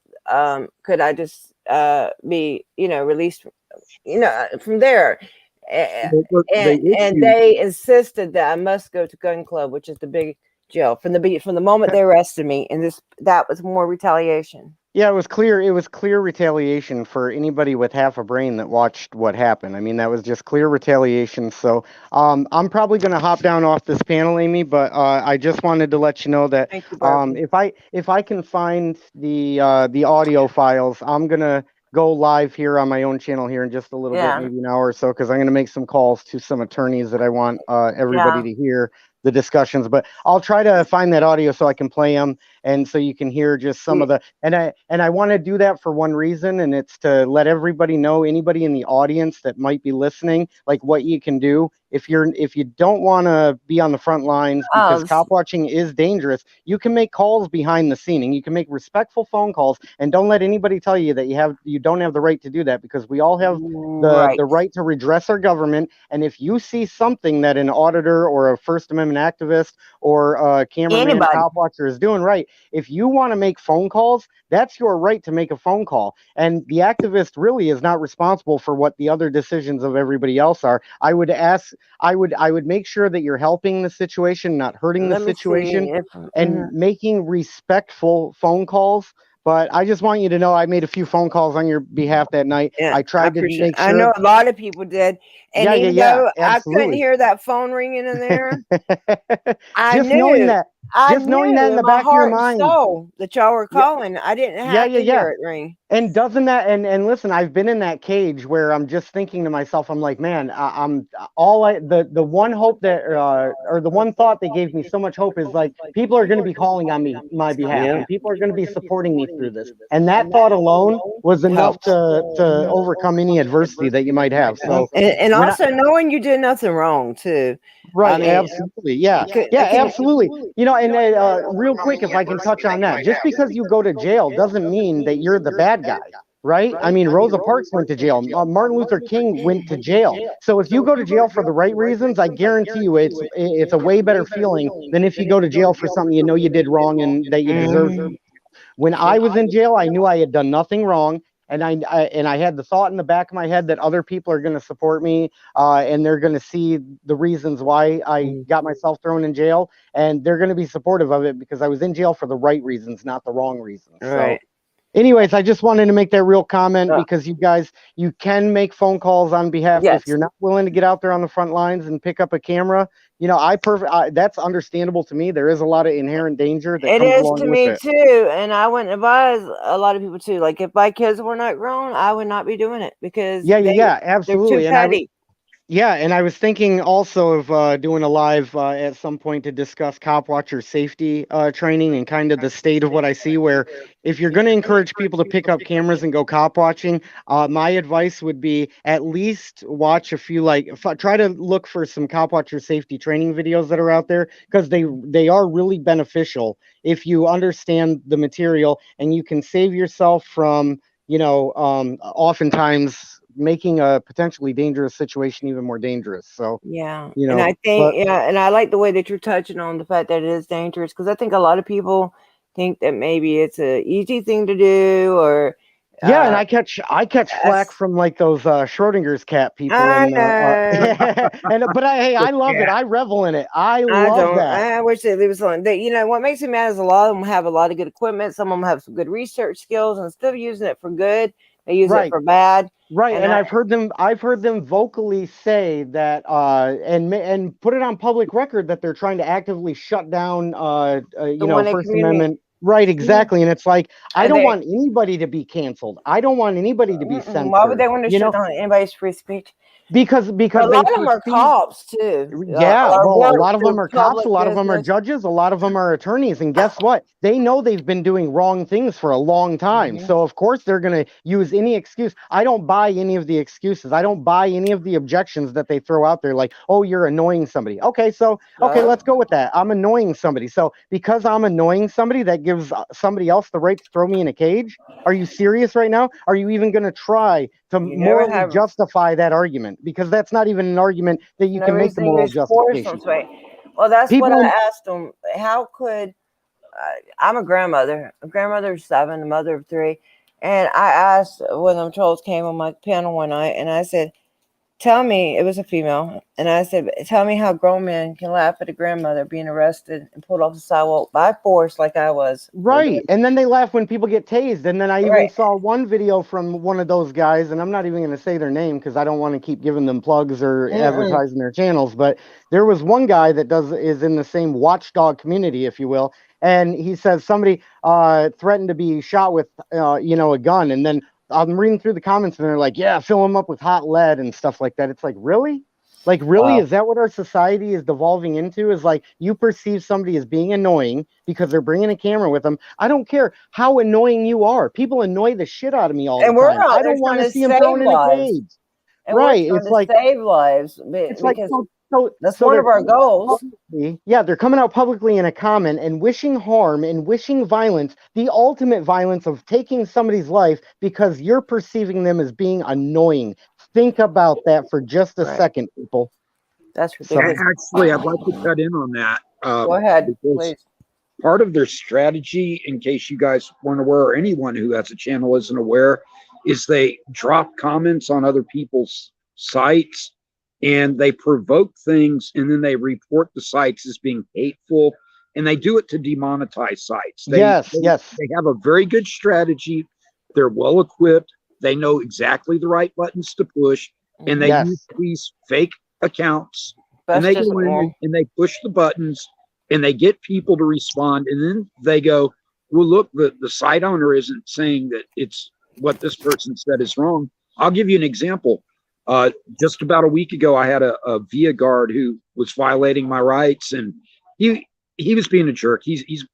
could I just be released, from there. And they insisted that I must go to Gun Club, which is the big jail, from the moment they arrested me, and that was more retaliation. Yeah, it was clear. It was clear retaliation for anybody with half a brain that watched what happened. I mean, that was just clear retaliation. So I'm probably going to hop down off this panel, Amy, but I just wanted to let you know that if I can find the audio files, I'm going to go live here on my own channel here in just a little bit, maybe an hour or so, because I'm going to make some calls to some attorneys that I want everybody to hear the discussions. But I'll try to find that audio so I can play them, and so you can hear just some of the, and I want to do that for one reason, and it's to let everybody know, anybody in the audience that might be listening, like what you can do if you don't want to be on the front lines, because cop watching is dangerous. You can make calls behind the scene, and you can make respectful phone calls, and don't let anybody tell you that you don't have the right to do that, because we all have the right to redress our government. And if you see something that an auditor or a First Amendment activist or a cameraman, cop watcher is doing right, if you want to make phone calls, that's your right to make a phone call. And the activist really is not responsible for what the other decisions of everybody else are. I would make sure that you're helping the situation, not hurting the situation, and making respectful phone calls. But I just want you to know I made a few phone calls on your behalf that night. I tried to make sure. I know a lot of people did. And even though I couldn't hear that phone ringing in there, knowing that in the back of your mind, that y'all were calling, I didn't have to hear it ring. And doesn't that, and listen, I've been in that cage where I'm just thinking to myself, I'm like, man, the one hope that, or the one thought that gave me so much hope is like, people are going to be calling on my behalf, and people are going to be supporting me through this. And that thought alone was enough to overcome any adversity that you might have. So, and also knowing you did nothing wrong too. Right, absolutely. Yeah, absolutely. And real quick, if I can touch on that, just because you go to jail doesn't mean that you're the bad guy, right? I mean, Rosa Parks went to jail. Martin Luther King went to jail. So if you go to jail for the right reasons, I guarantee you it's a way better feeling than if you go to jail for something you did wrong and that you deserved. When I was in jail, I knew I had done nothing wrong. And I had the thought in the back of my head that other people are going to support me, and they're going to see the reasons why I got myself thrown in jail, and they're going to be supportive of it because I was in jail for the right reasons, not the wrong reasons. Right. So, anyways, I just wanted to make that real comment because you can make phone calls on behalf. If you're not willing to get out there on the front lines and pick up a camera, that's understandable to me. There is a lot of inherent danger that it comes is along to with me it. too, and I wouldn't advise a lot of people too. Like if my kids were not grown, I would not be doing it because absolutely. They're too petty. And I was thinking also of doing a live at some point to discuss cop watcher safety training and kind of the state of what I see, where if you're going to encourage people to pick up cameras and go cop watching, my advice would be at least watch a few, try to look for some cop watcher safety training videos that are out there, because they are really beneficial if you understand the material, and you can save yourself from, oftentimes making a potentially dangerous situation even more dangerous. So and I think and I like the way that you're touching on the fact that it is dangerous, because I think a lot of people think that maybe it's a easy thing to do, or Yeah, and I catch flack from like those Schrodinger's cat people. I And, know. but hey, I love it. I revel in it. I love don't. that. I wish they'd leave us alone. They, what makes me mad is a lot of them have a lot of good equipment. Some of them have some good research skills, and instead of using it for good, they use it for bad. Right, and I've heard them vocally say that, and put it on public record that they're trying to actively shut down, First Amendment. Right, exactly, and it's like I don't want anybody to be canceled. I don't want anybody to be censored. Why would they want to shut down anybody's free speech? Because a lot of them are cops too. Yeah, well, a lot of them are cops, a lot of them are judges, a lot of them are attorneys, and guess what? They know they've been doing wrong things for a long time. So of course they're going to use any excuse. I don't buy any of the excuses. I don't buy any of the objections that they throw out there, like, oh, you're annoying somebody. Okay, let's go with that. I'm annoying somebody. So because I'm annoying somebody, that gives somebody else the right to throw me in a cage? Are you serious right now? Are you even going to try to morally justify that argument? Because that's not even an argument that you can make the moral justification. Well, that's what I asked them. How could I'm a grandmother of 7, a mother of 3, and I asked when them trolls came on my panel one night, and I said, tell me, it was a female, and I said, tell me how grown men can laugh at a grandmother being arrested and pulled off the sidewalk by force like I was. Right, and then they laugh when people get tased, and then I even saw one video from one of those guys, and I'm not even going to say their name because I don't want to keep giving them plugs or advertising their channels, but there was one guy that is in the same watchdog community, if you will, and he says somebody threatened to be shot with a gun, and then I'm reading through the comments and they're like, yeah, fill them up with hot lead and stuff like that. It's like, really? Like, really? Wow. Is that what our society is devolving into? Is like, you perceive somebody as being annoying because they're bringing a camera with them. I don't care how annoying you are. People annoy the shit out of me all the time. I don't want to see them thrown in a cage. Right. It's like save lives. It's like, that's one of our goals. Yeah, they're coming out publicly in a comment and wishing harm and wishing violence, the ultimate violence of taking somebody's life because you're perceiving them as being annoying. Think about that for just a second, people. That's ridiculous. Actually, I'd like to cut in on that. Go ahead, please. Part of their strategy, in case you guys weren't aware, or anyone who has a channel isn't aware, is they drop comments on other people's sites and they provoke things, and then they report the sites as being hateful, and they do it to demonetize sites. They have a very good strategy. They're well equipped. They know exactly the right buttons to push, and they use these fake accounts, and they go in and they push the buttons, and they get people to respond, and then they go, well, look, the site owner isn't saying that it's what this person said is wrong. I'll give you an example. Just about a week ago, I had a VIA guard who was violating my rights, and he was being a jerk.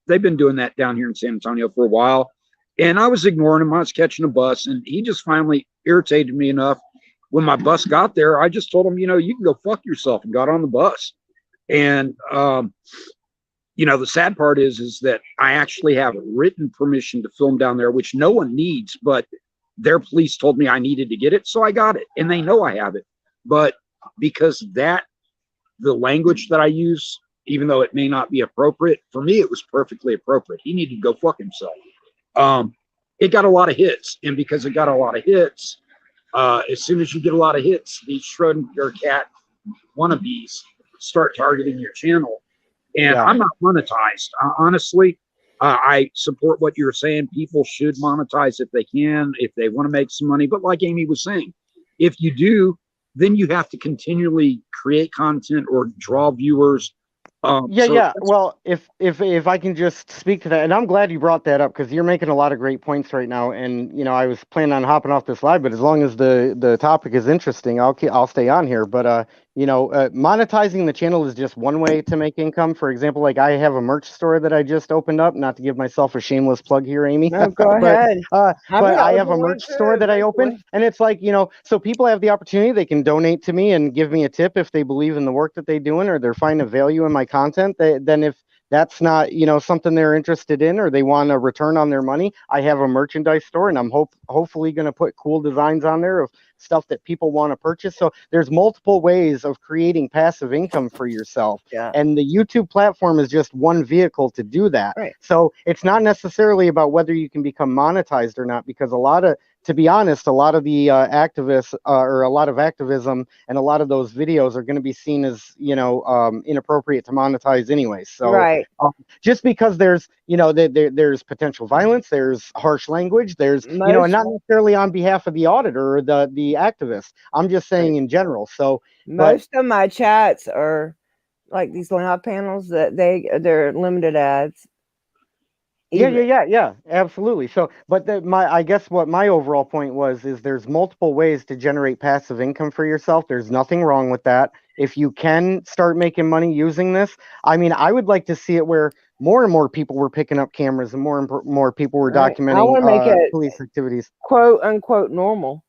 They've been doing that down here in San Antonio for a while, and I was ignoring him. I was catching a bus, and he just finally irritated me enough. When my bus got there, I just told him, you can go fuck yourself, and got on the bus. And the sad part is that I actually have written permission to film down there, which no one needs, but their police told me I needed to get it, so I got it, and they know I have it. But because the language that I use, even though it may not be appropriate, for me it was perfectly appropriate. He needed to go fuck himself. It got a lot of hits, and because it got a lot of hits, as soon as you get a lot of hits, these Schrodinger cat wannabes start targeting your channel. And I'm not monetized, honestly. I support what you're saying. People should monetize if they can, if they want to make some money. But like Amy was saying, if you do, then you have to continually create content or draw viewers. Well, if I can just speak to that, and I'm glad you brought that up because you're making a lot of great points right now. And I was planning on hopping off this live, but as long as the topic is interesting, I'll stay on here. But monetizing the channel is just one way to make income. For example, like I have a merch store that I just opened up. Not to give myself a shameless plug here, Amy. No, go ahead. But I have a merch store that I opened, and it's like so people have the opportunity. They can donate to me and give me a tip if they believe in the work that they're doing or they're finding value in my content. Then if that's not something they're interested in or they want a return on their money, I have a merchandise store, and I'm hopefully going to put cool designs on there of stuff that people want to purchase. So there's multiple ways of creating passive income for yourself. And the YouTube platform is just one vehicle to do that. So it's not necessarily about whether you can become monetized or not, because a lot of to be honest, a lot of the activists or a lot of activism and a lot of those videos are going to be seen as, inappropriate to monetize anyway. So Right. Just because there's, there's potential violence, there's harsh language, there's, and not necessarily on behalf of the auditor or the activist. I'm just saying in general. So most of my chats are like these live panels that they're limited ads. Yeah, absolutely. So, but I guess what my overall point is there's multiple ways to generate passive income for yourself. There's nothing wrong with that. If you can start making money using this, I mean, I would like to see it where more and more people were picking up cameras and more and more people were documenting I want to make it police activities, quote unquote normal.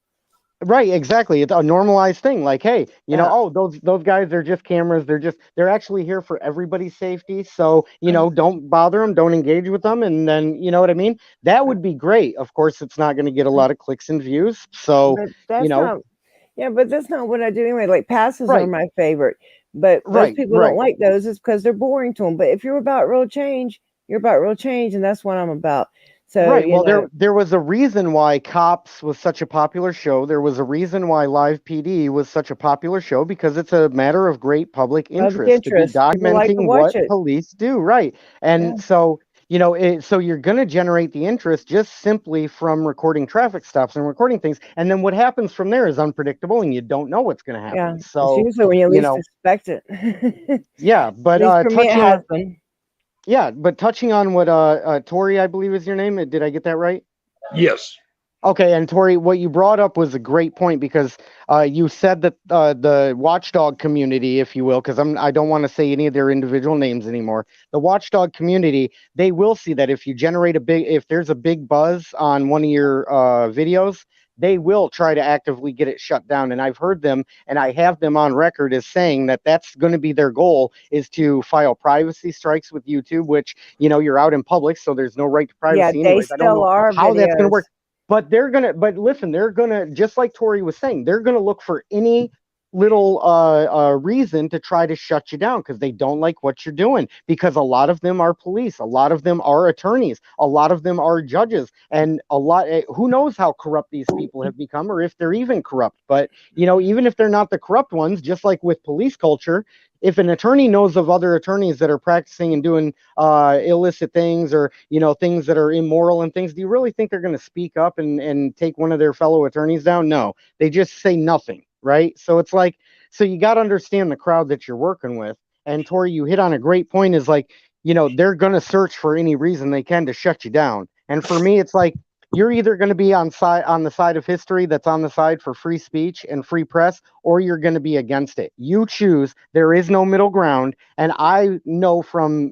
Right, exactly. It's a normalized thing. Like, hey, those guys are just cameras. They're actually here for everybody's safety. So, don't bother them, don't engage with them, and then you know what I mean? That would be great. Of course, it's not going to get a lot of clicks and views. So, but that's not what I do anyway. Like passes are Right. my favorite. But most Right, people right. don't like those is because they're boring to them. But if you're about real change, you're about real change, and that's what I'm about. So Right. Well, there was a reason why Cops was such a popular show. There was a reason why Live PD was such a popular show because it's a matter of great public interest to be People like to documenting watch what it. police do. Right. And so, so you're going to generate the interest just simply from recording traffic stops and recording things. And then what happens from there is unpredictable and you don't know what's going to happen. Yeah. It's So, usually when you least expect it. yeah, but At least for me, it has been. Yeah, but touching on what Tori, I believe is your name. Did I get that right? Yes. Okay, and Tori, what you brought up was a great point because you said that the watchdog community, if you will, because I don't want to say any of their individual names anymore. The watchdog community, they will see that if you generate if there's a big buzz on one of your videos, they will try to actively get it shut down. And I've heard them, and I have them on record as saying that that's going to be their goal, is to file privacy strikes with YouTube, which, you're out in public, so there's no right to privacy anyways. I don't know how that's going to work. But listen, they're gonna, just like Tori was saying, they're gonna look for any little reason to try to shut you down because they don't like what you're doing, because a lot of them are police, a lot of them are attorneys, a lot of them are judges, and who knows how corrupt these people have become or if they're even corrupt. But even if they're not the corrupt ones, just like with police culture, if an attorney knows of other attorneys that are practicing and doing illicit things or things that are immoral and things, do you really think they're going to speak up and take one of their fellow attorneys down? No, they just say nothing. Right. So it's like, so you got to understand the crowd that you're working with. And Tori, you hit on a great point, is like, they're going to search for any reason they can to shut you down. And for me, it's like, you're either going to be on the side of history that's on the side for free speech and free press, or you're going to be against it. You choose. There is no middle ground. And I know from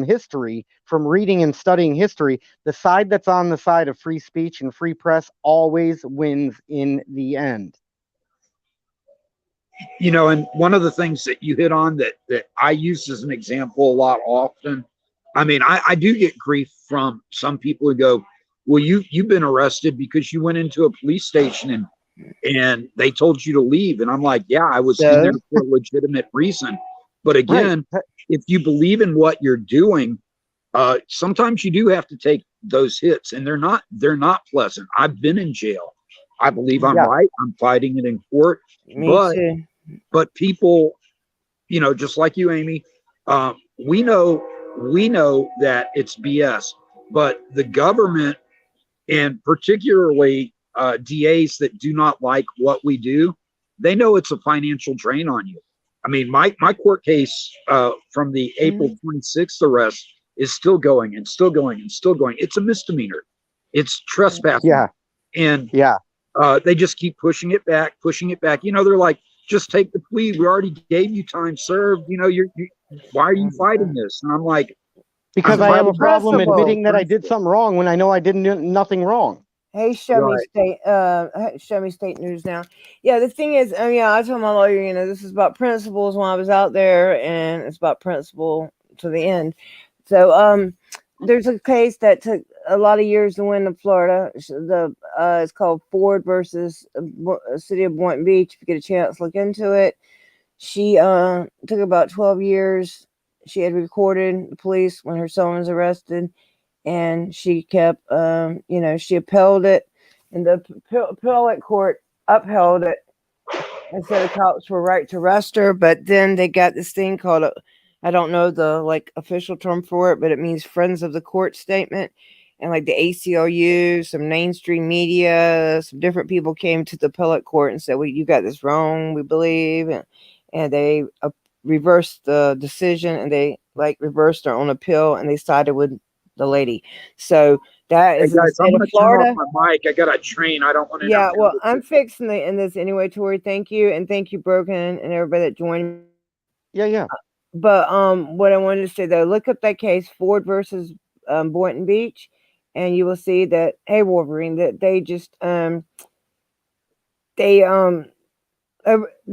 history, from reading and studying history, the side that's on the side of free speech and free press always wins in the end. And one of the things that you hit on that I use as an example a lot often, I mean, I do get grief from some people who go, well, you've been arrested because you went into a police station and they told you to leave. And I'm like, yeah, I was in there for a legitimate reason. But again, if you believe in what you're doing, sometimes you do have to take those hits, and they're not pleasant. I've been in jail. I believe I'm right. I'm fighting it in court. Me too. But people, just like you, Amy, we know that it's BS. But the government, and particularly DAs that do not like what we do, they know it's a financial drain on you. I mean, my court case from the April 26th arrest is still going and still going and still going. It's a misdemeanor. It's trespassing. Yeah. And they just keep pushing it back. They're like, just take the plea. We already gave you time served. Why are you fighting this? And I'm like, because I have a problem admitting that I did something wrong when I know I did nothing wrong. Hey, show me state news now. Yeah, the thing is, I told my lawyer, this is about principles when I was out there, and it's about principle to the end. So, there's a case that took a lot of years to win in Florida. It's called Ford versus City of Boynton Beach. If you get a chance, look into it. She took about 12 years. She had recorded the police when her son was arrested, and she kept, she upheld it. and the appellate court upheld it and said the cops were right to arrest her. But then they got this thing called I don't know the like official term for it, but it means Friends of the Court statement. And like the ACLU, some mainstream media, some different people came to the appellate court and said, well, you got this wrong, we believe. And they reversed the decision, and they like reversed their own appeal, and they sided with the lady. So that is Hey guys, I'm in the going state of to turn Florida. off my mic. I got a train. I don't want to. Yeah, well, I'm fixing the in this anyway, Tori. Thank you, and thank you, Broken, and everybody that joined. Yeah. But what I wanted to say though, look up that case, Ford versus Boynton Beach, and you will see that, hey, Wolverine, that they just they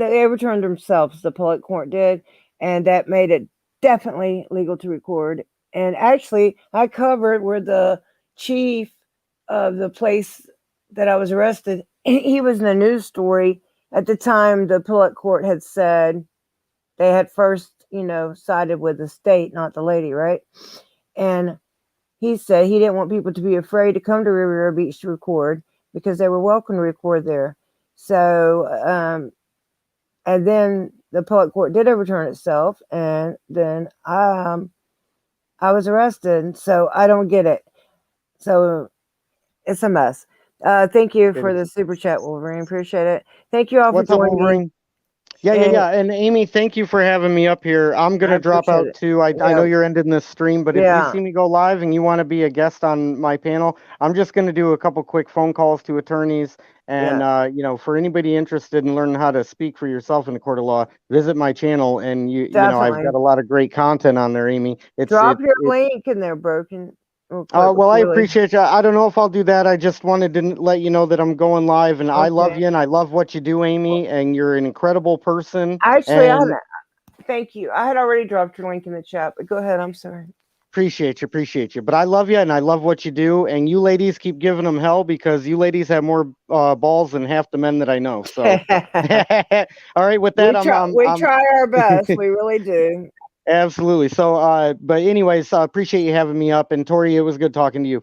overturned themselves. The appellate court did, and that made it definitely legal to record. And actually, I covered where the chief of the place that I was arrested, he was in a news story at the time. The appellate court had said they had first, sided with the state, not the lady, right? And he said he didn't want people to be afraid to come to Riverview Beach to record because they were welcome to record there. So, and then the appellate court did overturn itself, and then I was arrested. So I don't get it. So it's a mess. Thank you for the super chat, Wolverine. Appreciate it. Thank you all for joining me. Yeah. And Amy, thank you for having me up here. I'm going to drop out too. I know you're ending this stream, but if you see me go live and you want to be a guest on my panel, I'm just going to do a couple quick phone calls to attorneys. And, for anybody interested in learning how to speak for yourself in the court of law, visit my channel. And, I've got a lot of great content on there, Amy. Drop your link in there, Broken. Well, I appreciate you. I don't know if I'll do that. I just wanted to let you know that I'm going live, and I love you, and I love what you do, Amy, and you're an incredible person. Actually, thank you. I had already dropped your link in the chat, but go ahead. I'm sorry. Appreciate you. But I love you, and I love what you do, and you ladies keep giving them hell because you ladies have more balls than half the men that I know. So, all right, with that, we try our best. We really do. Absolutely. So, but anyways, appreciate you having me up. And Tori, it was good talking to you.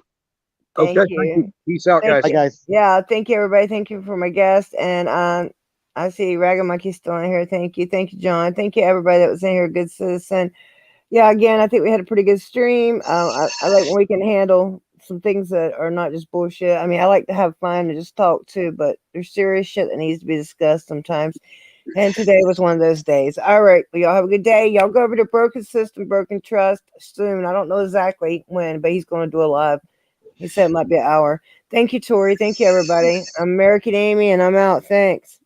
Thank you. Peace out, guys. Bye, guys. Yeah, thank you, everybody. Thank you for my guest. And I see Raga Monkey still in here. Thank you. Thank you, John. Thank you, everybody that was in here. Good citizen. Yeah, again, I think we had a pretty good stream. I like when we can handle some things that are not just bullshit. I mean, I like to have fun and just talk too, but there's serious shit that needs to be discussed sometimes. And today was one of those days. All right. Well, y'all have a good day. Y'all go over to Broken System, Broken Trust soon. I don't know exactly when, but he's going to do a live. He said it might be an hour. Thank you, Tori. Thank you, everybody. I'm American Amy, and I'm out. Thanks.